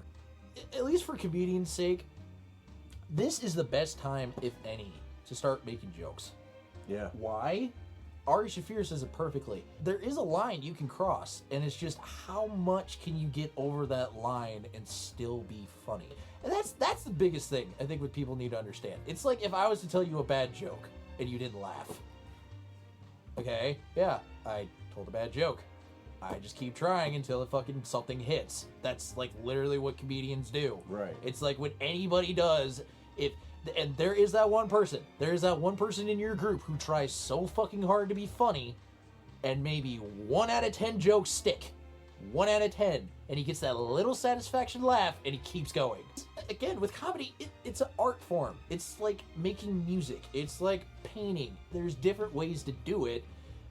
At least for comedians' sake, this is the best time, if any, to start making jokes. Yeah. Why? Ari Shaffir says it perfectly. There is a line you can cross, and it's just how much can you get over that line and still be funny? And that's the biggest thing I think what people need to understand. It's like if I was to tell you a bad joke and you didn't laugh. Okay, yeah, I told a bad joke. I just keep trying until fucking something hits. That's like literally what comedians do. Right. It's like what anybody does. And there is that one person. There is that one person in your group who tries so fucking hard to be funny, and maybe 1 out of 10 jokes stick. 1 out of 10. And he gets that little satisfaction laugh, and he keeps going. Again, with comedy, it's an art form. It's like making music. It's like painting. There's different ways to do it,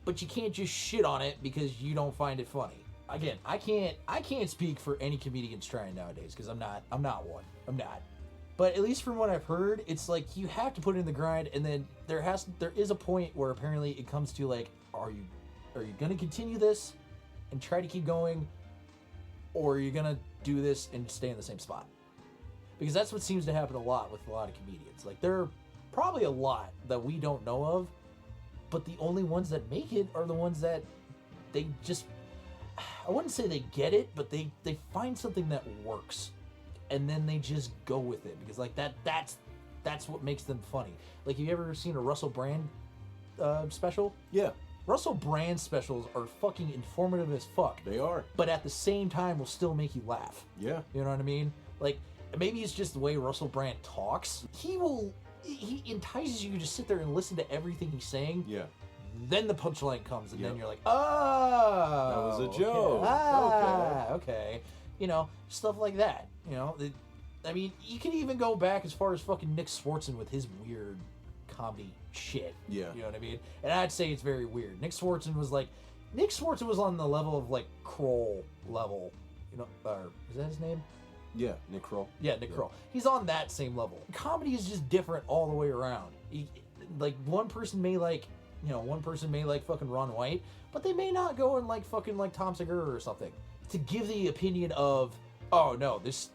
but you can't just shit on it because you don't find it funny. Again, I can't speak for any comedians trying nowadays, because I'm not one. I'm not. But at least from what I've heard, it's like you have to put in the grind, and then there is a point where apparently it comes to like, are you gonna continue this and try to keep going, or are you gonna do this and stay in the same spot? Because that's what seems to happen a lot with a lot of comedians. Like, there are probably a lot that we don't know of, but the only ones that make it are the ones that they just, I wouldn't say they get it, but they find something that works. And then they just go with it because like that's what makes them funny. Like, have you ever seen a Russell Brand special? Yeah. Russell Brand specials are fucking informative as fuck. They are. But at the same time will still make you laugh. Yeah. You know what I mean? Like, maybe it's just the way Russell Brand talks. He entices you to sit there and listen to everything he's saying. Yeah. Then the punchline comes, and then you're like, oh, that was a joke. Okay. You know, stuff like that. You know, I mean, you can even go back as far as fucking Nick Swartzen with his weird comedy shit. Yeah. You know what I mean? And I'd say it's very weird. Nick Swartzen was on the level of like Kroll level. You know, or is that his name? Yeah, Nick Kroll. Yeah, Nick Kroll. He's on that same level. Comedy is just different all the way around. Like one person may like fucking Ron White, but they may not go and like fucking like Tom Segura or something to give the opinion of, oh no, this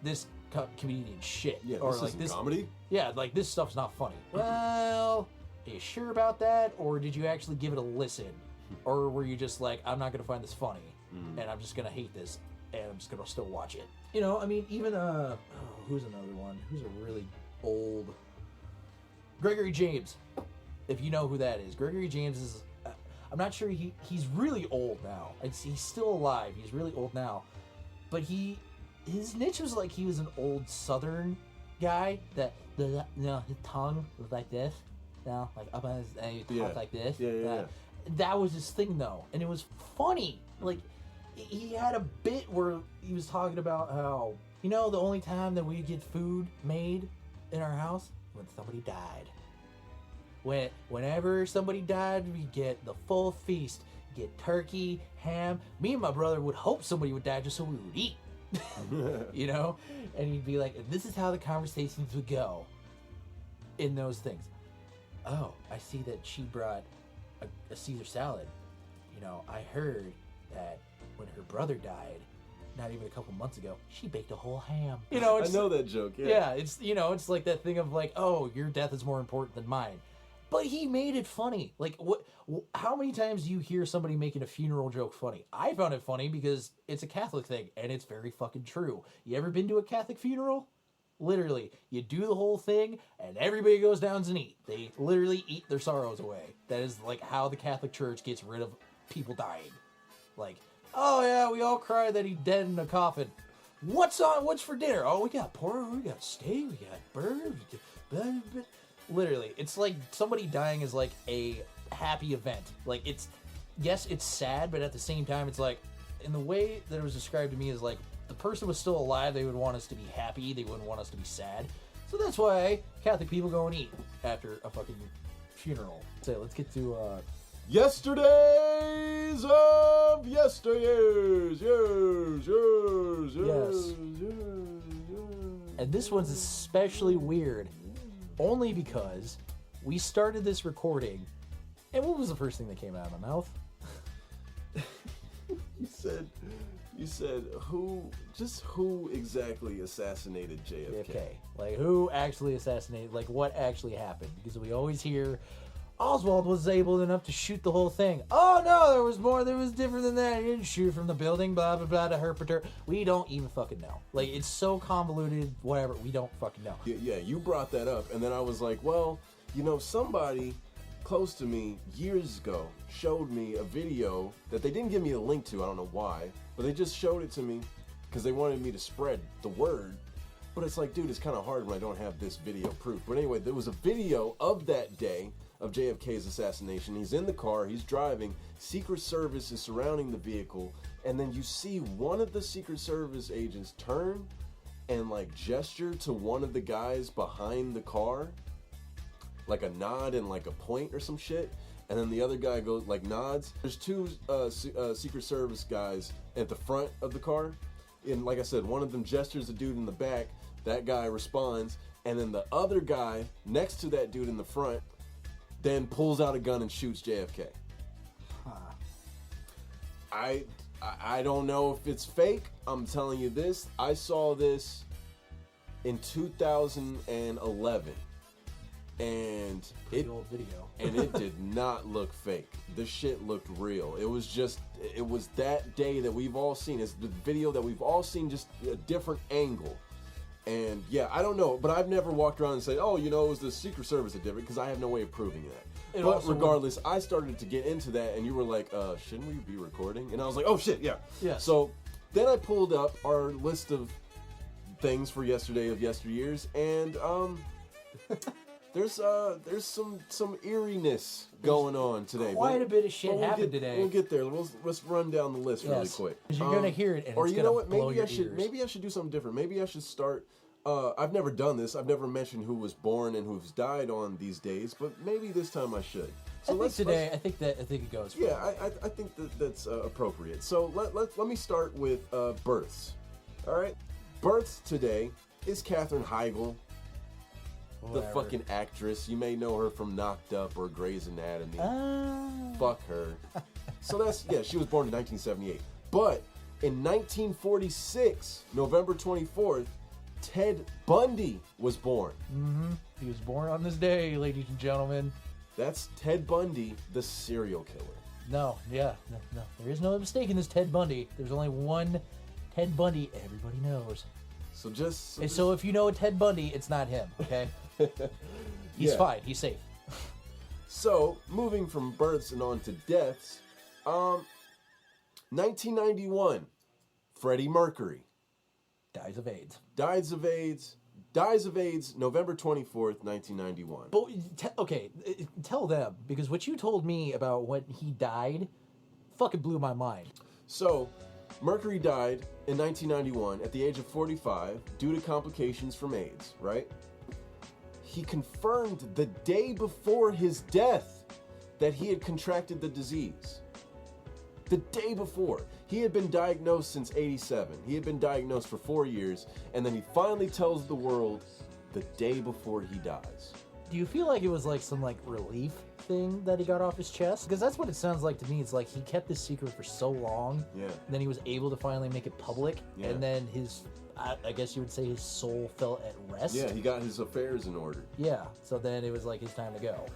comedian shit. Yeah, or this like isn't this comedy. Yeah, like this stuff's not funny. Well, are you sure about that, or did you actually give it a listen, or were you just like, I'm not gonna find this funny, and I'm just gonna hate this, and I'm just gonna still watch it? You know, I mean, even who's another one? Who's a really old? Gregory James. If you know who that is, Gregory James is. I'm not sure he's really old now. He's still alive. He's really old now, but his niche was like he was an old Southern guy that his tongue was like this, like up on his, and he talked like this. Yeah. That was his thing though, and it was funny. Like he had a bit where he was talking about how, you know, the only time that we get food made in our house when somebody died. Whenever somebody died, we get the full feast. Get turkey, ham. Me and my brother would hope somebody would die just so we would eat. You know? And he'd be like, this is how the conversations would go in those things. Oh, I see that she brought a Caesar salad. You know, I heard that when her brother died, not even a couple months ago, she baked a whole ham. You know, I know that joke. Yeah. Yeah, it's, you know, it's like that thing of like, oh, your death is more important than mine. But he made it funny. Like, how many times do you hear somebody making a funeral joke funny? I found it funny because it's a Catholic thing, and it's very fucking true. You ever been to a Catholic funeral? Literally, you do the whole thing, and everybody goes down and eat. They literally eat their sorrows away. That is like how the Catholic Church gets rid of people dying. Like, oh yeah, we all cry that he's dead in a coffin. What's for dinner? Oh, we got pork, we got steak, we got burgers, we got... Literally, it's like somebody dying is like a happy event. Like, it's, yes, it's sad, but at the same time, it's like, in the way that it was described to me is like, the person was still alive, they would want us to be happy, they wouldn't want us to be sad. So that's why Catholic people go and eat after a fucking funeral. So let's get to, Yesterdays of yesteryears, Yes. And this one's especially weird. Only because we started this recording, and what was the first thing that came out of my mouth? You said who exactly assassinated JFK? Like, who actually assassinated, like, what actually happened? Because we always hear, Oswald was able enough to shoot the whole thing. Oh no, there was more, there was different than that. He didn't shoot from the building, blah, blah, blah, to Herpeter. We don't even fucking know. Like, it's so convoluted, whatever, we don't fucking know. Yeah, you brought that up, and then I was like, well, you know, somebody close to me years ago showed me a video that they didn't give me a link to, I don't know why, but they just showed it to me because they wanted me to spread the word. But it's like, dude, it's kind of hard when I don't have this video proof. But anyway, there was a video of that day of JFK's assassination. He's in the car, he's driving, Secret Service is surrounding the vehicle, and then you see one of the Secret Service agents turn and like gesture to one of the guys behind the car, like a nod and like a point or some shit, and then the other guy goes like nods. There's two Secret Service guys at the front of the car, and like I said, one of them gestures the dude in the back, that guy responds, and then the other guy next to that dude in the front then pulls out a gun and shoots JFK. I don't know if it's fake. I'm telling you this. I saw this in 2011, and old video. And it did not look fake. The shit looked real. It was that day that we've all seen. It's the video that we've all seen, just a different angle. And yeah, I don't know, but I've never walked around and said, oh, you know, it was the Secret Service that did it, because I have no way of proving that. But regardless, I started to get into that, and you were like, shouldn't we be recording? And I was like, oh shit, yeah. So then I pulled up our list of things for yesterday of yesteryears, and there's some eeriness going on today. Quite a bit of shit happened today. We'll get there. Let's run down the list really quick. Because you're gonna hear it, and or it's you know gonna what? blow your ears. Maybe I should do something different. Maybe I should start I've never done this. I've never mentioned who was born and who's died on these days, but maybe this time I should. So I think it goes. Yeah, I think that's appropriate. So let me start with births. All right, births today is Katherine Heigl, the fucking actress. You may know her from Knocked Up or Grey's Anatomy. Fuck her. So she was born in 1978. But in 1946, November 24th, Ted Bundy was born. Mm-hmm. He was born on this day, ladies and gentlemen. That's Ted Bundy, the serial killer. No. There is no mistake in this Ted Bundy. There's only one Ted Bundy everybody knows. So if you know a Ted Bundy, it's not him, okay? He's fine. He's safe. So, moving from births and on to deaths, 1991, Freddie Mercury. Dies of AIDS. Dies of AIDS, November 24th, 1991. But, tell them, because what you told me about when he died fucking blew my mind. So, Mercury died in 1991 at the age of 45 due to complications from AIDS, right? He confirmed the day before his death that he had contracted the disease. The day before. He had been diagnosed since 87. He had been diagnosed for 4 years, and then he finally tells the world the day before he dies. Do you feel like it was like some like relief thing that he got off his chest? Because that's what it sounds like to me. It's like he kept this secret for so long, yeah. And then he was able to finally make it public, yeah. And then I guess you would say his soul fell at rest. Yeah, he got his affairs in order. Yeah, so then it was like his time to go.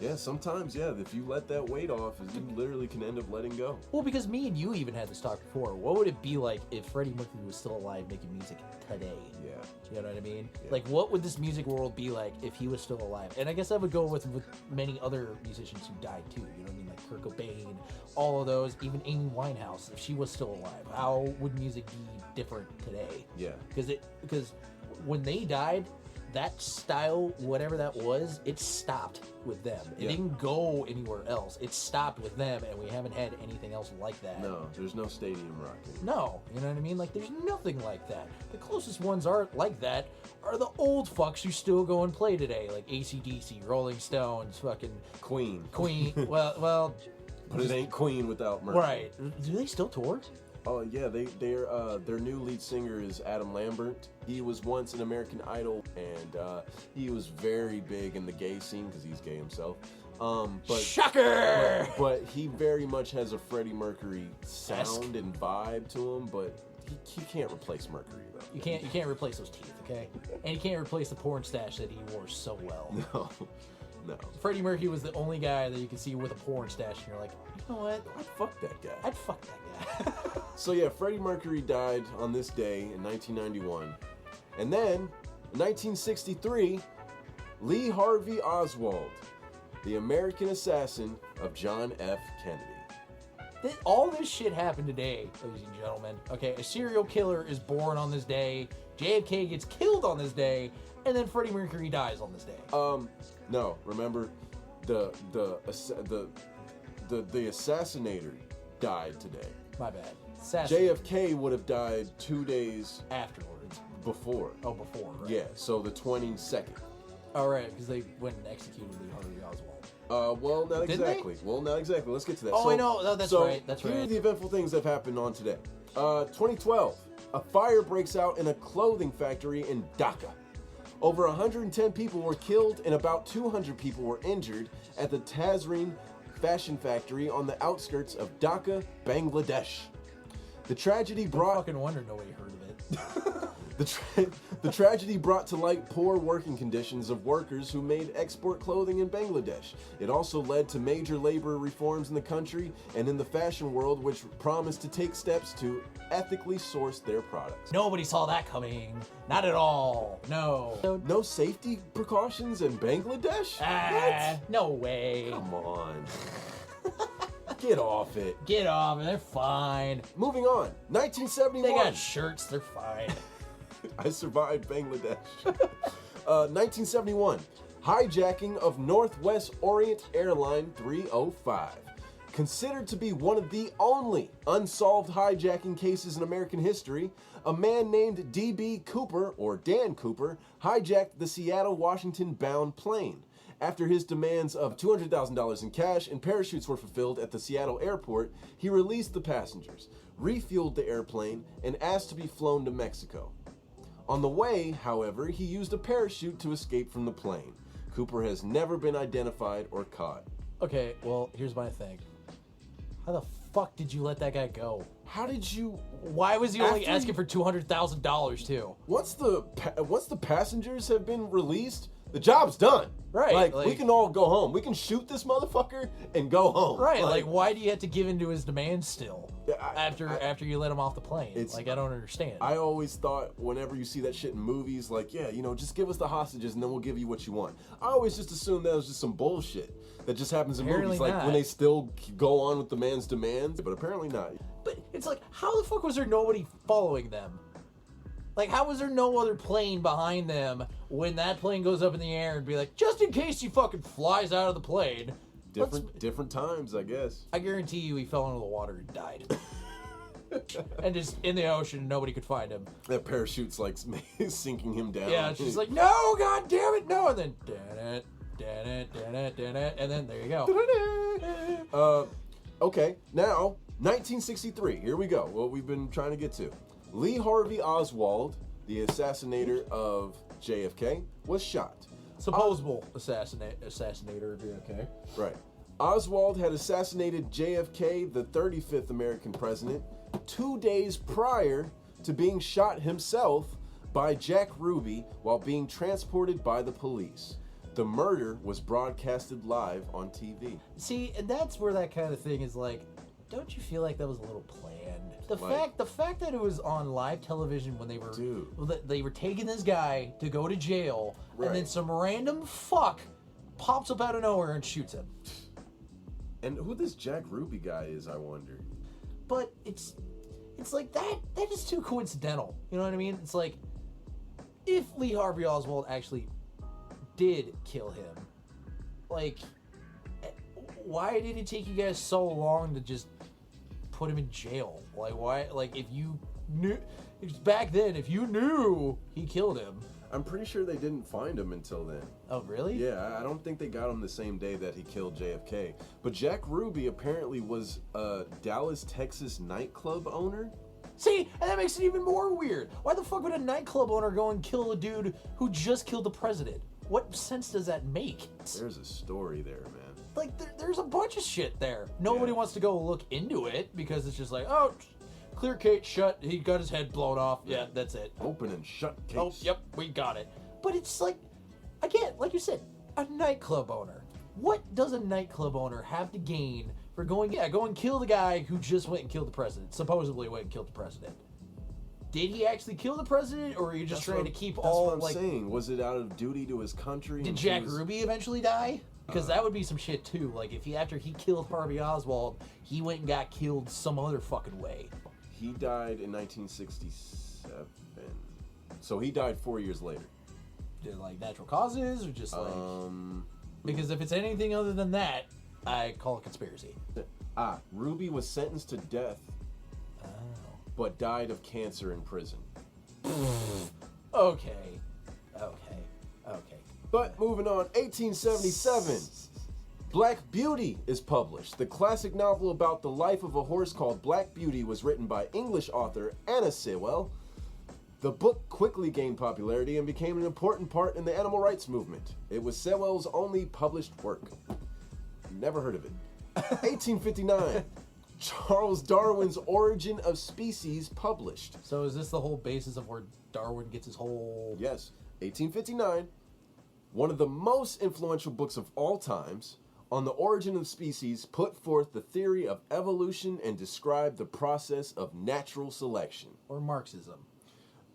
Yeah, sometimes, if you let that weight off, you literally can end up letting go. Well, because me and you even had this talk before. What would it be like if Freddie Mercury was still alive making music today? Yeah. You know what I mean? Yeah. Like, what would this music world be like if he was still alive? And I guess I would go with many other musicians who died too. You know what I mean? Like Kurt Cobain, all of those, even Amy Winehouse, if she was still alive. How would music be different today? Yeah. Because when they died, that style, whatever that was, it stopped with them. It didn't go anywhere else. It stopped with them, and we haven't had anything else like that. No, there's no stadium rock anymore. No, you know what I mean? Like, there's nothing like that. The closest ones are like that are the old fucks who still go and play today, like AC/DC, Rolling Stones, fucking Queen. well, but it ain't Queen without Mercury. Right? Do they still tour? Oh yeah, their new lead singer is Adam Lambert. He was once an American Idol, and he was very big in the gay scene because he's gay himself. But shocker! But he very much has a Freddie Mercury sound and vibe to him. But he can't replace Mercury though. You can't replace those teeth, okay? And you can't replace the porn stash that he wore so well. No. Freddie Mercury was the only guy that you could see with a porn stash, and you're like, you know what? I'd fuck that guy. I'd fuck that guy. So yeah, Freddie Mercury died on this day in 1991. And then, in 1963, Lee Harvey Oswald, the American assassin of John F. Kennedy. All this shit happened today, ladies and gentlemen. Okay, a serial killer is born on this day, JFK gets killed on this day, and then Freddie Mercury dies on this day. No, remember, the assassinator died today. My bad. JFK would have died 2 days afterwards. Before. Oh, before, right? Yeah, so the 22nd. All right, because they went and executed Lee Harvey Oswald. Well, not Didn't exactly. they? Well, not exactly. Let's get to that. Oh, I know. No, that's right. That's here right. are the eventful things that have happened on today. 2012, a fire breaks out in a clothing factory in Dhaka. Over 110 people were killed and about 200 people were injured at the Tazreen fashion factory on the outskirts of Dhaka, Bangladesh. The tragedy brought... No fucking wonder nobody heard of it. The tragedy brought to light poor working conditions of workers who made export clothing in Bangladesh. It also led to major labor reforms in the country and in the fashion world, which promised to take steps to ethically source their products. Nobody saw that coming. Not at all. No. No safety precautions in Bangladesh? What? No way. Come on. Get off it. Get off it. They're fine. Moving on. 1971. They got shirts. They're fine. I survived Bangladesh. 1971. Hijacking of Northwest Orient Airline 305. Considered to be one of the only unsolved hijacking cases in American history, a man named D.B. Cooper, or Dan Cooper, hijacked the Seattle, Washington-bound plane. After his demands of $200,000 in cash and parachutes were fulfilled at the Seattle airport, he released the passengers, refueled the airplane, and asked to be flown to Mexico. On the way, however, he used a parachute to escape from the plane. Cooper has never been identified or caught. Okay, well, here's my thing. How the fuck did you let that guy go? How did you... Why was he only asking for $200,000 too? Once the passengers have been released, the job's done. Right. Like, we can all go home. We can shoot this motherfucker and go home. Right. Like why do you have to give in to his demands still? After you let him off the plane? I don't understand. I always thought whenever you see that shit in movies, like, yeah, you know, just give us the hostages and then we'll give you what you want. I always just assumed that was just some bullshit that just happens in movies, like when they still go on with the man's demands, but apparently not. But it's like, how the fuck was there nobody following them? Like, how was there no other plane behind them when that plane goes up in the air and be like, just in case he fucking flies out of the plane? Different times, I guess. I guarantee you he fell into the water and died. And just in the ocean, nobody could find him. That parachute's like sinking him down. Yeah, it's just like, no, god damn it, no. And then, and then there you go. Okay, now, 1963. Here we go. What we've been trying to get to. Lee Harvey Oswald, the assassinator of JFK, was shot. Supposable assassinator of JFK. Right. Oswald had assassinated JFK, the 35th American president, 2 days prior to being shot himself by Jack Ruby while being transported by the police. The murder was broadcasted live on TV. See, and that's where that kind of thing is like, don't you feel like that was a little planned? The fact that it was on live television when they were taking this guy to go to jail, and then some random fuck pops up out of nowhere and shoots him. And who this Jack Ruby guy is, I wonder. But it's like that is too coincidental. You know what I mean? It's like, if Lee Harvey Oswald actually did kill him, like, why did it take you guys so long to just put him in jail? Like, why? Like, if you knew back then, if you knew he killed him, I'm pretty sure they didn't find him until then. Oh, really? Yeah, I don't think they got him the same day that he killed JFK. But Jack Ruby apparently was a Dallas, Texas nightclub owner. See, and that makes it even more weird. Why the fuck would a nightclub owner go and kill a dude who just killed the president? What sense does that make? There's a story there, man. Like, there's a bunch of shit there. Nobody wants to go look into it because it's just like, oh, clear case shut. He got his head blown off. Yeah, that's it. Open and shut case. Oh, yep, we got it. But it's like, again, like you said, a nightclub owner. What does a nightclub owner have to gain for go and kill the guy who just went and killed the president, supposedly went and killed the president? Did he actually kill the president, or are you just trying to keep all, that's what I'm saying. Was it out of duty to his country? Did Jack Ruby eventually die? Because that would be some shit too. Like, if after he killed Harvey Oswald, he went and got killed some other fucking way. He died in 1967. So he died 4 years later. Did like natural causes, or just like... Because if it's anything other than that, I call it conspiracy. Ruby was sentenced to death, but died of cancer in prison. Okay. But moving on, 1877, Black Beauty is published. The classic novel about the life of a horse called Black Beauty was written by English author Anna Sewell. The book quickly gained popularity and became an important part in the animal rights movement. It was Sewell's only published work. Never heard of it. 1859, Charles Darwin's Origin of Species published. So is this the whole basis of where Darwin gets his whole... Yes. 1859, one of the most influential books of all times, On the Origin of Species, put forth the theory of evolution and described the process of natural selection. Or Marxism.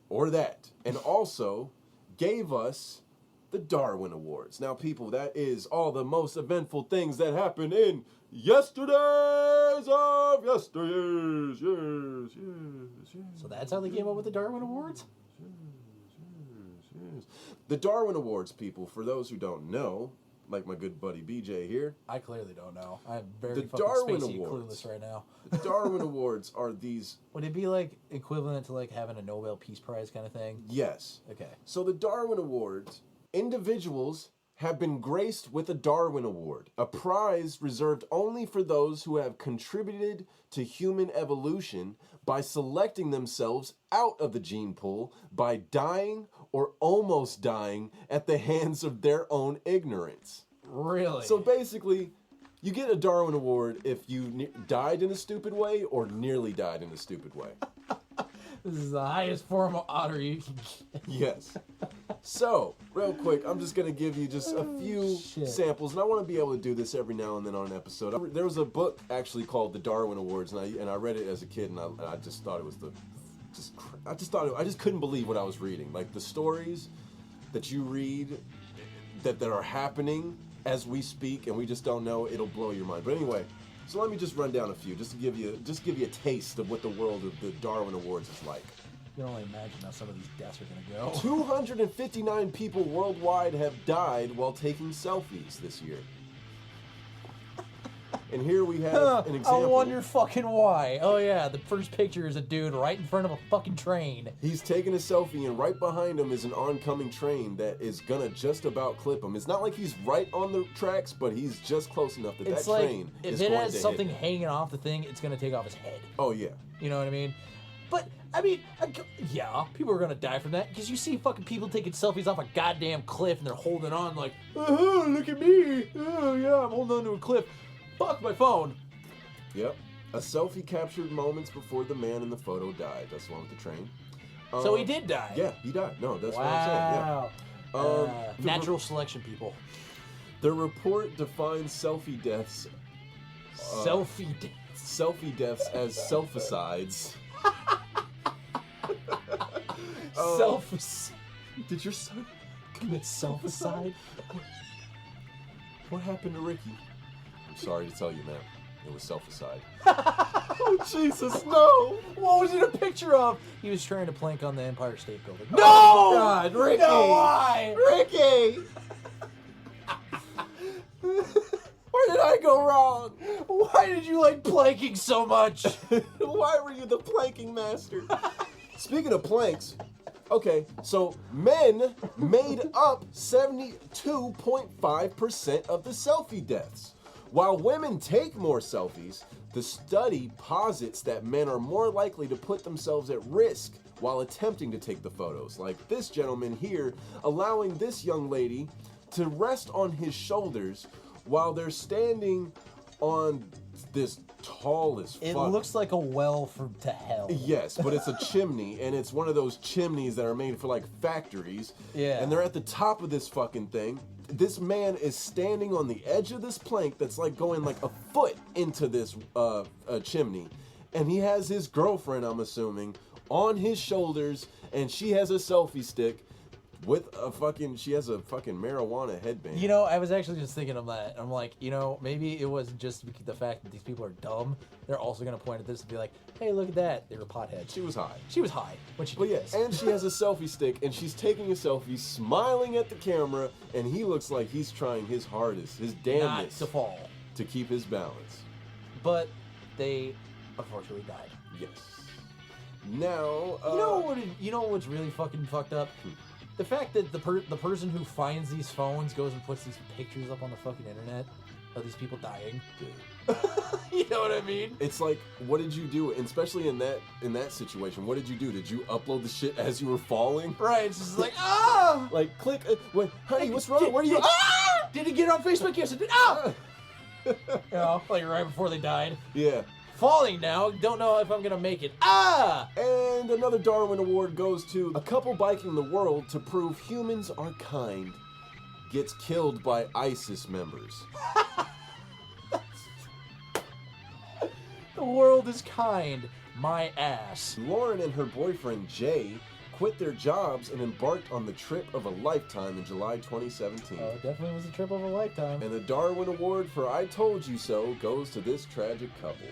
Or that. And also gave us the Darwin Awards. Now, people, that is all the most eventful things that happened in yesterdays of yesteryears. Yes. So that's how they came up with the Darwin Awards? The Darwin Awards, people, for those who don't know, like my good buddy BJ here. I clearly don't know. I'm very The fucking Darwin spacey Awards. clueless right now. The Darwin Awards are these. Would it be like equivalent to like having a Nobel Peace Prize kind of thing? Yes. Okay. So the Darwin Awards, individuals have been graced with a Darwin Award, a prize reserved only for those who have contributed to human evolution by selecting themselves out of the gene pool by dying or almost dying at the hands of their own ignorance. Really? So basically, you get a Darwin Award if you died in a stupid way or nearly died in a stupid way. This is the highest form of honor you can get. Yes. So, real quick, I'm just going to give you just a few samples, and I want to be able to do this every now and then on an episode. There was a book actually called The Darwin Awards, and I read it as a kid, and I just thought it was I just couldn't believe what I was reading. Like, the stories that you read that are happening as we speak, and we just don't know, it'll blow your mind. But anyway, so let me just run down a few, just to give you a taste of what the world of the Darwin Awards is like. You can only imagine how some of these deaths are going to go. 259 people worldwide have died while taking selfies this year. And here we have an example. I wonder fucking why. Oh yeah, the first picture is a dude right in front of a fucking train. He's taking a selfie, and right behind him is an oncoming train that is gonna just about clip him. It's not like he's right on the tracks, but he's just close enough that It's that like, train if is it going has to something hit him. hanging off the thing, it's going to take off his head. Oh yeah. You know what I mean? But, I mean, yeah, people are going to die from that, because you see fucking people taking selfies off a goddamn cliff, and they're holding on like, oh, look at me. Oh, yeah, I'm holding on to a cliff. Fuck my phone. Yep. A selfie captured moments before the man in the photo died. That's the one with the train. So he did die? Yeah, he died. No, that's Wow. what I'm saying. Yeah. Natural selection, people. The report defines selfie deaths. Selfie deaths as selficides. Did your son commit selficide? What happened to Ricky? I'm sorry to tell you, man. It was selficide. Oh, Jesus, no! What was it a picture of? He was trying to plank on the Empire State Building. No! Oh, God, Ricky! No, why? Ricky! Where did I go wrong? Why did you like planking so much? Why were you the planking master? Speaking of planks, okay, so men made up 72.5% of the selfie deaths. While women take more selfies, the study posits that men are more likely to put themselves at risk while attempting to take the photos. Like this gentleman here, allowing this young lady to rest on his shoulders while they're standing on this tall as fuck. It looks like a well to hell. Yes, but it's a chimney, and it's one of those chimneys that are made for like factories. Yeah. And they're at the top of this fucking thing. This man is standing on the edge of this plank that's like going like a foot into this chimney. And he has his girlfriend, I'm assuming, on his shoulders, and she has a selfie stick with she has a fucking marijuana headband. You know, I was actually just thinking of that. I'm like, you know, maybe it wasn't just the fact that these people are dumb. They're also going to point at this and be like, hey, look at that. They were potheads. She was high. She was high. When she But yes, and she has a selfie stick, and she's taking a selfie, smiling at the camera, and he looks like he's trying his hardest, his damnedest, not to fall, to keep his balance. But they unfortunately died. Yes. Now, you know what's really fucking fucked up? The fact that the person who finds these phones goes and puts these pictures up on the fucking internet of these people dying. Dude. You know what I mean? It's like, what did you do? And especially in that situation, what did you do? Did you upload the shit as you were falling? Right. It's just like, ah! Like, click. Wait, honey, what's wrong? Where are you? Ah! Did it get on Facebook? Yes, it did. Ah! You know, like right before they died. Yeah. Falling now. Don't know if I'm gonna make it. Ah! And another Darwin Award goes to a couple biking the world to prove humans are kind. Gets killed by ISIS members. The world is kind. My ass. Lauren and her boyfriend Jay quit their jobs and embarked on the trip of a lifetime in July 2017. Oh, it definitely was a trip of a lifetime. And the Darwin Award for I Told You So goes to this tragic couple.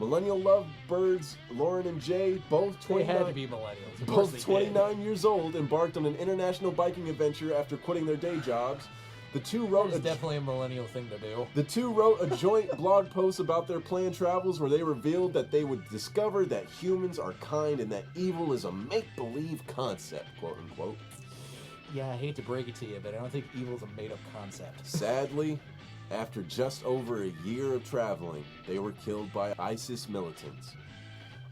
Millennial lovebirds Lauren and Jay, both 29, they had to be millennials. Of course both they 29 years old, embarked on an international biking adventure after quitting their day jobs. The two wrote It's definitely a millennial thing to do. The two wrote a joint blog post about their planned travels where they revealed that they would discover that humans are kind and that evil is a make-believe concept, quote unquote. Yeah, I hate to break it to you, but I don't think evil is a made-up concept. Sadly, after just over a year of traveling, they were killed by ISIS militants.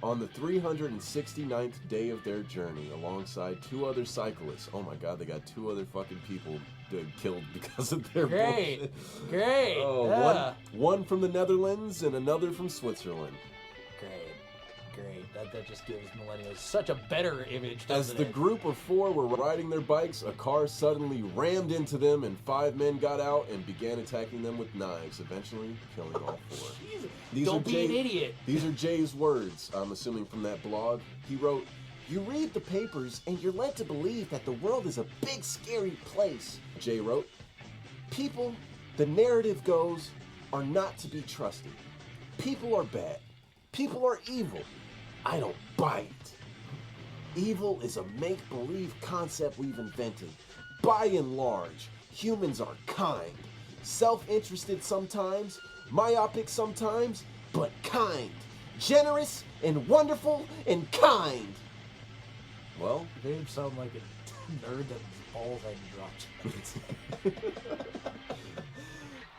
On the 369th day of their journey, alongside two other cyclists. Oh my god, they got two other fucking people killed because of their bullshit. Great. Oh, Yeah. one from the Netherlands and another from Switzerland. Great. That just gives millennials such a better image, As doesn't the it? group of four were riding their bikes, a car suddenly rammed into them and 5 men got out and began attacking them with knives, eventually killing all 4. Don't be an idiot. These are Jay's words, I'm assuming from that blog. He wrote, "You read the papers and you're led to believe that the world is a big scary place." Jay wrote, "People, the narrative goes, are not to be trusted. People are bad. People are evil. I don't buy it. Evil is a make-believe concept we've invented. By and large, humans are kind. Self-interested sometimes, myopic sometimes, but kind. Generous and wonderful and kind." Well, They sound like a nerd that his balls hadn't dropped.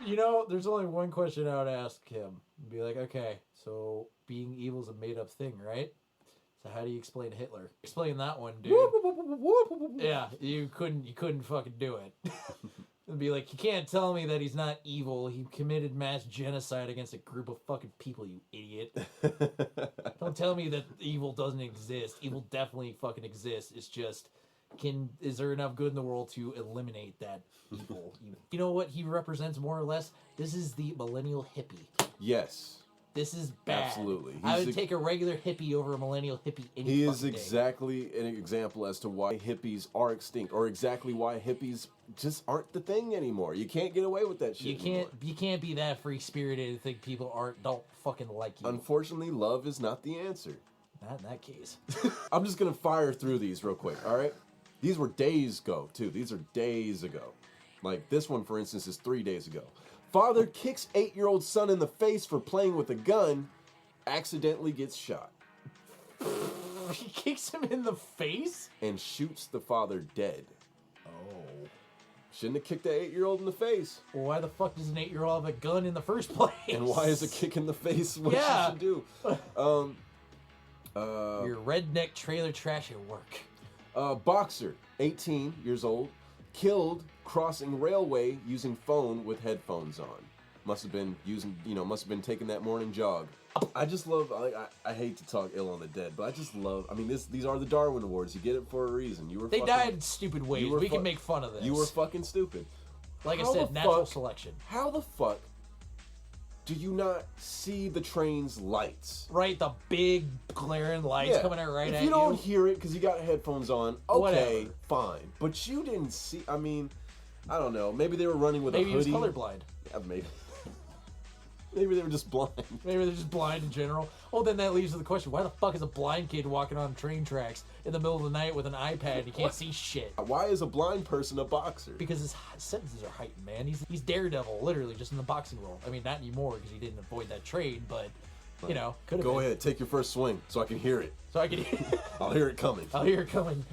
You know, there's only one question I would ask him. Be like, okay, so being evil is a made-up thing, right? So how do you explain Hitler? Explain that one, dude. Yeah, you couldn't fucking do it. It'd be like, you can't tell me that he's not evil. He committed mass genocide against a group of fucking people, you idiot. Don't tell me that evil doesn't exist. Evil definitely fucking exists. It's just, is there enough good in the world to eliminate that evil? You know what he represents more or less? This is the millennial hippie. yes. This is bad. Absolutely. I He's would take a regular hippie over a millennial hippie any He is fucking day. exactly an example as to why hippies are extinct, or exactly why hippies just aren't the thing anymore. You can't get away with that shit anymore. You can't be that free spirited and think people don't fucking like you. Unfortunately, love is not the answer. Not in that case. I'm just gonna fire through these real quick, alright? These were days ago, too. These are days ago. Like, this one, for instance, is 3 days ago. Father kicks 8-year-old son in the face for playing with a gun, accidentally gets shot, He kicks him in the face? and shoots the father dead. Oh. Shouldn't have kicked that 8-year-old in the face. Well, why the fuck does an 8-year-old have a gun in the first place? And why is a kick in the face what Yeah. you should do? Your redneck trailer trash at work. Boxer, 18 years old, killed crossing railway using phone with headphones on. Must have been taking that morning jog. I just love, I hate to talk ill on the dead, but I just love, I mean, these are the Darwin Awards. You get it for a reason. They died in stupid ways. We can make fun of this. You were fucking stupid. Like I How said, the natural fuck- selection. How the fuck do you not see the train's lights? Right, the big glaring lights coming out right if at you. you. Don't hear it because you got headphones on, okay, Whatever. fine. But you didn't see, I mean, I don't know. Maybe they were running with Maybe a he was hoodie. colorblind. Yeah, maybe. Maybe they were just blind. Maybe they're just blind in general. Oh, then that leads to the question: why the fuck is a blind kid walking on train tracks in the middle of the night with an iPad and he can't see shit? Why is a blind person a boxer? Because his sentences are heightened, man. He's Daredevil, literally, just in the boxing role. I mean, not anymore because he didn't avoid that trade, but you know, could have. Go ahead, take your first swing so I can hear it. So I can. I'll hear it coming. I'll hear it coming.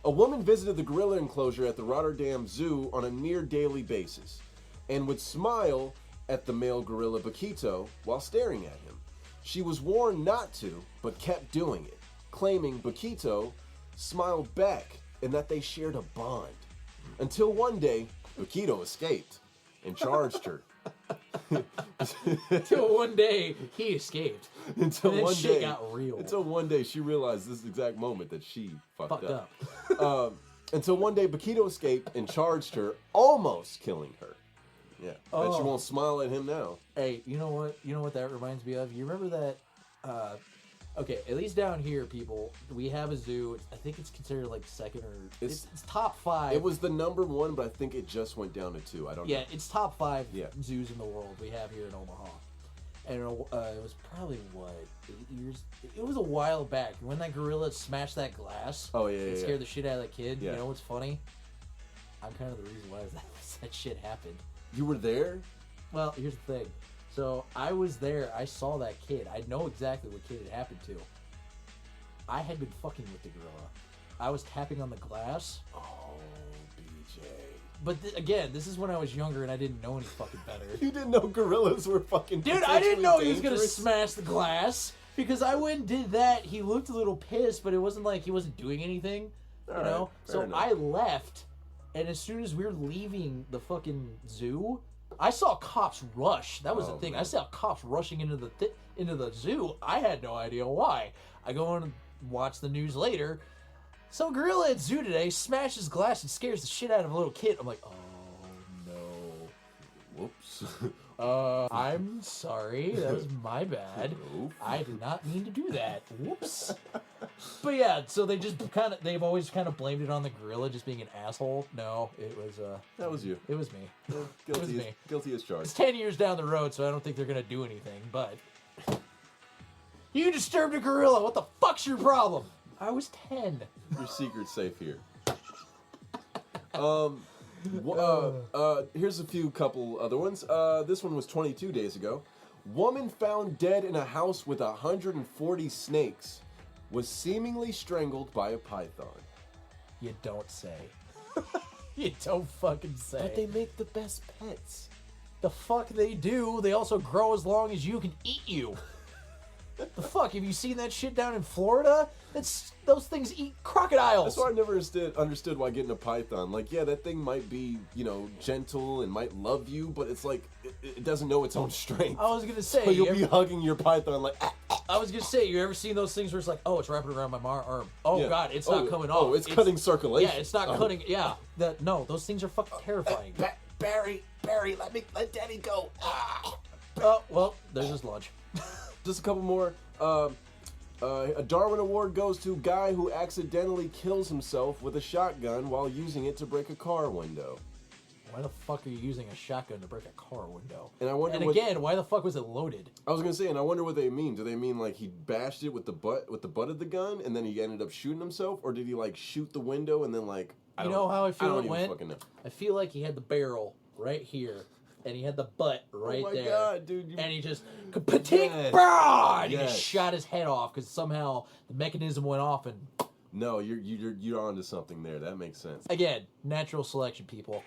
A woman visited the gorilla enclosure at the Rotterdam Zoo on a near daily basis, and would smile at the male gorilla Bakito while staring at him. She was warned not to, but kept doing it, claiming Bakito smiled back and that they shared a bond. Until one day, Bakito escaped and charged her. Until one day, he escaped. Until and then one shit day, got real. Until one day, she realized this exact moment that she fucked up. Until one day, Bakito escaped and charged her, almost killing her. Yeah, bet you Oh. won't smile at him now. Hey, you know what? You know what that reminds me of? You remember that? Okay, at least down here, people, we have a zoo. I think it's considered like second or it's top 5. It was the number 1, but I think it just went down to 2. I don't know. Yeah, it's top 5 Yeah. zoos in the world we have here in Omaha. And it was probably, 8 years? It was a while back. When that gorilla smashed that glass, Oh, yeah, it yeah, scared yeah. the shit out of that kid. Yeah. You know what's funny? I'm kind of the reason why that shit happened. You were there? Well, here's the thing. So I was there. I saw that kid. I know exactly what kid it happened to. I had been fucking with the gorilla. I was tapping on the glass. Oh, BJ. But again, this is when I was younger and I didn't know any fucking better. You didn't know gorillas were fucking Dude, I didn't know he was dangerous? gonna smash the glass. Because I went and did that. He looked a little pissed, but it wasn't like he wasn't doing anything. You All know? right, fair So enough. I left, and as soon as we were leaving the fucking zoo, I saw cops rush. That was the thing. man. I saw cops rushing into the zoo. I had no idea why. I go on and watch the news later. Some gorilla at zoo today smashes glass and scares the shit out of a little kid. I'm like, oh no. Whoops. I'm sorry. That was my bad. I did not mean to do that. Whoops. But yeah, so they've always kind of blamed it on the gorilla just being an asshole. No, it was That was you. It was me. It was me. Guilty as charged. It's 10 years down the road, so I don't think they're gonna do anything, but you disturbed a gorilla. What the fuck's your problem? I was 10. Your secret's safe here. Here's a couple other ones. This one was 22 days ago. Woman found dead in a house with 140 snakes was seemingly strangled by a python. You don't say. You don't fucking say. But they make the best pets. The fuck they do. They also grow as long as you can eat you. The fuck? Have you seen that shit down in Florida? Those things eat crocodiles. That's why I never understood why getting a python. Like, yeah, that thing might be, gentle and might love you, but it's like, it doesn't know its own strength. I was gonna say, So you'll be hugging your python like, I was gonna say, you ever seen those things where it's like, oh, it's wrapping around my arm. Oh Yeah. god, it's not coming off. Oh, it's cutting circulation. Yeah, it's not Oh. cutting. Yeah, no, those things are fucking terrifying. Barry, let Daddy go. Oh, well, there's his lunch. Just a couple more. A Darwin Award goes to guy who accidentally kills himself with a shotgun while using it to break a car window. Why the fuck are you using a shotgun to break a car window? And I wonder. again, why the fuck was it loaded? I was gonna say, and I wonder what they mean. Do they mean like he bashed it with the butt of the gun, and then he ended up shooting himself, or did he like shoot the window and then like? You know how I feel don't it even went? fucking know. I feel like he had the barrel right here, and he had the butt right oh my there. God, dude! And he just petite Yes. and he Yes. just shot his head off because somehow the mechanism went off. And No, you're onto something there. That makes sense. again, natural selection, people.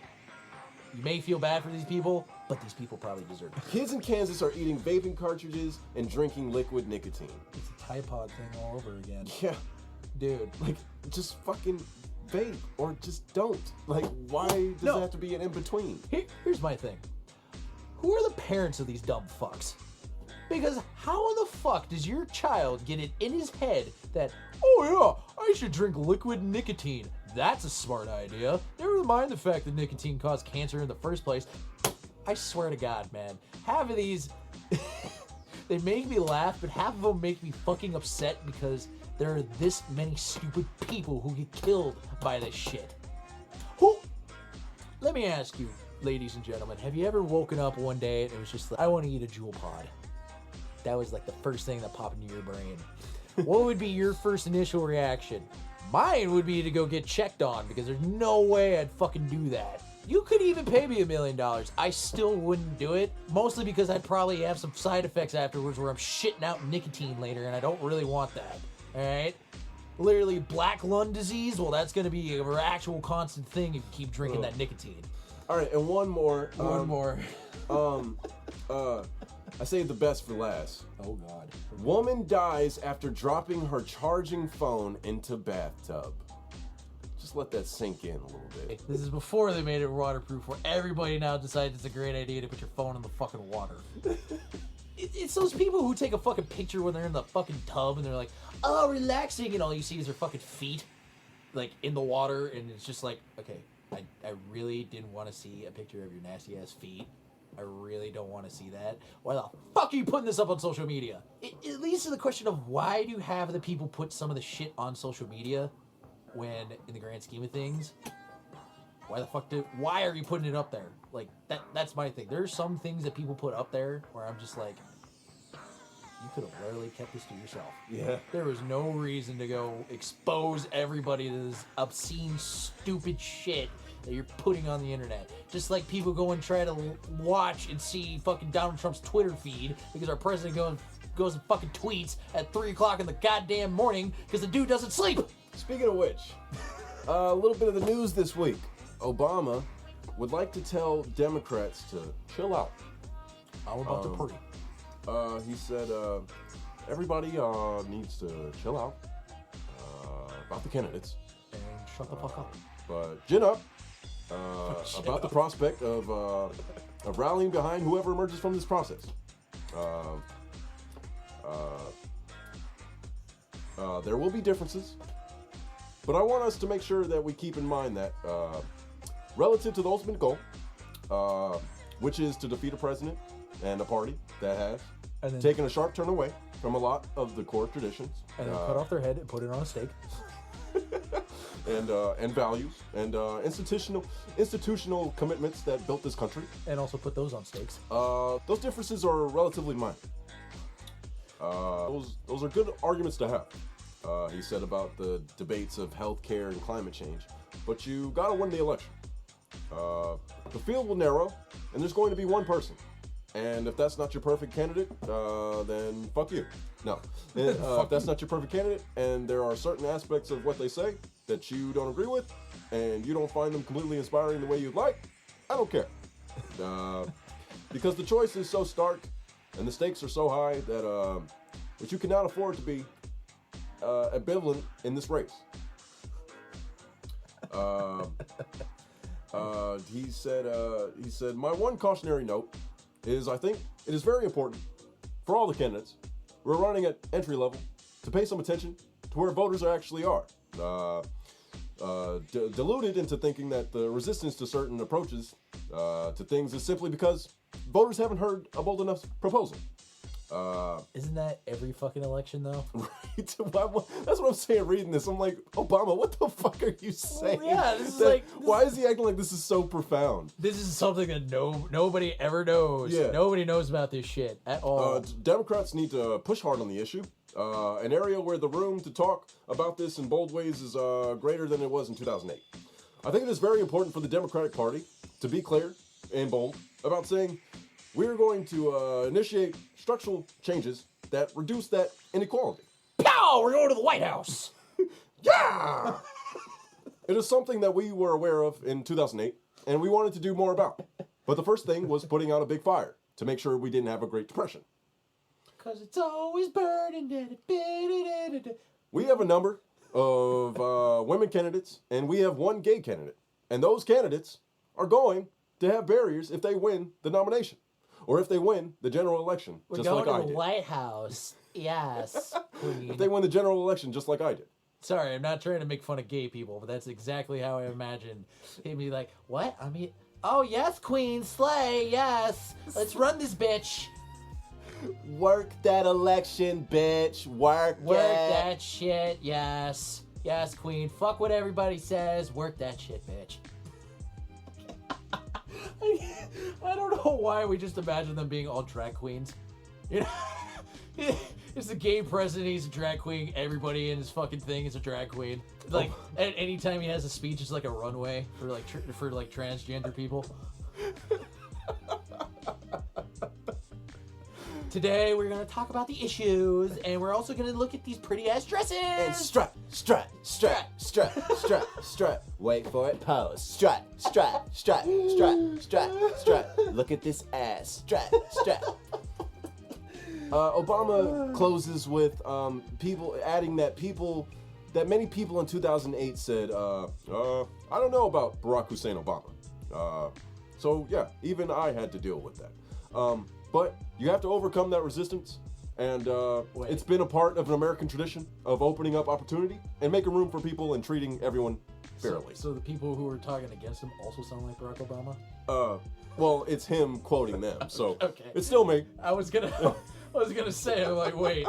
You may feel bad for these people, but these people probably deserve it. Kids in Kansas are eating vaping cartridges and drinking liquid nicotine. It's a Tide Pod thing all over again. Yeah, Dude. like just fucking vape or just don't. Like, why does No. it have to be an in between? Here's my thing. Who are the parents of these dumb fucks? Because how in the fuck does your child get it in his head that, oh yeah, I should drink liquid nicotine? That's a smart idea. Never mind the fact that nicotine caused cancer in the first place. I swear to God, man. Half of these, they make me laugh, but half of them make me fucking upset because there are this many stupid people who get killed by this shit. Let me ask you, ladies and gentlemen, have you ever woken up one day and it was just like, I want to eat a Jewel Pod? That was like the first thing that popped into your brain. What would be your first initial reaction? Mine would be to go get checked on because there's no way I'd fucking do that. You could even pay me $1 million. I still wouldn't do it. Mostly because I'd probably have some side effects afterwards where I'm shitting out nicotine later and I don't really want that. Alright? Literally black lung disease, well that's gonna be an actual constant thing if you keep drinking that nicotine. Alright, and one more. One more. I saved the best for last. Oh God. Woman dies after dropping her charging phone into bathtub. Just let that sink in a little bit. This is before they made it waterproof, where everybody now decides it's a great idea to put your phone in the fucking water. It's those people who take a fucking picture when they're in the fucking tub and they're like, oh, relaxing, and all you see is their fucking feet, like, in the water, and it's just like, okay, I really didn't want to see a picture of your nasty-ass feet. I really don't want to see that. Why the fuck are you putting this up on social media? It leads to the question of why do you have the people put some of the shit on social media when, in the grand scheme of things, why are you putting it up there? Like, that's my thing. There's some things that people put up there where I'm just like, you could have literally kept this to yourself. Yeah. There was no reason to go expose everybody to this obscene, stupid shit that you're putting on the internet. Just like people go and try to watch and see fucking Donald Trump's Twitter feed because our president goes and fucking tweets at 3 o'clock in the goddamn morning because the dude doesn't sleep. Speaking of which, a little bit of the news this week. Obama would like to tell Democrats to chill out. How about the party? He said everybody needs to chill out about the candidates. And shut the fuck up. But gin up about the prospect of rallying behind whoever emerges from this process. There will be differences, but I want us to make sure that we keep in mind that relative to the ultimate goal, which is to defeat a president and a party that has taken a sharp turn away from a lot of the core traditions. And then cut off their head and put it on a stake. and values and institutional commitments that built this country. And also put those on stakes. Those differences are relatively minor. Those are good arguments to have. He said about the debates of healthcare and climate change, but you gotta win the election. The field will narrow, and there's going to be one person. And if that's not your perfect candidate, then fuck you. No. If that's not your perfect candidate, and there are certain aspects of what they say that you don't agree with, and you don't find them completely inspiring the way you'd like, I don't care. Because the choice is so stark, and the stakes are so high that you cannot afford to be ambivalent in this race. He said, my one cautionary note is I think it is very important for all the candidates who are running at entry level to pay some attention to where voters actually are. Deluded into thinking that the resistance to certain approaches to things is simply because voters haven't heard a bold enough proposal. Isn't that every fucking election though? Right. That's what I'm saying reading this. I'm like, Obama, what the fuck are you saying? Well, yeah, this is like... Why is he acting like this is so profound? This is something that nobody ever knows. Yeah. Nobody knows about this shit at all. Democrats need to push hard on the issue. An area where the room to talk about this in bold ways is greater than it was in 2008. I think it is very important for the Democratic Party to be clear and bold about saying we're going to initiate structural changes that reduce that inequality. Pow! We're going to the White House! Yeah! It is something that we were aware of in 2008, and we wanted to do more about. But the first thing was putting out a big fire to make sure we didn't have a Great Depression. Because it's always burning. We have a number of women candidates, and we have one gay candidate. And those candidates are going to have barriers if they win the nomination. Or if they win the general election, We're just going like I to the did. White House. Yes, queen. If they win the general election, just like I did. Sorry, I'm not trying to make fun of gay people, but that's exactly how I imagined. He'd be like, what? I mean, oh, yes, queen, slay, yes. Let's run this bitch. Work that election, bitch. Work that shit, yes. Yes, queen. Fuck what everybody says. Work that shit, bitch. I don't know why we just imagine them being all drag queens. You know, it's the gay president. He's a drag queen. Everybody in his fucking thing is a drag queen. Like, at any time he has a speech, it's like a runway for like transgender people. Today we're gonna talk about the issues, and we're also gonna look at these pretty ass dresses. And strut. Wait for it, pose. Strut. Look at this ass. Strut. Obama closes with people adding that many people in 2008 said, I don't know about Barack Hussein Obama. So yeah, even I had to deal with that. But you have to overcome that resistance, and it's been a part of an American tradition of opening up opportunity and making room for people and treating everyone fairly. So the people who are talking against him also sound like Barack Obama? Well, it's him quoting them, so okay. It's still me. I was gonna say, I'm like, wait,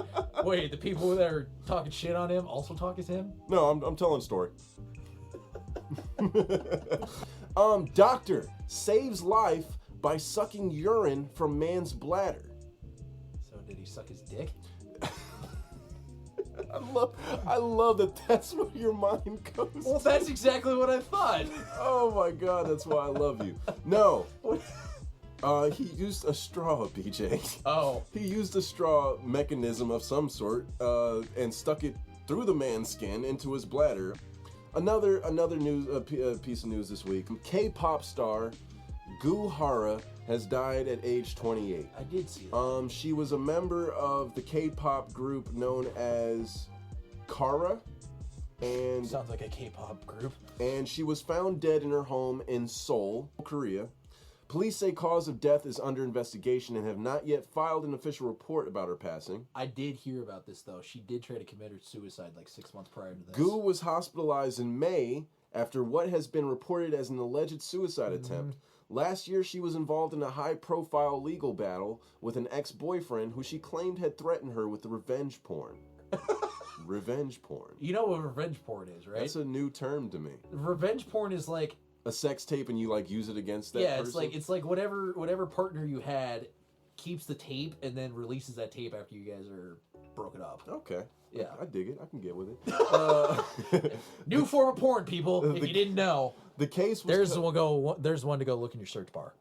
the people that are talking shit on him also talk as him? No, I'm telling a story. Doctor saves life by sucking urine from man's bladder. So did he suck his dick? I love that that's where your mind goes. Well, that's exactly what I thought. Oh my god, that's why I love you. No. He used a straw, BJ. Oh. He used a straw mechanism of some sort, and stuck it through the man's skin into his bladder. Another news piece of news this week. K-pop star Gu Hara has died at age 28. I did see that. She was a member of the K-pop group known as Kara, and sounds like a K-pop group. And she was found dead in her home in Seoul, Korea. Police say cause of death is under investigation and have not yet filed an official report about her passing. I did hear about this, though. She did try to commit suicide like 6 months prior to this. Gu was hospitalized in May after what has been reported as an alleged suicide attempt. Last year, she was involved in a high-profile legal battle with an ex-boyfriend who she claimed had threatened her with revenge porn. Revenge porn. You know what revenge porn is, right? That's a new term to me. Revenge porn is like a sex tape, and you like use it against that yeah, person? it's like whatever partner you had keeps the tape and then releases that tape after you guys are broken up. Okay. Yeah. I dig it. I can get with it. New form of porn, people. If you didn't know, the case was there's one to go look in your search bar.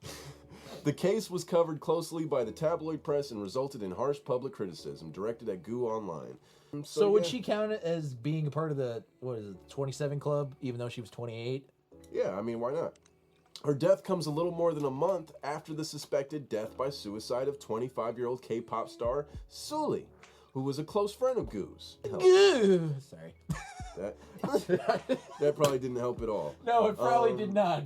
The case was covered closely by the tabloid press and resulted in harsh public criticism directed at Gu online. So would she count it as being a part of the 27 Club, even though she was 28? Yeah, I mean, why not? Her death comes a little more than a month after the suspected death by suicide of 25-year-old K-pop star Sulli, who was a close friend of Gu's. Sorry. That probably didn't help at all. No, it probably did not.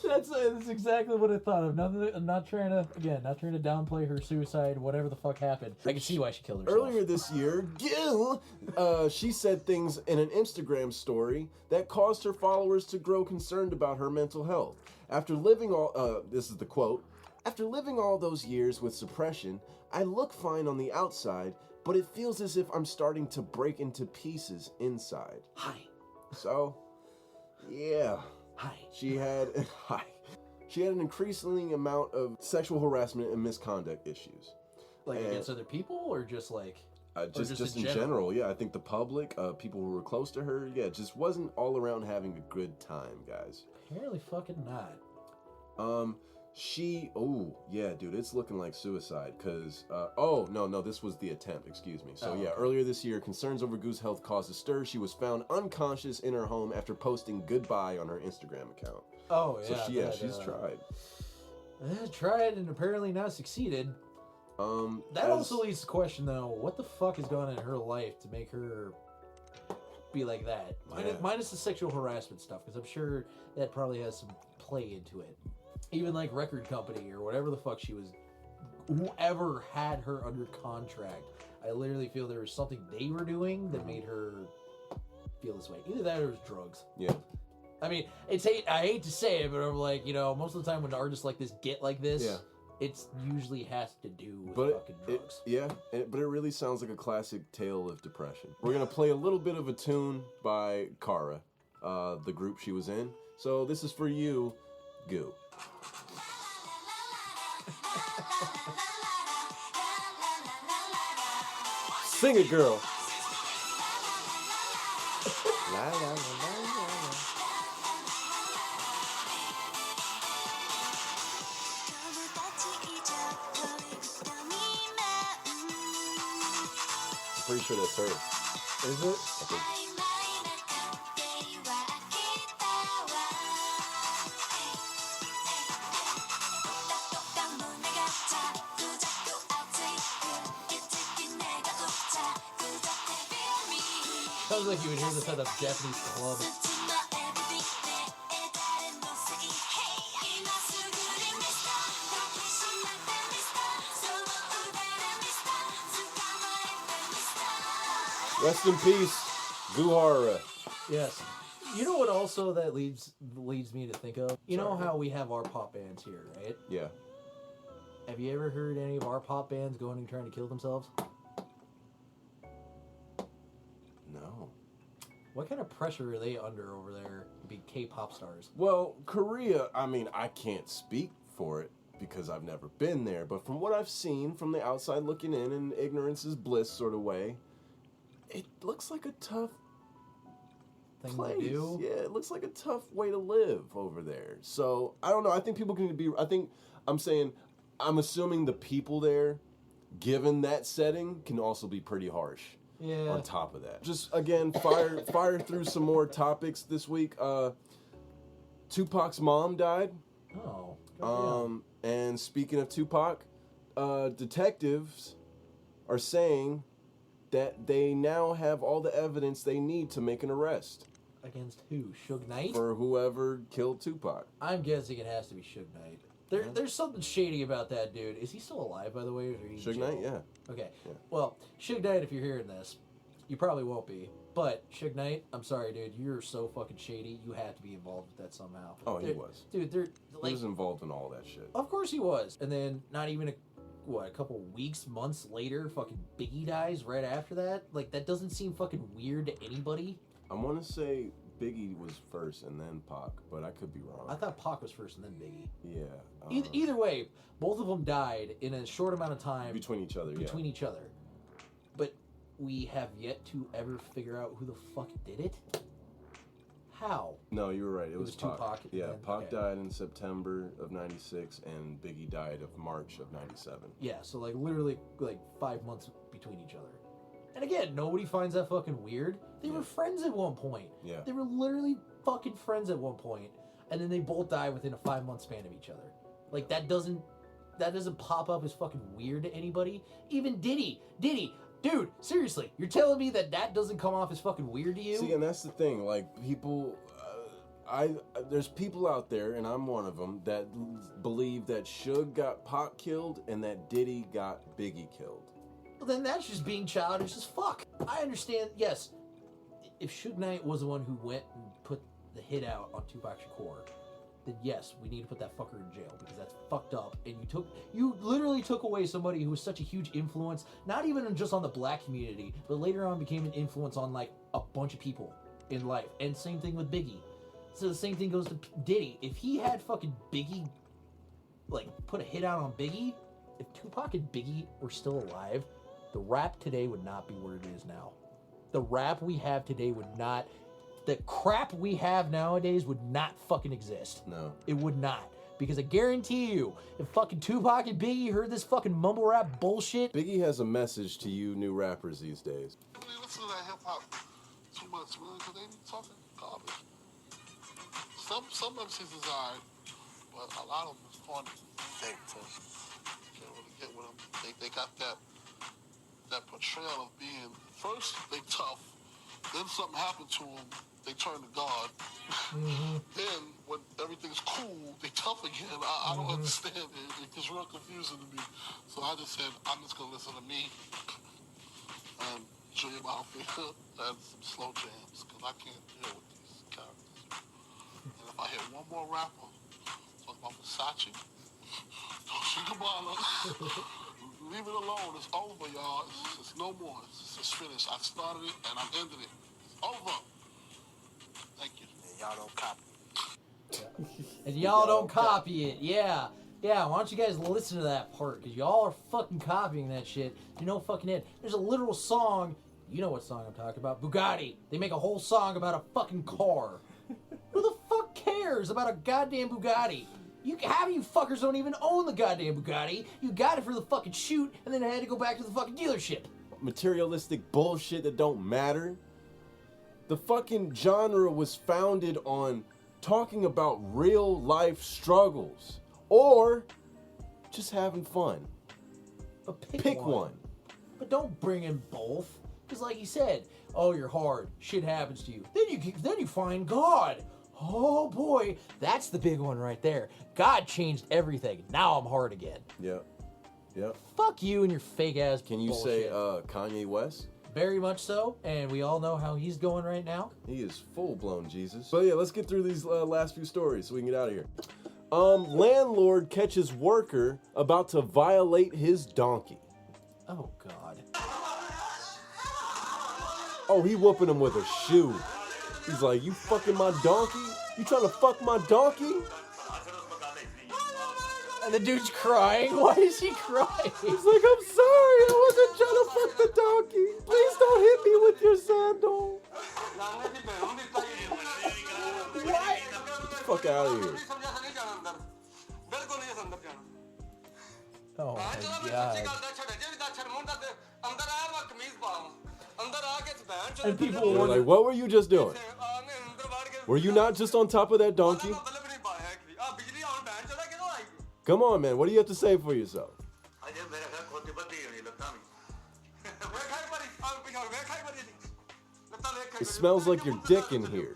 That's exactly what I thought of. I'm not trying to downplay her suicide, whatever the fuck happened. I can see why she killed herself. Earlier this year, Gil, she said things in an Instagram story that caused her followers to grow concerned about her mental health. After living this is the quote, "After living all those years with suppression, I look fine on the outside, but it feels as if I'm starting to break into pieces inside." Hi. So, yeah. Hi. She had an increasing amount of sexual harassment and misconduct issues. Like against other people, or just like just in general? Yeah, I think the public, people who were close to her, yeah, just wasn't all around having a good time, guys. Apparently fucking not. Yeah, dude, it's looking like suicide, because, no, this was the attempt, excuse me. So, yeah, earlier this year, concerns over Gu's health caused a stir. She was found unconscious in her home after posting goodbye on her Instagram account. Oh, yeah. So, she's tried. Tried and apparently not succeeded. That also leads to the question, though, what the fuck is going on in her life to make her be like that? Minus the sexual harassment stuff, because I'm sure that probably has some play into it. Even like record company or whatever the fuck she was, whoever had her under contract, I literally feel there was something they were doing that made her feel this way. Either that or it was drugs. Yeah. I mean, I hate to say it, but I'm like, most of the time when artists like this get like this, it's usually has to do with fucking drugs. But it really sounds like a classic tale of depression. We're going to play a little bit of a tune by Kara, the group she was in. So this is for you, Gu. Sing it, girl. La, la, la, la, la. I'm pretty sure that's her. Is it? I think. Sounds like you would hear this at a Japanese club. Rest in peace, Gu Hara. Yes. You know what also that leads me to think of? You know how we have our pop bands here, right? Yeah. Have you ever heard any of our pop bands going and trying to kill themselves? No. What kind of pressure are they under over there to be K-pop stars? Well, Korea, I mean, I can't speak for it because I've never been there, but from what I've seen from the outside looking in ignorance is bliss sort of way, it looks like a tough Thing place. to do. Yeah, it looks like a tough way to live over there. So I don't know. I think people can be. I'm assuming the people there, given that setting, can also be pretty harsh. Yeah. On top of that, just again, fire through some more topics this week. Tupac's mom died. Oh. And speaking of Tupac, detectives are saying that they now have all the evidence they need to make an arrest. Against who? Suge Knight? For whoever killed Tupac. I'm guessing it has to be Suge Knight. There's something shady about that dude. Is he still alive, by the way? Or is he Suge Knight, yeah. Okay. Yeah. Well, Suge Knight, if you're hearing this, you probably won't be. But Suge Knight, I'm sorry, dude. You're so fucking shady. You have to be involved with that somehow. Oh, he was. Dude, He was involved in all that shit. Of course he was. And then not even a couple weeks, months later, fucking Biggie dies right after that? Like, that doesn't seem fucking weird to anybody. I want to say Biggie was first and then Pac, but I could be wrong. I thought Pac was first and then Biggie. Yeah. Either way, both of them died in a short amount of time. Between each other, Between each other. But we have yet to ever figure out who the fuck did it. How? No, you were right. It was Pac. Tupac. Yeah, and- Pac okay. died in September of 96 and Biggie died of March of 97. Yeah, so like literally like 5 months between each other. And again, nobody finds that fucking weird. They were friends at one point. Yeah. They were literally fucking friends at one point, and then they both die within a 5-month span of each other. Like that doesn't pop up as fucking weird to anybody. Even Diddy, dude, seriously, you're telling me that doesn't come off as fucking weird to you? See, and that's the thing. Like people, there's people out there, and I'm one of them, that believe that Suge got Pac killed and that Diddy got Biggie killed. Well, then that's just being childish as fuck. I understand, yes, if Suge Knight was the one who went and put the hit out on Tupac Shakur, then yes, we need to put that fucker in jail because that's fucked up. And you literally took away somebody who was such a huge influence, not even just on the black community, but later on became an influence on like a bunch of people in life. And same thing with Biggie. So the same thing goes to Diddy. If he had fucking Biggie, like put a hit out on Biggie, if Tupac and Biggie were still alive, the rap today would not be where it is now. The rap we have today would not... The crap we have nowadays would not fucking exist. No. It would not. Because I guarantee you, if fucking Tupac and Biggie heard this fucking mumble rap bullshit... Biggie has a message to you new rappers these days. I really listen to that hip-hop too much, man, because they be talking garbage. Some MCs is alright, but a lot of them is funny. Can't really get with them. They got that portrayal of being, first they tough, then something happened to them, they turn to God. Then when everything's cool, they tough again. I don't understand it. It's real confusing to me. So I just said, I'm just gonna listen to me and Dream Outfit and some slow jams, because I can't deal with these characters. And if I hear one more rapper talk about Versace, Dolce & Gabbana, leave it alone. It's over, y'all. It's no more. It's finished. I started it and I'm ending it. It's over. Thank you. And y'all don't copy. And y'all don't copy it. Yeah. Yeah, why don't you guys listen to that part? Because y'all are fucking copying that shit. You know fucking it. There's a literal song. You know what song I'm talking about. Bugatti. They make a whole song about a fucking car. Who the fuck cares about a goddamn Bugatti? Half of you fuckers don't even own the goddamn Bugatti. You got it for the fucking shoot, and then I had to go back to the fucking dealership. Materialistic bullshit that don't matter. The fucking genre was founded on talking about real life struggles or just having fun. But pick one. But don't bring in both. Because like you said, oh, you're hard. Shit happens to you. Then you find God. Oh boy, that's the big one right there. God changed everything. Now I'm hard again. Yep. Yep. Fuck you and your fake ass Can you bullshit. say Kanye West? Very much so, and we all know how he's going right now. He is full-blown Jesus. But yeah, let's get through these last few stories so we can get out of here. Landlord catches worker about to violate his donkey. Oh, God. Oh, he whooping him with a shoe. He's like, you fucking my donkey? You trying to fuck my donkey? And the dude's crying. Why is he crying? He's like, I'm sorry, I wasn't trying to fuck the donkey. Please don't hit me with your sandal. What? Get the fuck out of here. Oh my god. And people They're wonder, like, what were you just doing? Were you not just on top of that donkey? Come on, man. What do you have to say for yourself? It smells like your dick in here.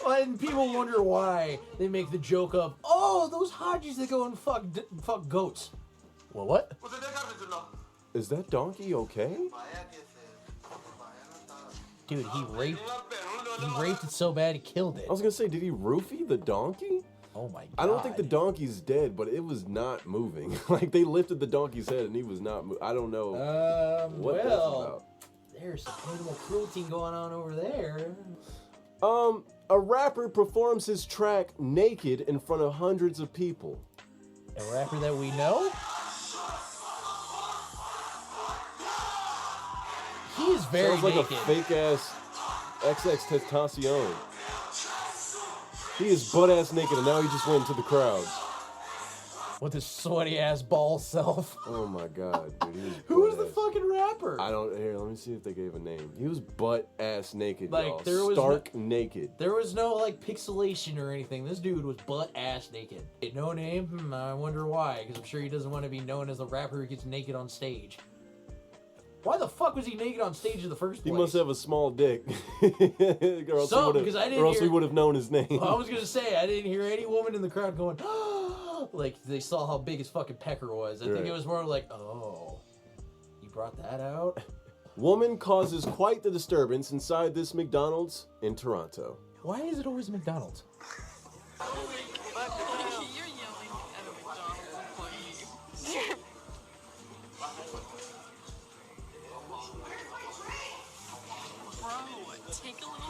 and people wonder why they make the joke of, oh, those Hajis that go and fuck goats. Well, what? Is that donkey okay? Dude, he raped it so bad he killed it. I was gonna say, did he roofie the donkey? Oh my god. I don't think the donkey's dead, but it was not moving. Like, they lifted the donkey's head and he was not moving. I don't know what that's about. There's some animal cruelty going on over there. A rapper performs his track naked in front of hundreds of people. A rapper that we know? He is very Sounds like naked. a fake-ass XXXTentacion. He is butt-ass naked, and now he just went into the crowd. With his sweaty-ass ball self. Oh my god, dude. He was Who was the butt-ass. fucking rapper? I don't... Here, let me see if they gave a name. He was butt-ass naked, Like, y'all. there was Stark naked. There was no, like, pixelation or anything. This dude was butt-ass naked. No name? I wonder why, because I'm sure he doesn't want to be known as the rapper who gets naked on stage. Why the fuck was he naked on stage in the first place? He must have a small dick. or else, Because I didn't or else we hear- would have known his name. Well, I was gonna say, I didn't hear any woman in the crowd going, like, they saw how big his fucking pecker was. I think Right. it was more like, oh, you brought that out? Woman causes quite the disturbance inside this McDonald's in Toronto. Why is it always McDonald's? You're yelling at a McDonald's employee. Bro, take a little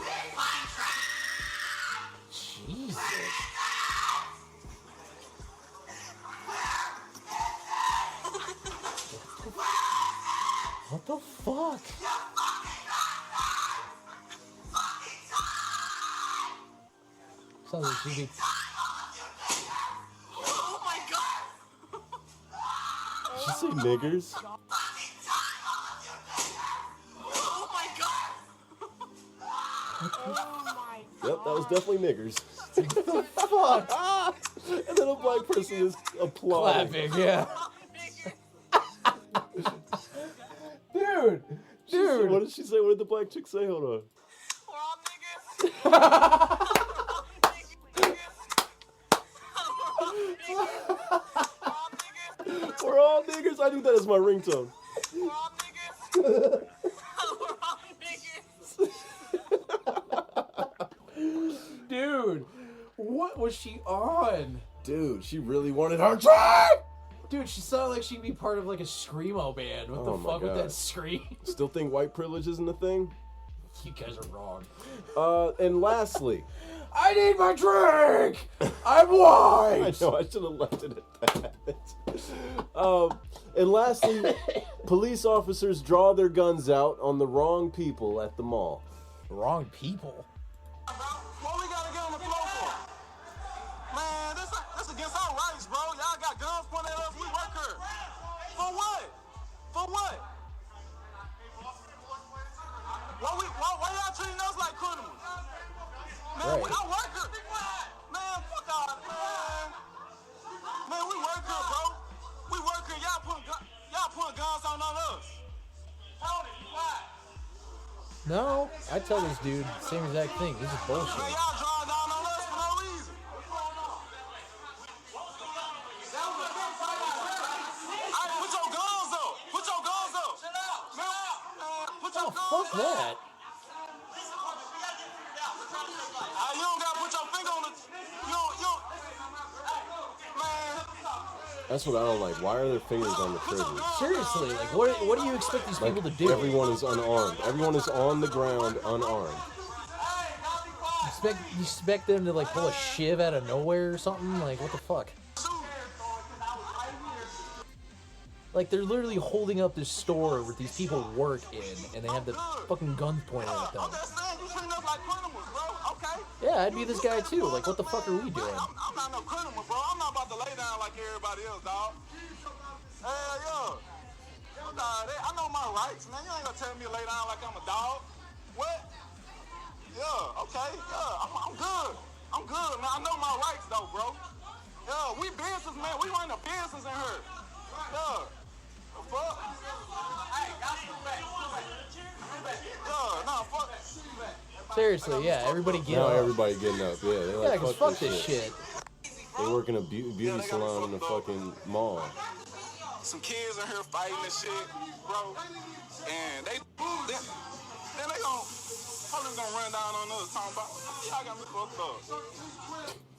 Jesus. What the fuck? Sounds like she'd be... Oh my god! Did she say niggers? Oh my god! Yep, that was definitely niggers. Fuck! And then a black person is applauding. Clapping, yeah. Dude! What did she say? What did the black chick say? Hold on. We're all niggers. I need that as my ringtone. Dude, what was she on? Dude, she really wanted her track! Dude, she sounded like she'd be part of like a screamo band. What Oh the my fuck with God. that scream? Still think white privilege isn't a thing? You guys are wrong. And lastly, I need my drink! I'm white! I know, I should have left it at that. And lastly, police officers draw their guns out on the wrong people at the mall. Wrong people? What we gotta get on the floor for? Man, this against our rights, bro. Y'all got guns pointed at us. We work here. For what? For what? Why y'all treating us like criminals? Man, Right. I work here. Man, fuck out, man. Man, we work here, bro. We work here. Y'all putting guns on us. Tony, you quiet. No, I tell this dude same exact thing. This is Man, bullshit. y'all drawing down on us for no reason. Alright, put your guns up. Put your guns up. Chill out. Man, put your guns Fuck up. that. You don't gotta put your finger on it. Man. That's what I don't like. Why are their fingers on the trigger? Seriously, like, what do you expect these people to do? Everyone is unarmed. Everyone is on the ground unarmed. expect them to like pull a shiv out of nowhere or something? Like what the fuck? Like they're literally holding up this store where these people work in, and they have the fucking guns pointed at them. I'm just saying, you treating us like criminals, bro. Okay. Yeah, I'd be this guy too. Like what the fuck are we doing? I'm not no criminal, bro. I'm not about to lay down like everybody else, dog. Hell yeah. I know my rights, man. You ain't gonna tell me to lay down like I'm a dog. What? Yeah, okay. Yeah, I'm good. I'm good, man. I know my rights, though, bro. Yeah, we business, man. We run a business in here. Yeah. The fuck? Hey, y'all sit back. Yeah, nah, fuck. Seriously, yeah, everybody get Now up. everybody getting up. Yeah, they're Yeah, like, because fuck this shit. They work in a beauty salon in the fucking mall. Some kids in here fighting and shit, bro. And then they probably gonna run down on us talking about, y'all got me fucked up.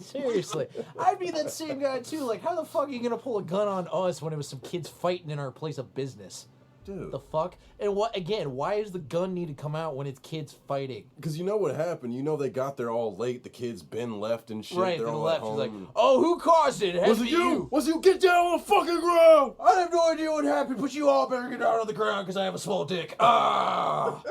Seriously, I'd be that same guy too. Like, how the fuck are you gonna pull a gun on us when it was some kids fighting in our place of business? Dude. The fuck? And what again? Why does the gun need to come out when it's kids fighting? Because you know what happened. You know they got there all late. The kids been left and shit. Right, They're been all left. at She's home. like, oh, who caused it? It had Was to it be you? Was it you? Get down on the fucking ground! I have no idea what happened, but you all better get down on the ground because I have a small dick. Ah!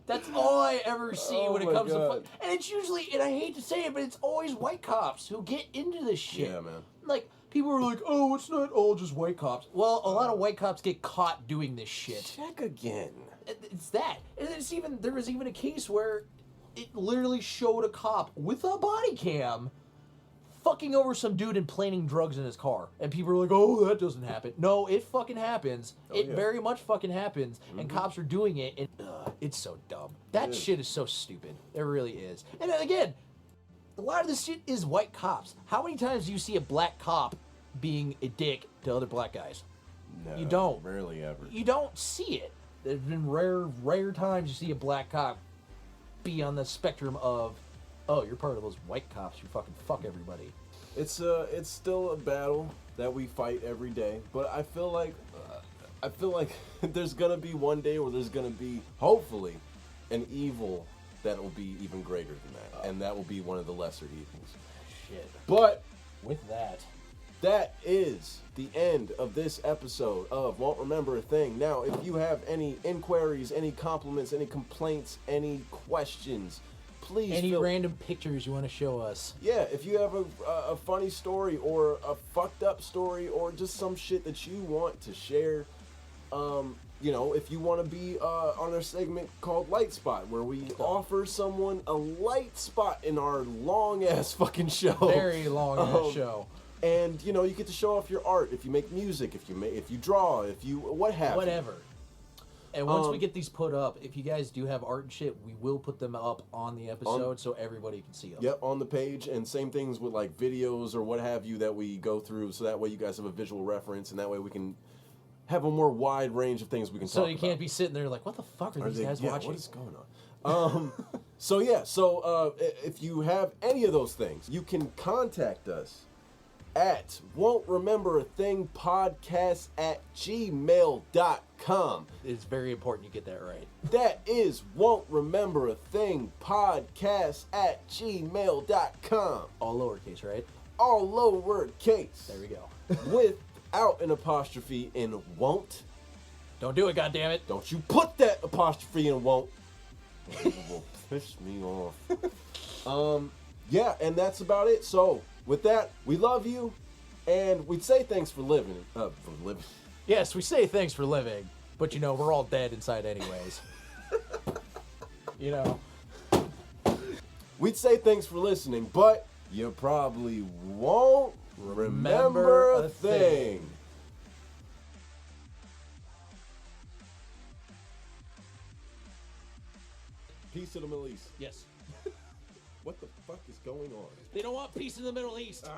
That's all I ever see when it my comes to God. fight. And it's usually, and I hate to say it, but it's always white cops who get into this shit. Yeah, man. Like, people are like, oh, it's not all just white cops. Well, a lot of white cops get caught doing this shit. Check again. It's that. And it's even, there was even a case where it literally showed a cop with a body cam fucking over some dude and planting drugs in his car. And people are like, oh, that doesn't happen. No, it fucking happens. It yeah. very much fucking happens. And cops are doing it. And it's so dumb. That shit is so stupid. It really is. And then again, a lot of this shit is white cops. How many times do you see a black cop being a dick to other black guys? No, You don't. Rarely ever. You don't see it. There's been rare times you see a black cop be on the spectrum of, oh, you're part of those white cops who fucking fuck everybody. It's still a battle that we fight every day, but I feel like there's gonna be one day where there's gonna be hopefully an evil that will be even greater than that, and that will be one of the lesser evils. Shit. But with that is the end of this episode of Won't Remember a Thing. Now, if you have any inquiries, any compliments, any complaints, any questions, please Any random pictures you want to show us. Yeah, if you have a funny story or a fucked up story or just some shit that you want to share, you know, if you want to be on our segment called Light Spot, where we offer someone a light spot in our long ass fucking show, Very long ass show. and you know, you get to show off your art. If you make music, if you draw, if you what have you. Whatever. And once we get these put up, if you guys do have art and shit, we will put them up on the episode so everybody can see them. Yep, on the page, and same things with like videos or what have you that we go through, so that way you guys have a visual reference, and that way we can have a more wide range of things we can talk So about. you can't be sitting there like, what the fuck are these guys watching? What is going on? So if you have any of those things, you can contact us at won'trememberathingpodcast@gmail.com. It's very important you get that right. That is won'trememberathingpodcast@gmail.com. All lowercase, right? All lowercase. There we go. Without an apostrophe in won't. Don't do it, goddammit. Don't you put that apostrophe in won't. It will piss me off. Yeah, and that's about it. So, with that, we love you, and we'd say thanks for living. Yes, we say thanks for living, but you know, we're all dead inside anyways. You know. We'd say thanks for listening, but you probably won't remember a thing. Peace to the Middle East. Yes. What the fuck is going on? They don't want peace in the Middle East.